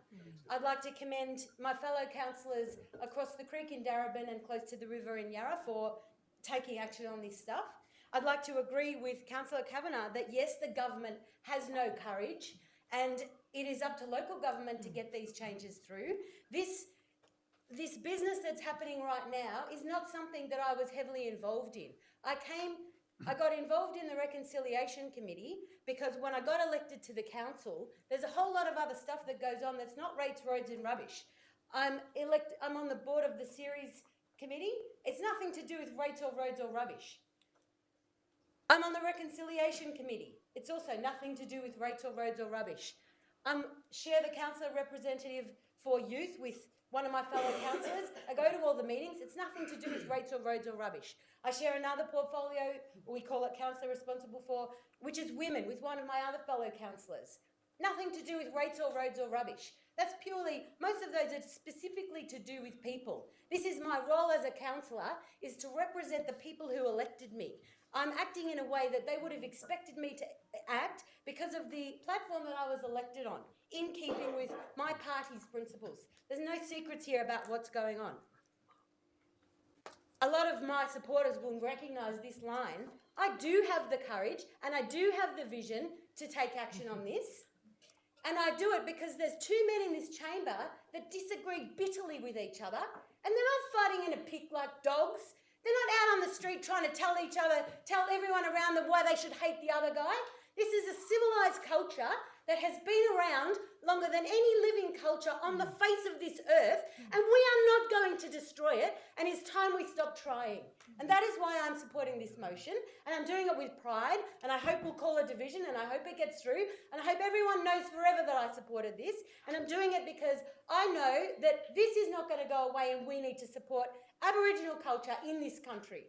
I'd like to commend my fellow councillors across the creek in Darebin and close to the river in Yarra for taking action on this stuff. I'd like to agree with Councillor Kavanagh that yes, the government has no courage and it is up to local government to get these changes through. This business that's happening right now is not something that I was heavily involved in. I got involved in the Reconciliation Committee because when I got elected to the council, there's a whole lot of other stuff that goes on that's not rates, roads and rubbish. I'm on the board of the Series Committee. It's nothing to do with rates or roads or rubbish. I'm on the Reconciliation Committee. It's also nothing to do with rates or roads or rubbish. Share the councillor representative for youth with one of my fellow councillors. I go to all the meetings. It's nothing to do with rates or roads or rubbish. I share another portfolio, we call it Councillor Responsible For, which is women, with one of my other fellow councillors. Nothing to do with rates or roads or rubbish. That's purely, most of those are specifically to do with people. This is my role as a councillor, is to represent the people who elected me. I'm acting in a way that they would have expected me to act because of the platform that I was elected on, in keeping with my party's principles. There's no secrets here about what's going on. A lot of my supporters will recognise this line. I do have the courage and I do have the vision to take action on this. And I do it because there's 2 men in this chamber that disagree bitterly with each other, and they're not fighting in a pit like dogs. They're not out on the street trying to tell everyone around them why they should hate the other guy. This is a civilised culture that has been around longer than any living culture on the face of this earth, and we are not going to destroy it, and it's time we stop trying. And that is why I'm supporting this motion, and I'm doing it with pride, and I hope we'll call a division, and I hope it gets through, and I hope everyone knows forever that I supported this, and I'm doing it because I know that this is not going to go away, and we need to support Aboriginal culture in this country.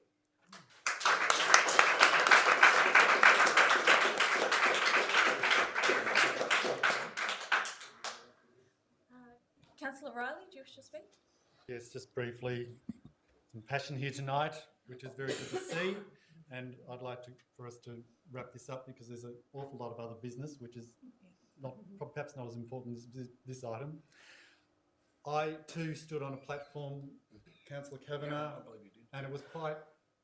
Councillor Riley, do you wish to speak? Yes, just briefly, some passion here tonight, which is very good to see, and I'd like for us to wrap this up because there's an awful lot of other business which is perhaps not as important as this item. I too stood on a platform, Councillor Kavanagh, and it was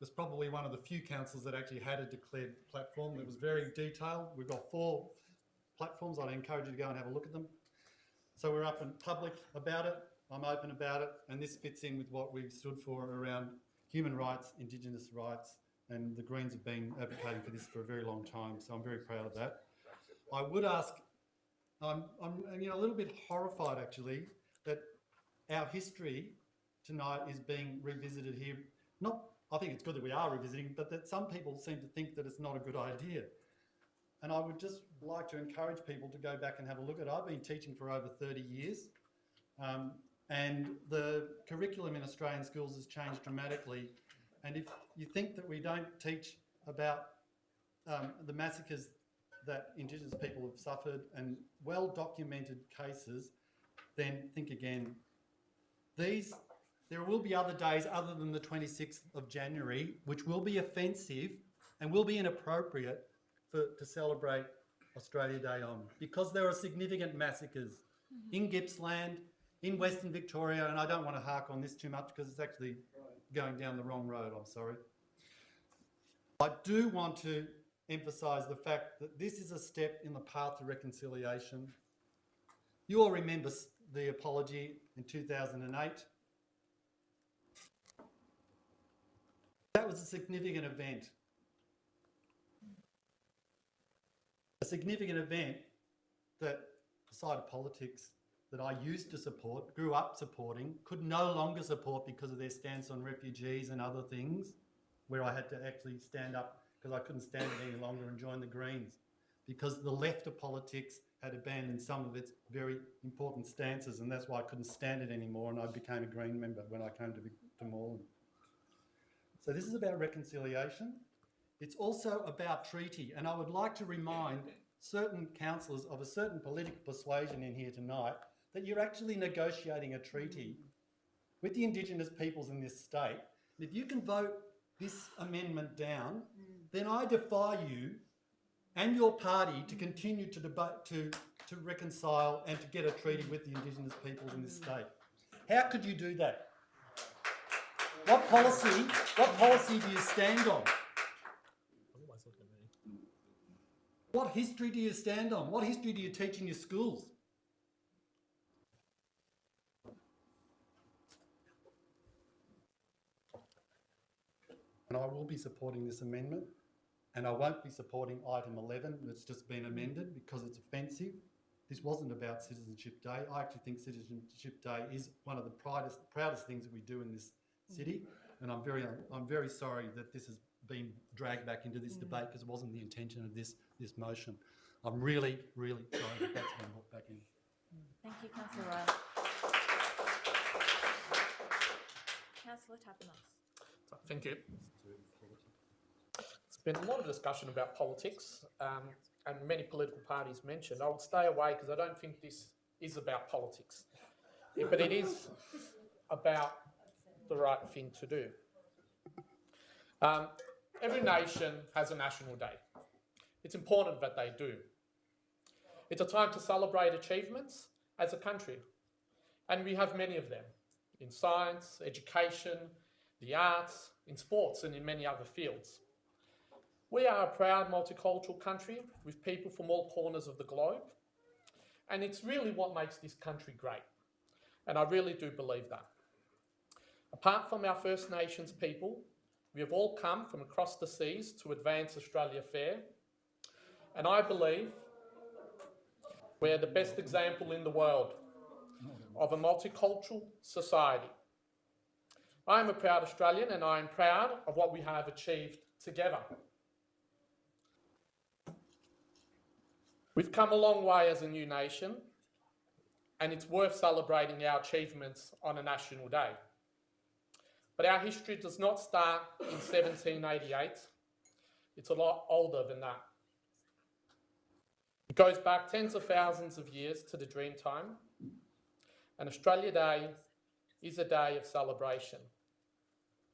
probably one of the few councils that actually had a declared platform. It was very detailed. We've got 4 platforms. I'd encourage you to go and have a look at them. So we're up in public about it, I'm open about it, and this fits in with what we've stood for around human rights, Indigenous rights, and the Greens have been advocating for this for a very long time, so I'm very proud of that. I would ask, I'm a little bit horrified actually that our history tonight is being revisited here. I think it's good that we are revisiting, but that some people seem to think that it's not a good idea. And I would just like to encourage people to go back and have a look at it. I've been teaching for over 30 years, and the curriculum in Australian schools has changed dramatically. And if you think that we don't teach about the massacres that Indigenous people have suffered and well-documented cases, then think again. There will be other days other than the 26th of January, which will be offensive and will be inappropriate to celebrate Australia Day on, because there are significant massacres in Gippsland, in Western Victoria, and I don't want to hark on this too much because it's actually going down the wrong road, I'm sorry. I do want to emphasise the fact that this is a step in the path to reconciliation. You all remember the apology in 2008. That was a significant event. A significant event that the side of politics that I used to support, grew up supporting, could no longer support because of their stance on refugees and other things, where I had to actually stand up because I couldn't stand it any longer and join the Greens, because the left of politics had abandoned some of its very important stances, and that's why I couldn't stand it anymore, and I became a Green member when I came to Moreland. So this is about reconciliation. It's also about treaty, and I would like to remind certain councillors of a certain political persuasion in here tonight that you're actually negotiating a treaty with the Indigenous peoples in this state. And if you can vote this amendment down, then I defy you and your party to continue to debate, to reconcile and to get a treaty with the Indigenous peoples in this state. How could you do that? What policy do you stand on? What history do you stand on? What history do you teach in your schools? And I will be supporting this amendment, and I won't be supporting item 11 that's just been amended because it's offensive. This wasn't about Citizenship Day. I actually think Citizenship Day is one of the proudest things that we do in this city, and I'm very sorry that this has been dragged back into this debate because it wasn't the intention of this motion. I'm really, really sorry that that's been brought back in. Thank you, Councillor Riley. Councillor Tapanos. Thank you. There's been a lot of discussion about politics, and many political parties mentioned. I would stay away because I don't think this is about politics, but it is about the right thing to do. Every nation has a national day. It's important that they do. It's a time to celebrate achievements as a country, and we have many of them in science, education, the arts, in sports, and in many other fields. We are a proud multicultural country with people from all corners of the globe, and it's really what makes this country great, and I really do believe that. Apart from our First Nations people, We have all come from across the seas to advance Australia fair, and I believe we're the best example in the world of a multicultural society. I am a proud Australian and I am proud of what we have achieved together. We've come a long way as a new nation, and it's worth celebrating our achievements on a national day. But our history does not start in 1788. It's a lot older than that. It goes back tens of thousands of years to the Dreamtime, and Australia Day is a day of celebration.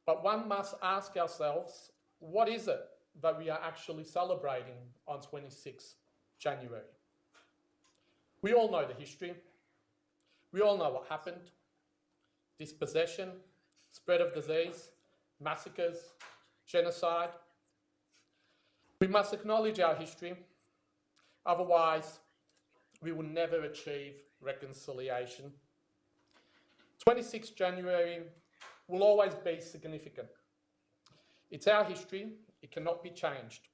But one must ask ourselves, what is it that we are actually celebrating on 26 January? We all know the history. We all know what happened. Dispossession, spread of disease, massacres, genocide. We must acknowledge our history, otherwise we will never achieve reconciliation. 26 January will always be significant. It's our history, it cannot be changed.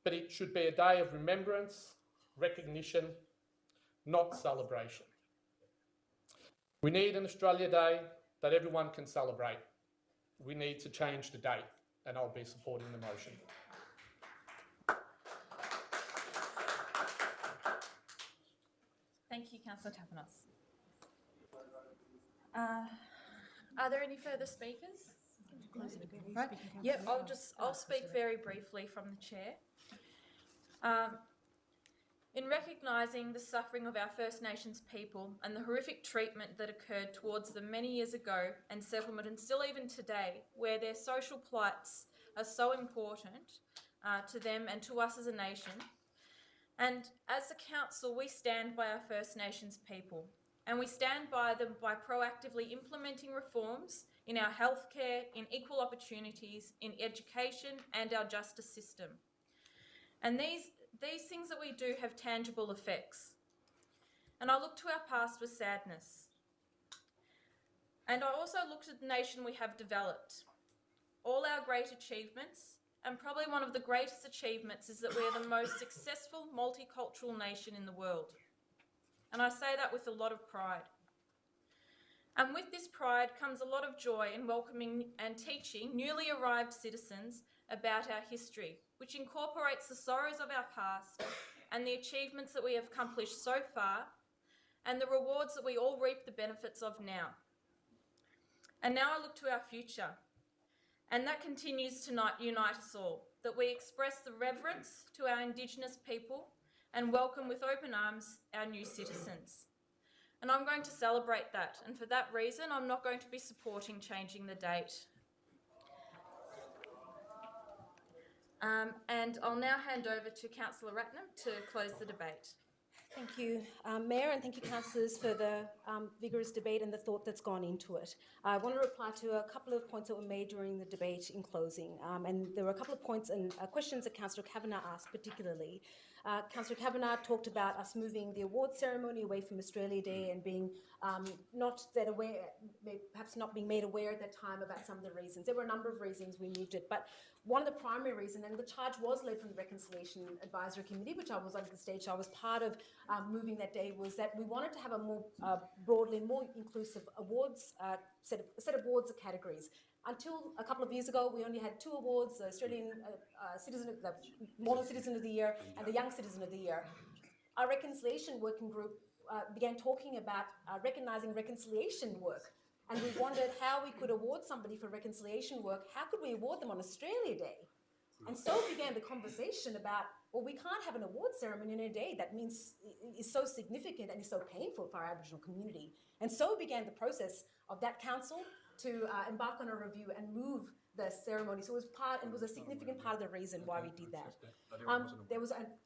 But it should be a day of remembrance, recognition, not celebration. We need an Australia Day that everyone can celebrate. We need to change the date, and I'll be supporting the motion. Thank you, Councillor Tapanos. Are there any further speakers? Right. Yep, I'll speak very briefly from the chair. In recognising the suffering of our First Nations people and the horrific treatment that occurred towards them many years ago and settlement, and still even today, where their social plights are so important to them and to us as a nation. And as a council, we stand by our First Nations people, and we stand by them by proactively implementing reforms in our healthcare, in equal opportunities, in education and our justice system. And these things that we do have tangible effects. And I look to our past with sadness. And I also looked at the nation we have developed. All our great achievements, and probably one of the greatest achievements, is that we are the most successful multicultural nation in the world. And I say that with a lot of pride. And with this pride comes a lot of joy in welcoming and teaching newly arrived citizens about our history, which incorporates the sorrows of our past and the achievements that we have accomplished so far, and the rewards that we all reap the benefits of now. And now I look to our future, and that continues to unite us all, that we express the reverence to our Indigenous people and welcome with open arms our new citizens. And I'm going to celebrate that, and for that reason I'm not going to be supporting changing the date. And I'll now hand over to Councillor Ratnam to close the debate. Thank you, Mayor, and thank you, councillors, for the vigorous debate and the thought that's gone into it. I want to reply to a couple of points that were made during the debate in closing. And there were a couple of points and questions that Councillor Kavanagh asked particularly. Councillor Kavanagh talked about us moving the awards ceremony away from Australia Day and being not that aware, perhaps not being made aware at that time about some of the reasons. There were a number of reasons we moved it, but one of the primary reasons, and the charge was led from the Reconciliation Advisory Committee, which I was on the stage, I was part of moving that day, was that we wanted to have a more broadly, more inclusive awards, set of awards categories. Until a couple of years ago, we only had two awards, the Australian Citizen, the Moreland Citizen of the Year and the Young Citizen of the Year. Our Reconciliation Working Group began talking about recognising reconciliation work. And we wondered how we could award somebody for reconciliation work. How could we award them on Australia Day? And so began the conversation about, well, we can't have an award ceremony on a day that is so significant and is so painful for our Aboriginal community. And so began the process of that council to embark on a review and move the ceremony. So it was a significant part of the reason why we did that.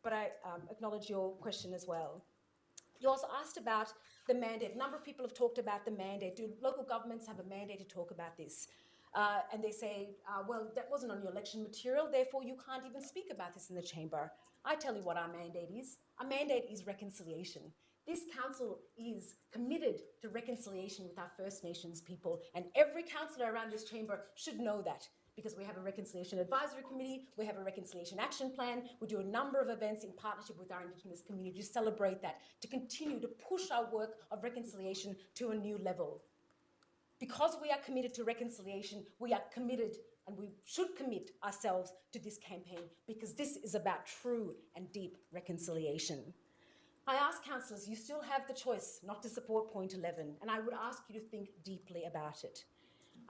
But I acknowledge your question as well. You also asked about the mandate. A number of people have talked about the mandate. Do local governments have a mandate to talk about this? And they say, well, that wasn't on your election material, therefore you can't even speak about this in the chamber. I tell you what our mandate is. Our mandate is reconciliation. This council is committed to reconciliation with our First Nations people, and every councillor around this chamber should know that, because we have a Reconciliation Advisory Committee, we have a Reconciliation Action Plan, we do a number of events in partnership with our Indigenous community to celebrate that, to continue to push our work of reconciliation to a new level. Because we are committed to reconciliation, we are committed and we should commit ourselves to this campaign because this is about true and deep reconciliation. I ask councillors, you still have the choice not to support point 11, and I would ask you to think deeply about it.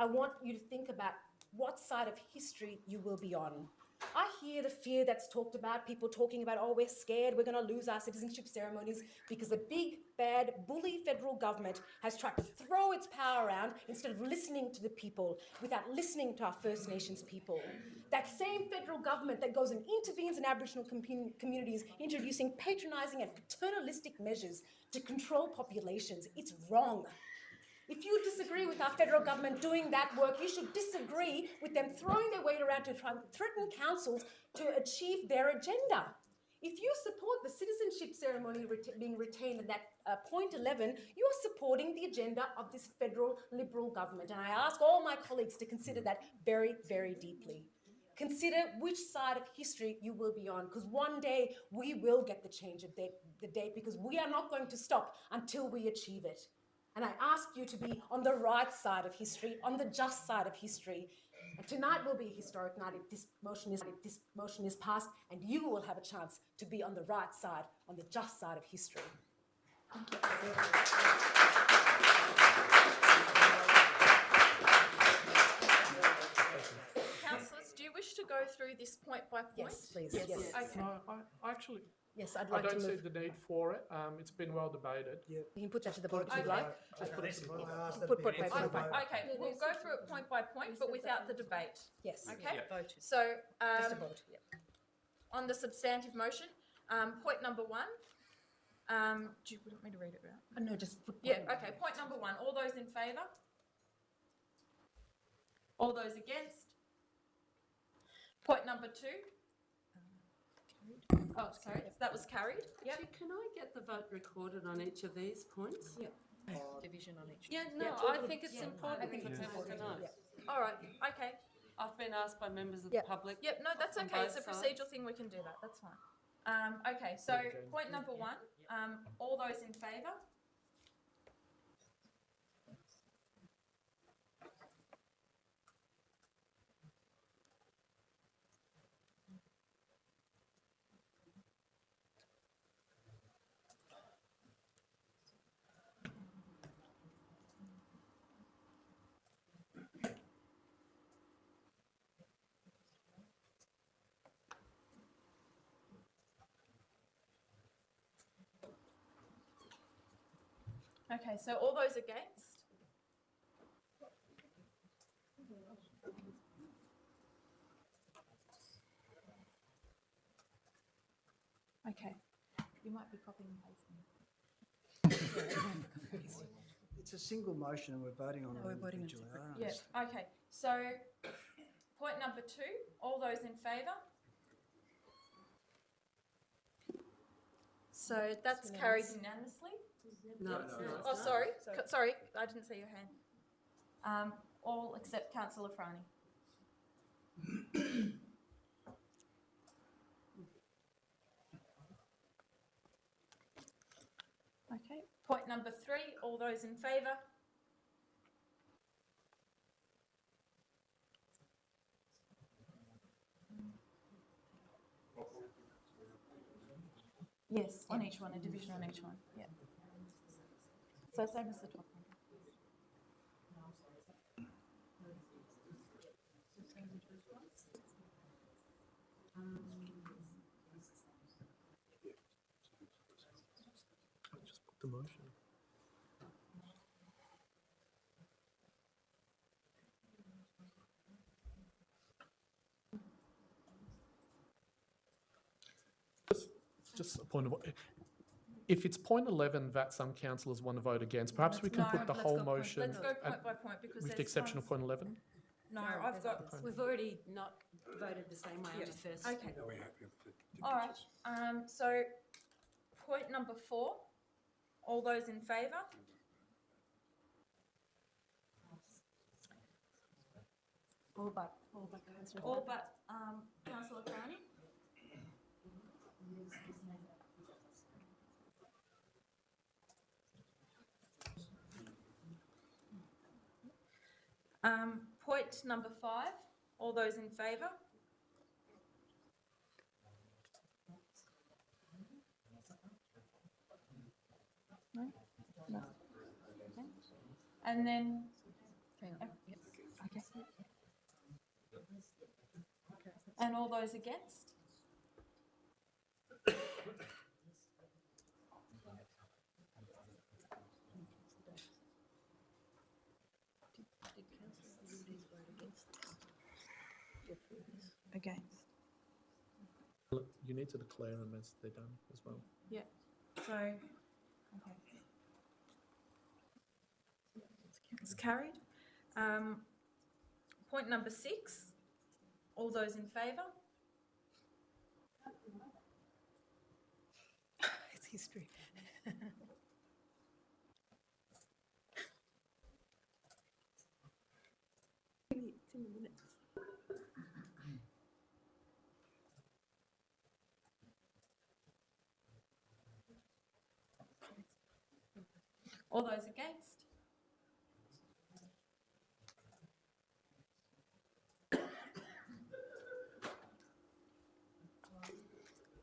I want you to think about what side of history you will be on. I hear the fear that's talked about, people talking about, oh, we're scared, we're going to lose our citizenship ceremonies because the big, bad, bully federal government has tried to throw its power around instead of listening to the people, without listening to our First Nations people. That same federal government that goes and intervenes in Aboriginal communities, introducing patronising and paternalistic measures to control populations, it's wrong. If you disagree with our federal government doing that work, you should disagree with them throwing their weight around to try and threaten councils to achieve their agenda. If you support the citizenship ceremony being retained in that point 11, you are supporting the agenda of this federal Liberal government. And I ask all my colleagues to consider that very, very deeply. Consider which side of history you will be on, because one day we will get the change of the date, because we are not going to stop until we achieve it. And I ask you to be on the right side of history, on the just side of history. And tonight will be a historic night if this motion is passed, and you will have a chance to be on the right side, on the just side of history. Thank you. Councillors, do you wish to go through this point by point? Yes, please. Yes. Yes. Okay. No, I actually, Yes, I'd I like to don't see move. the need for it. It's been well debated. You can put that to the board if Okay. you'd like. Just put it to the board. Put point by point. Okay, we'll go through it point by point, but without the debate. Yes. Okay. Yeah. So, Just a vote. Yeah. on the substantive motion, point number 1. Do you want me to read it out? No, just put. Yeah. Okay. Point number 1. All those in favour? All those against? Point number 2. Oh, it's carried. That was carried. Yep. Actually, can I get the vote recorded on each of these points? Yeah. Division on each. Yeah, no, I think it's important for people to know. All right. Okay. I've been asked by members of Yep. the public. Yep. No, that's on okay. It's a both procedural sides. thing. We can do that. That's fine. Okay. So point number 1. All those in favour? Okay, so all those against? Okay, you might be copying and pasting. It's a single motion and we're voting on it we're voting on individually. separate. I don't Yeah, understand. okay, so point number 2, all those in favour? So that's carried unanimously? No, it's not. Oh, sorry, sorry, I didn't see your hand. All except Councillor Franny. Okay, point number 3, all those in favour? Yes, on each one, a division on each one, yeah. So same as the top one. Just put the motion. Just a point of, if it's point 11 that some councillors want to vote against, perhaps we can put the whole motion. Let's go at- point by point because with the there's exception of point 11. No, I've got. We've already not voted the same way on Yeah. the first. Okay. Are we happy with the All right. So point number 4. All those in favour? All but Councillor Carney. Point number 5. All those in favour? No? No. And then... Hang on. Yep. Okay. And all those against? Against. You need to declare them as they're done as well. Yeah. So, okay. It's carried. Point number 6. All those in favour? It's history. 10 minutes. All those against?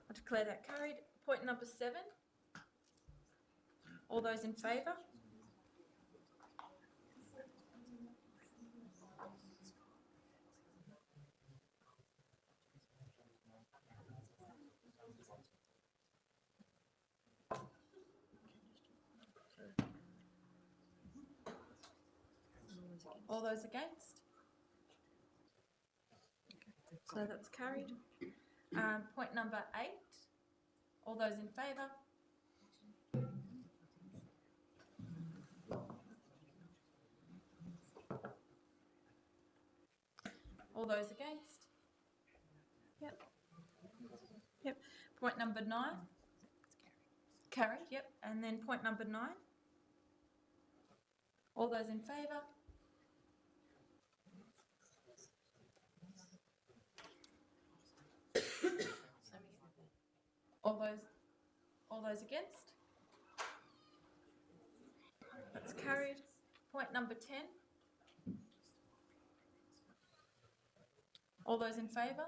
I declare that carried. Point number 7. All those in favour? All those against? So that's carried. Point number 8. All those in favour? All those against? Yep. Yep. Point number 9. Carried, yep. And then point number 9. All those in favour? All those against? That's carried. Point number 10. All those in favour?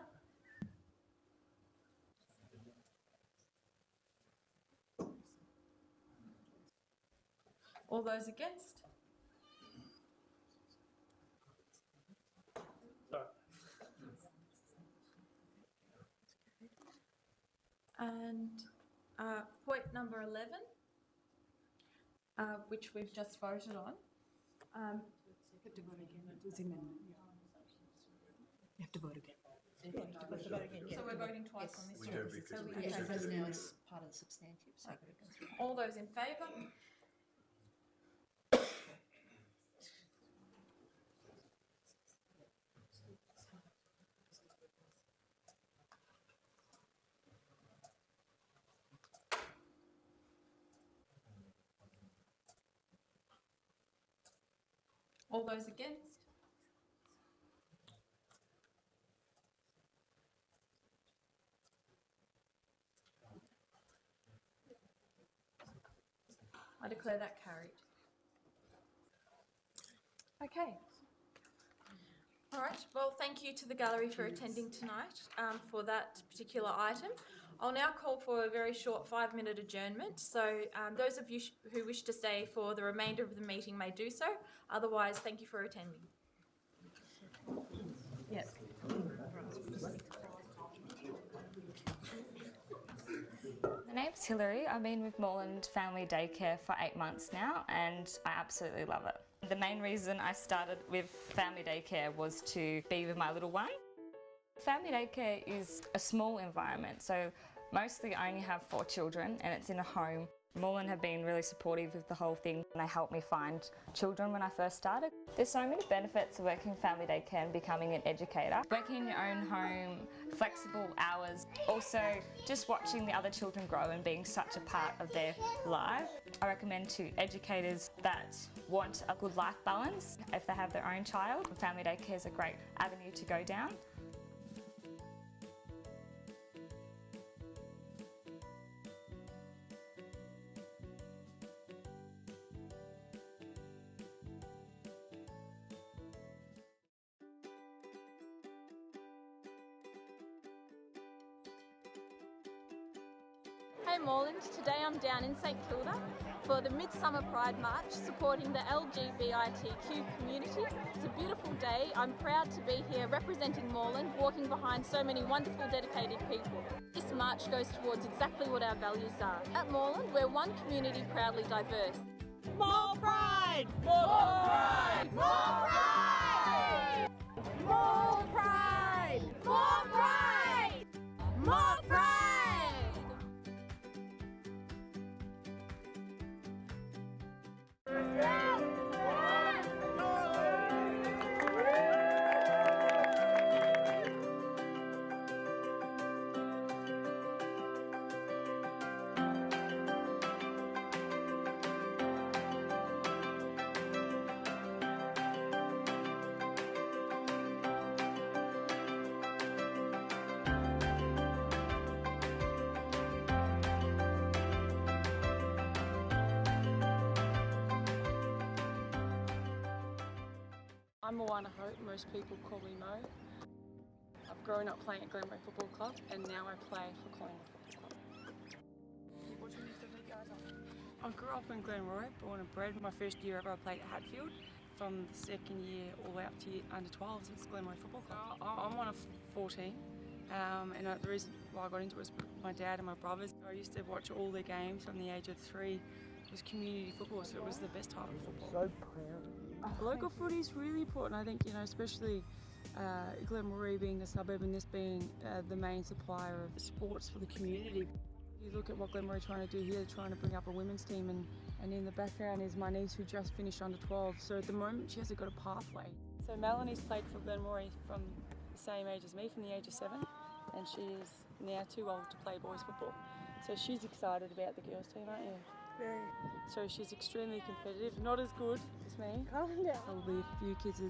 All those against? And point number 11, which we've just voted on. You have to vote again. It's amendment. You have to vote again. So we're voting twice on this. So we have this now as part of the substantive. So all those in favour? All those against? I declare that carried. Okay. All right. Well, thank you to the gallery for attending tonight for that particular item. I'll now call for a very short 5-minute adjournment. So those of you who wish to stay for the remainder of the meeting may do so. Otherwise, thank you for attending. Yes. My name's Hilary. I've been with Moreland Family Daycare for 8 months now and I absolutely love it. The main reason I started with Family Daycare was to be with my little one. Family Daycare is a small environment, so mostly I only have 4 children and it's in a home Moreland have been really supportive of the whole thing and they helped me find children when I first started. There's so many benefits of working family daycare and becoming an educator. Working in your own home, flexible hours, also just watching the other children grow and being such a part of their life. I recommend to educators that want a good life balance if they have their own child. Family daycare is a great avenue to go down. Hey Moreland, today I'm down in St Kilda for the Midsummer Pride March supporting the LGBTQ community. It's a beautiful day. I'm proud to be here representing Moreland, walking behind so many wonderful dedicated people. This march goes towards exactly what our values are. At Moreland, we're one community proudly diverse. More pride! More pride! More pride! More pride! More pride! More pride! I'm Moana Hope, most people call me Mo. I've grown up playing at Glenroy Football Club and now I play for Collingwood Football Club. I grew up in Glenroy, born and bred. My first year ever I played at Hatfield. From the second year all the way up to under 12s, it's Glenroy Football Club. I'm one of 14 and the reason why I got into it was my dad and my brothers. I used to watch all their games from the age of 3. It was community football, so it was the best type of football. So proud. Local footy is really important. I think, especially Glenmoree being a suburb and this being the main supplier of sports for the community. You look at what Glenmoree are trying to do here, they're trying to bring up a women's team and in the background is my niece who just finished under 12. So at the moment she hasn't got a pathway. So Melanie's played for Glenmoree from the same age as me, from the age of 7, and she is now too old to play boys football. So she's excited about the girls team, aren't you? Very. So she's extremely competitive, not as good as me. Calm down. Probably a few kids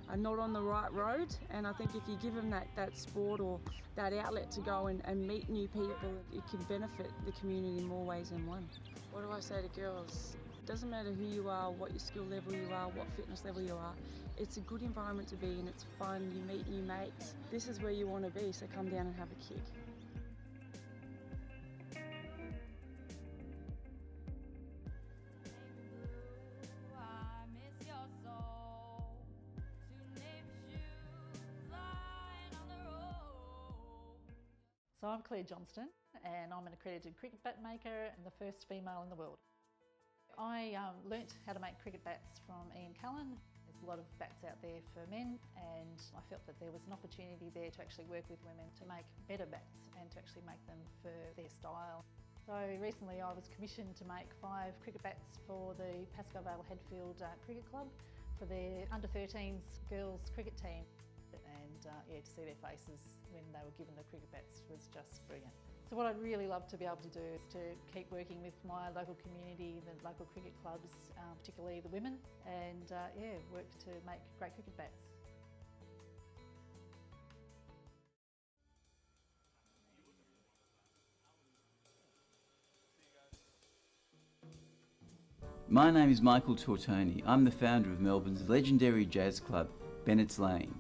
are not on the right road, and I think if you give them that sport or that outlet to go and meet new people, it can benefit the community in more ways than one. What do I say to girls? It doesn't matter who you are, what your skill level you are, what fitness level you are. It's a good environment to be in, it's fun, you meet new mates. This is where you want to be, so come down and have a kick. So I'm Claire Johnston and I'm an accredited cricket bat maker and the first female in the world. I learnt how to make cricket bats from Ian Cullen. There's a lot of bats out there for men and I felt that there was an opportunity there to actually work with women to make better bats and to actually make them for their style. So recently I was commissioned to make 5 cricket bats for the Pascoe Vale Hadfield Cricket Club for their under-13s girls cricket team. And to see their faces when they were given the cricket bats was just brilliant. So what I'd really love to be able to do is to keep working with my local community, the local cricket clubs, particularly the women, and work to make great cricket bats. My name is Michael Tortoni. I'm the founder of Melbourne's legendary jazz club, Bennett's Lane.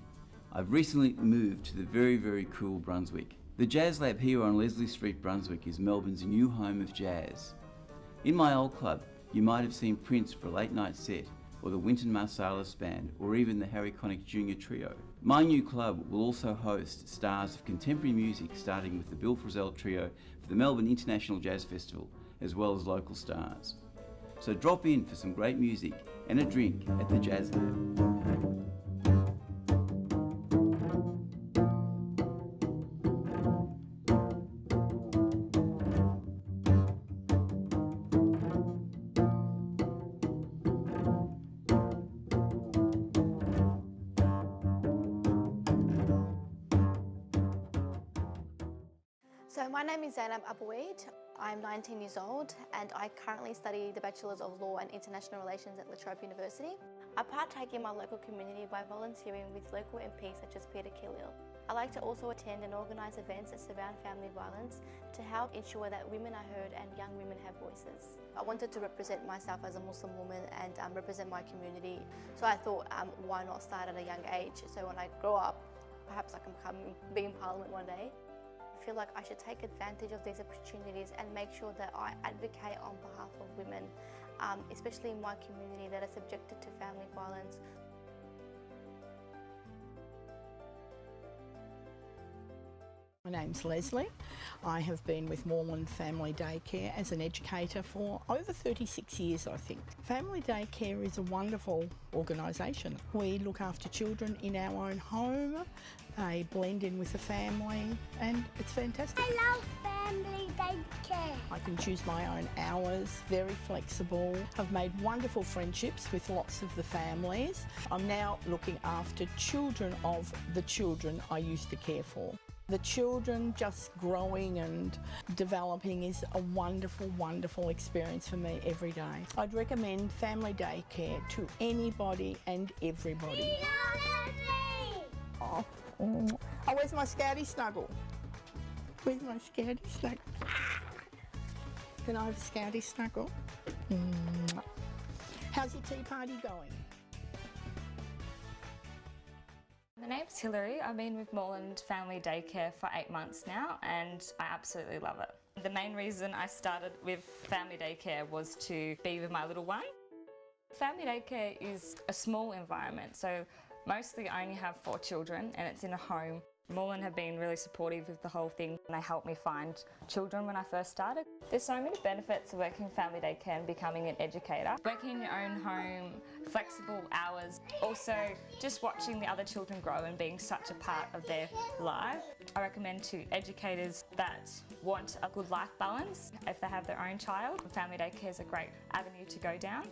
I've recently moved to the very, very cool Brunswick. The Jazz Lab here on Leslie Street, Brunswick is Melbourne's new home of jazz. In my old club, you might have seen Prince for a late night set, or the Wynton Marsalis Band, or even the Harry Connick Jr. Trio. My new club will also host stars of contemporary music, starting with the Bill Frisell Trio for the Melbourne International Jazz Festival, as well as local stars. So drop in for some great music and a drink at the Jazz Lab. So my name is Zainab Abouid. I'm 19 years old and I currently study the Bachelor's of Law and International Relations at La Trobe University. I partake in my local community by volunteering with local MPs such as Peter Khalil. I like to also attend and organise events that surround family violence to help ensure that women are heard and young women have voices. I wanted to represent myself as a Muslim woman and represent my community, so I thought why not start at a young age, so when I grow up perhaps I can be in Parliament one day. I feel like I should take advantage of these opportunities and make sure that I advocate on behalf of women, especially in my community that are subjected to family violence. My name's Leslie. I have been with Moreland Family Daycare as an educator for over 36 years, I think. Family Daycare is a wonderful organisation. We look after children in our own home, they blend in with the family, and it's fantastic. I love Family Daycare. I can choose my own hours, very flexible. I've made wonderful friendships with lots of the families. I'm now looking after children of the children I used to care for. The children just growing and developing is a wonderful, wonderful experience for me every day. I'd recommend Family Daycare to anybody and everybody. Oh, where's my Scouty snuggle? Where's my Scouty snuggle? Can I have a Scouty snuggle? How's your tea party going? My name's Hilary. I've been with Moreland Family Daycare for 8 months now and I absolutely love it. The main reason I started with Family Daycare was to be with my little one. Family Daycare is a small environment, so mostly I only have 4 children and it's in a home. Moreland have been really supportive of the whole thing and they helped me find children when I first started. There's so many benefits of working Family Daycare and becoming an educator. Working in your own home, flexible hours, also just watching the other children grow and being such a part of their life. I recommend to educators that want a good life balance if they have their own child. Family Daycare is a great avenue to go down.